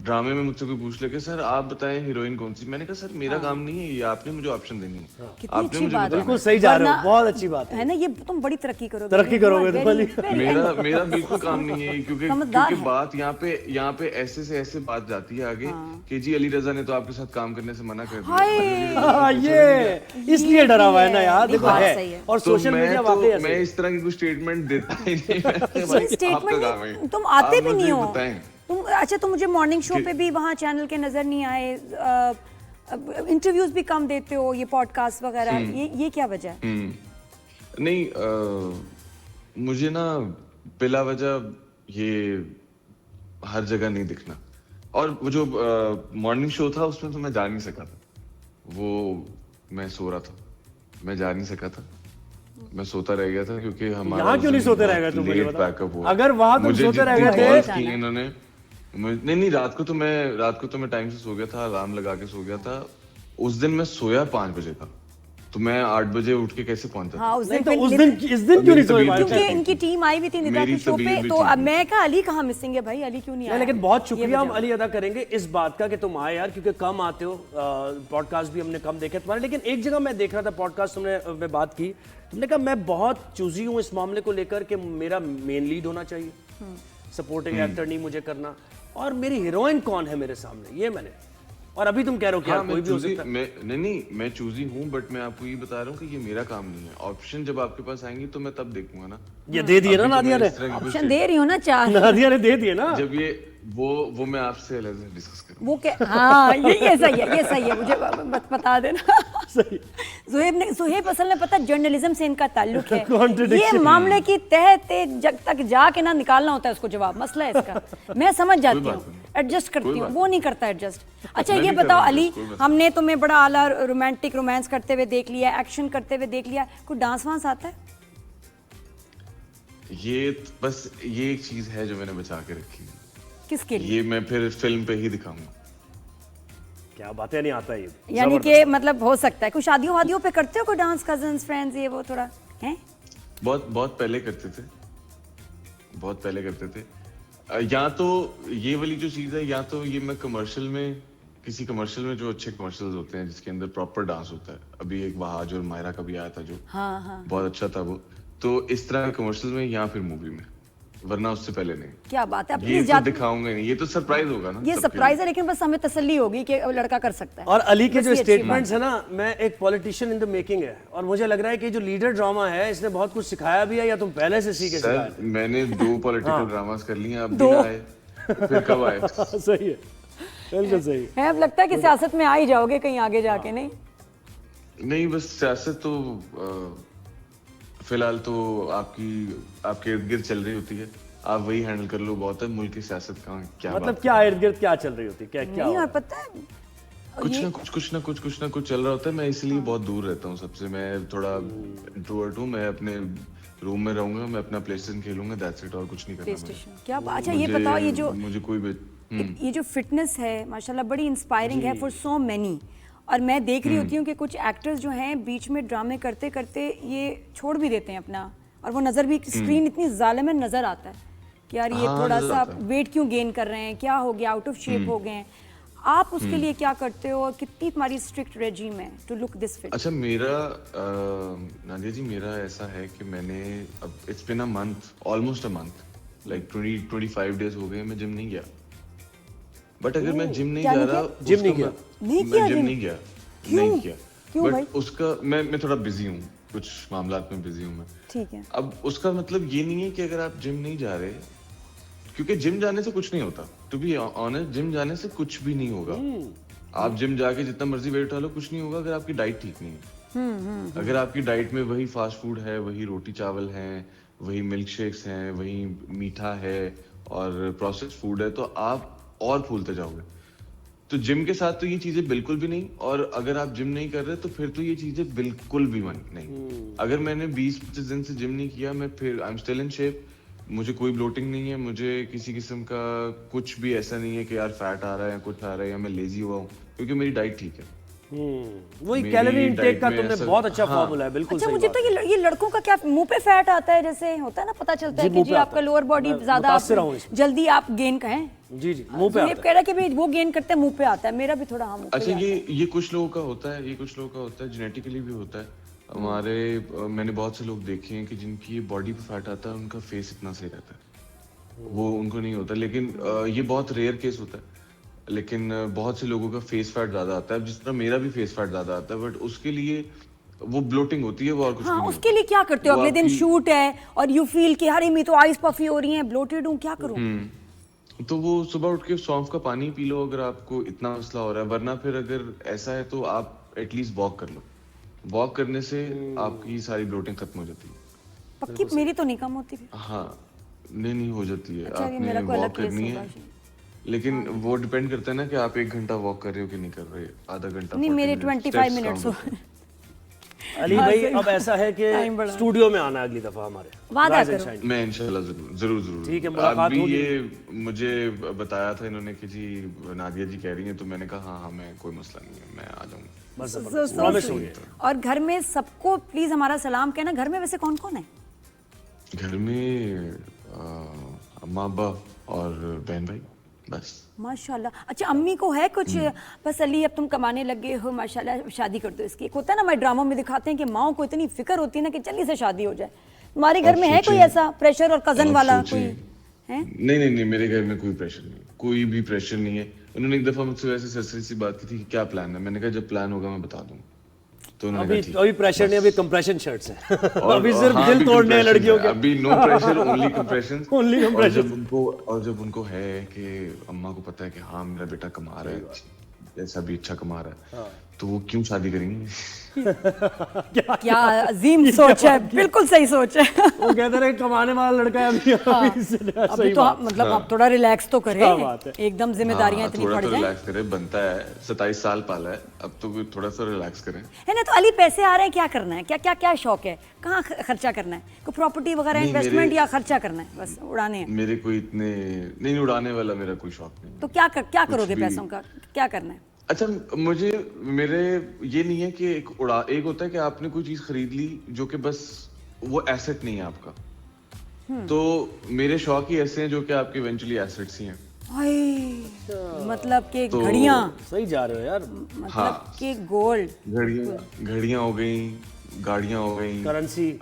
ड्रामे में मुझसे कोई पूछ ले कि सर आप बताएं हीरोइन कौन सी। मैंने कहा सर मेरा काम नहीं है ये, आपने मुझे ऑप्शन देनी है। कितनी आपने अच्छी मुझे बात है। बिल्कुल सही जा रहे हो, वरना- बहुत अच्छी बात है ना, ये तुम बड़ी तरक्की करोगे। तरक्की करोगे तुम, अली। मेरा बिल्कुल काम नहीं है, समझदार क्योंकि है। बात यहाँ पे ऐसे से ऐसे बात जाती है आगे कि जी अली रजा ने तो आपके साथ काम करने से मना कर दिया। हाँ, ये इसलिए डरा हुआ है ना यार, नहीं, देखो बात है। सही है। और तो सोशल मीडिया वाकई ऐसे मैं है। इस तरह की कोई स्टेटमेंट देता ही नहीं। स्टेटमेंट आपका काम है। नहीं, तुम आते आप भी नहीं मुझे हो बताएं। तुम। अच्छा, तुम मुझे मॉर्निंग शो पे भी वहाँ चैनल के नजर नहीं आए, इंटरव्यूज भी कम देते हो, ये पॉडकास्ट वगैरह, ये क्या वजह है? नहीं, मुझे ना बिला वजह ये हर जगह नहीं दिखना। और वो जो मॉर्निंग शो था उसमें तो मैं जा नहीं सका था, वो मैं सो रहा था, मैं जा नहीं सका था, मैं सोता रह गया था क्योंकि हमारा यहाँ क्यों नहीं सोते रह गए तुम, मुझे लेट बताओ। बैकअप हुआ। अगर वहाँ तुम सोते रह गए थे- थे इन्होंने नहीं, रात को तो मैं टाइम से सो गया था, अलार्म लगा के सो गया था। उस दिन मैं सोया 5 बजे था, तो मैं 8 बजे उठ के कैसे पहुंचा? हाँ, उस नहीं दिन तो फिर- इस दिन क्यों नहीं सोए? तबीयत क्योंकि ठीक है। इनकी टीम आई हुई थी निदा मेरी के शो पे, तबीयत भी तो ठीक अब है। मैं कहा अली कहाँ मिसिंग है भाई, अली क्यों नहीं आया? लेकिन बहुत ये शुक्रिया हम वजह। अली अदा करेंगे इस बात का कि तुम आए यार, क्योंकि कम आते हो, पॉडकास्ट भी हमने कम देखे तुम्हारे। लेकिन एक जगह मैं देख रहा था पॉडकास्ट तुमने में बात की, तुमने कहा मैं बहुत चूजी हूँ इस मामले को लेकर कि मेरा मेन लीड होना चाहिए, सपोर्टिंग एक्टर नहीं मुझे करना, और मेरी हीरोइन कौन है मेरे सामने, ये मैंने। और अभी तुम कह रहे हो कि हाँ, यार कोई भी हो सकता है। मैं चूजी हूँ, बट मैं आपको ये बता रहा हूँ कि ये मेरा काम नहीं है। ऑप्शन जब आपके पास आएंगी तो मैं तब देखूंगा ना। ये दे दिए ना अभी तो नादिया मैं ने, इस तरह की कुछ- ऑप्शन दे रही हो ना 4। नादिया ने दे दिए ना। जब ये वो मैं आपसे अलग डिस्कस करूँ। वो क्या, हाँ ये सही है, मुझे बता देना। सही। सुहेब असल में पता जर्नलिज्म से इनका ताल्लुक है, ये Contradiction। मामले की तह तक जाके ना निकालना होता है उसको जवाब, मसला है इसका। मैं समझ जाती बात हूँ, नहीं। एडजस्ट करती कोई हूँ, बात वो नहीं करता एडजस्ट। अच्छा मैं ये भी कर बताओ रहा हूँ अली, कोई बात हमने तुम्हें बड़ा आला रोमांटिक करते हुए देख लिया, एक्शन करते हुए देख लिया, कोई डांस वांस आता है? ये एक चीज है जो मैंने बचा के रखी है। किसके लिए? ये मैं फिर फिल्म पे ही दिखाऊंगा। क्या बातें, नहीं आता ये। यानी कि मतलब हो सकता है कुछ शादियों वादियों पे करते हो कोई डांस, कजन्स फ्रेंड्स, ये वो थोड़ा है? बहुत पहले करते थे, बहुत पहले करते थे। या तो ये वाली जो चीज है, या तो ये मैं किसी कमर्शियल में, जो अच्छे कमर्शियल्स होते हैं जिसके अंदर प्रॉपर डांस होता है। अभी एक वहाज और मायरा का भी आया था जो हाँ। बहुत अच्छा था वो। तो इस तरह के कमर्शियल में या फिर मूवी में, वरना उससे पहले नहीं। क्या बात है, ये अपनी तो जात दिखाऊंगा नहीं, ये तो सरप्राइज होगा ना ये सबके सरप्राइज लिए। है, लेकिन बस हमें तसल्ली होगी कि लड़का कर सकता है। और अली के बस जो ये अच्छी स्टेटमेंट्स है ना, मैं एक पॉलिटिशियन इन द मेकिंग है, और मुझे लग रहा है कि जो लीडर ड्रामा है इसने बहुत कुछ सिखाया भी है, या तुम पहले से सीखे सिखाए सर मैंने 2 पॉलिटिकल ड्रामास कर लिए, अब भी दो? ना आए, फिर कब आए? थे। सही है। बिल्कुल सही। है, अब लगता है कि सियासत में आ ही जाओगे कहीं आगे जाके, नहीं? नहीं, बस सियासत तो फिलहाल तो आपके इर्द गिर्द चल रही होती है, आप वही हैंडल कर लो, बहुत है। मुल्क की सियासत का क्या मतलब बात क्या इर्द गिर्द क्या चल रही होती, क्या क्या नहीं, हो और रहा है? पता है कुछ ना कुछ चल रहा होता है। मैं इसलिए बहुत दूर रहता हूँ सबसे, मैं थोड़ा इंट्रोवर्ट हूँ। मैं अपने रूम में रहूंगा, मैं अपना प्लेस्टेशन खेलूंगा, दैट्स इट, और कुछ नहीं करना मुझे। PlayStation, क्या अच्छा ये बताओ, ये जो मुझे कोई भी ये जो फिटनेस है माशाल्लाह बड़ी इंस्पायरिंग है फॉर सो मैनी। और मैं देख रही होती हूँ कि कुछ एक्टर्स जो हैं बीच में ड्रामे करते करते ये छोड़ भी देते हैं अपना, और वो नज़र भी स्क्रीन इतनी जालिम है, नज़र आता है कि यार ये हाँ, थोड़ा नज़र सा आता है। वेट क्यों गेन कर रहे हैं, क्या हो गया, आउट ऑफ शेप हो गए हैं। आप उसके लिए क्या करते हो और कितनी तुम्हारी स्ट्रिक्ट रेजिम है टू लुक दिस फिट? अच्छा, मेरा नादिया जी, मेरा ऐसा है कि मैंने अब it's been a month, almost a month, like 25 days हो गए मैं जिम नहीं गया। बट अगर मैं जिम नहीं क्या जा नहीं रहा, किया? जिम नहीं उसका किया? नहीं मैं किया जिम जिम? नहीं गया, क्यों? नहीं किया। क्यों भाई? बट उसका मैं थोड़ा बिजी हूँ, कुछ मामलात में बिजी हूँ मैं। ठीक है। अब उसका मतलब ये नहीं है कि अगर आप जिम नहीं जा रहे, क्योंकि जिम जाने से कुछ नहीं होता, टू बी ऑनेस्ट, जिम जाने से कुछ भी नहीं होगा। आप जिम जाके जितना मर्जी वेट उठा लो, कुछ नहीं होगा अगर आपकी डाइट ठीक नहीं है। अगर आपकी डाइट में वही फास्ट फूड है, वही रोटी चावल है, वही मिल्क शेक्स हैं, वही मीठा है और प्रोसेस्ड फूड है, तो आप और फूलते जाओगे। तो जिम के साथ तो ये चीजें बिल्कुल भी नहीं, और अगर आप जिम नहीं कर रहे तो फिर तो ये चीजें बिल्कुल भी नहीं। अगर मैंने 20-25 दिन से जिम नहीं किया, मैं फिर I am still in shape, मुझे कोई ब्लोटिंग नहीं है, मुझे किसी किस्म का कुछ भी ऐसा नहीं है कि यार फैट आ रहा है या कुछ आ रहा है या मैं लेजी हुआ हूँ, क्योंकि मेरी डाइट ठीक है। वही मेरी कैलोरी इनटेक डाइट का में तुमने ऐसा- बहुत अच्छा हाँ। फॉर्मूला है, बिल्कुल अच्छा, सही मुझे बात तो है। ये लड़कों का क्या मुंह पे फैट आता है, जैसे होता है ना, पता चलता है जी, कि मुंह जी पे आपका आता है। लोअर बॉडी मैं ज्यादा मुतासिर हूँ इसमें। जल्दी आप गेन का है। जी जी, मुंह पे ये आता है। कह रहा है कि भाई वो गेन करते हैं मुंह पे आता है, मेरा भी थोड़ा हाँ मुंह पे अच्छा, ही आता है। ये कुछ लोगों का होता है, ये कुछ लोगों का होता है, जेनेटिकली भी होता है। हमारे मैंने बहुत से लोग देखे हैं कि जिनकी बॉडी पे फैट आता है, उनका फेस इतना सही रहता है, वो उनको नहीं होता। लेकिन ये बहुत रेयर केस होता है, लेकिन बहुत से लोगों का फेस फैट ज्यादा आता है, जिस तरह मेरा भी फेस फैट ज्यादा आता है, बट उसके लिए वो ब्लोटिंग होती है, वो और कुछ हाँ, भी नहीं उसके होता। लिए क्या करते हो? वो अगले दिन आपकी- शूट है और यू फील कि यार मेरी तो आइस पफी हो रही हैं, ब्लोटेड हूँ, क्या करूँ? तो वो सुबह उठ के सौंफ का पानी पी लो अगर आपको इतना मसला हो रहा है, वरना फिर अगर ऐसा है तो आप एटलीस्ट वॉक कर लो। वॉक करने से आपकी सारी ब्लोटिंग खत्म हो जाती है। पक्की मेरी तो नहीं कम होती फिर। हाँ, नहीं हो जाती है। अच्छा, ये आपने मेरा कोई अलग वॉक केस करनी होगा है, शायद। लेकिन वो डिपेंड करता है ना कि आप 1 घंटा वॉक कर रहे हो कि नहीं कर रहे, आधा घंटा, नहीं, 40 मेरे minutes, 25 steps मिनट्स count हो। होते हैं। अली हाँ, भाई, सही अब ऐसा है कि टाइम बढ़ा। स्टूडियो में आना अगली दफा हमारे, वादा Rise and करो। Shine। मैं इंशाल्लाह जरूर ठीक है, मुलाकात अभी होगी। ये मुझे बताया था इन्होंने कि जी नादिया जी कह रही हैं, तो मैंने कहा हाँ मैं, कोई मसला नहीं है, मैं आ जाऊंगा। बस So जबरदस्त, sweet। प्रॉमिस हो गया। और घर में सबको प्लीज हमारा सलाम कहना। घर में वैसे कौन कौन है? घर में अम्मा अब्बा और बहन भाई, बस। माशाल्लाह। अच्छा, अम्मी को है कुछ बस अली अब तुम कमाने लगे हो, माशाल्लाह शादी कर दो इसकी? एक होता है ना, हमारे ड्रामों में दिखाते हैं कि माओ को इतनी फिक्र होती है ना कि जल्दी से शादी हो जाए। तुम्हारे घर आप में है कोई सोचिए- ऐसा प्रेशर और कजन आप वाला सोचिए। कोई है? नहीं, मेरे घर में कोई प्रेशर नहीं, कोई भी प्रेशर नहीं है। उन्होंने एक दफा मुझसे वैसे सरसरी सी बात की थी कि क्या प्लान है, मैंने कहा जब प्लान होगा मैं बता दूंगा। तो उन्होंने अभी कहा ठीक। अभी प्रेशर नहीं, अभी कंप्रेशन शर्ट्स है। और- अभी और सिर्फ हाँ, दिल अभी तोड़ने हैं compression लड़कियों है। के। अभी no pressure, only compression. Only compression। और जब उनको है कि अम्मा को पता है कि हाँ मेरा बेटा कमा रहा है, ऐसा भी अच्छा कमा रहा है, तो वो क्यों शादी करेंगे? क्या अजीम सोच है, बिल्कुल सही सोच है। वो कहते रहे कमाने वाला लड़का है अभी। अभी से- अभी सही तो बात। मतलब आप थोड़ा रिलैक्स तो करें, क्या बात है। एकदम जिम्मेदारियां हाँ, इतनी थोड़ा पड़ तो जाएं। रिलैक्स करे, बनता है, 27 साल पाला है, अब तो थोड़ा सा रिलैक्स करें। है ना? तो अली पैसे आ रहे हैं, क्या करना है? क्या क्या क्या शौक है? कहाँ खर्चा करना है? कोई प्रॉपर्टी वगैरह, नहीं, इन्वेस्टमेंट मेरे- या खर्चा करना है? बस उड़ाने हैं। मेरे कोई इतने नहीं, उड़ाने वाला मेरा कोई शौक नहीं। तो क्या करोगे भी- पैसों का? क्या करना है? अच्छा, मेरे ये नहीं है कि एक होता है कि आपने कोई चीज खरीद ली जो कि बस वो एसेट नहीं है आपका, तो मेरे शौक ही ऐसे हैं जो कि आपके इवेंचुअली एसेट्स ही हैं। हाय, मतलब कि तो- घड़ियां, सही जा रहे हो यार। मतलब हाँ। कि गोल्ड, घड़ियां हो गई, गाड़ियां हो गई, करेंसी।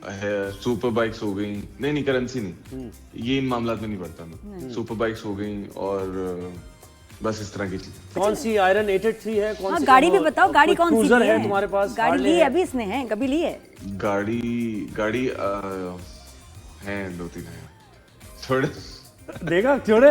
सुपर बाइक्स हो गई। नहीं, करेंसी नहीं, ये इन मामलात में नहीं पड़ता मैं। सुपर बाइक्स हो गई और बस इस तरह की चीजें। कौन सी आयरन 883 है? कौन हाँ, सी गाड़ी भी बताओ, गाड़ी कौन सी क्रूजर ली है तुम्हारे पास? गाड़ी Harley ली है है? अभी इसने, है कभी ली है? गाड़ी हैं 2-3 हैं थोड़े। देखा छोड़े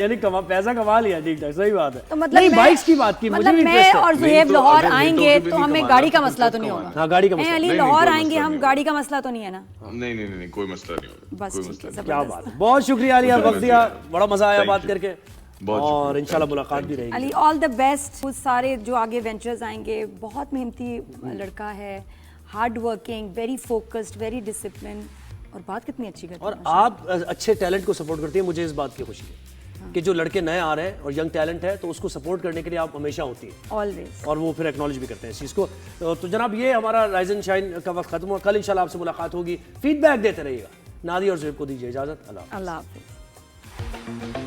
यानी पैसा कमा लिया, ठीक ठाक, सही बात है। तो मतलब नहीं, मैं- बाइक्स की बात की, मुझे मतलब भी मैं इंटरेस्ट है। और नहीं जुहेब तो लाहौर अगर आएंगे नेटों के भी तो नहीं हमें कमाना, गाड़ी का तो मसला सब तो नहीं कमाना। होगा। हाँ, गाड़ी का मसला अली नहीं, लाहौर कोई आएंगे मसला हम, नहीं गाड़ी का मसला तो नहीं है ना? नहीं, कोई मसला नहीं होगा, बस कोई ठीक मसला है, नहीं। क्या जबरदस्त। बात है, बहुत शुक्रिया अली, आप वक्त दिया, बड़ा मजा आया Thank बात you. करके, बहुत और शुक्रिया, इंशाल्लाह thank you, मुलाकात भी thank you. रहेगी। Ali all the best. वो सारे जो आगे वेंचर्स आएंगे, बहुत मेहनती लड़का है, hard working, very focused, very discipline, और बात कितनी अच्छी करता और है। आप अच्छे टैलेंट को सपोर्ट करती है, मुझे इस बात की खुशी है कि जो लड़के नए आ रहे हैं और यंग टैलेंट है तो उसको सपोर्ट करने के लिए आप हमेशा होती है, ऑलवेज। और वो फिर एक्नॉलेज भी करते हैं इस चीज़ को। तो जनाब, ये हमारा राइज एंड शाइन का वक्त खत्म हुआ, कल इंशाल्लाह आपसे मुलाकात होगी, फीडबैक देते रहिएगा। नादिया और ज़ुहैब को दीजिए इजाज़त, अल्लाह हाफ़िज़। अल्लाह हाफिज।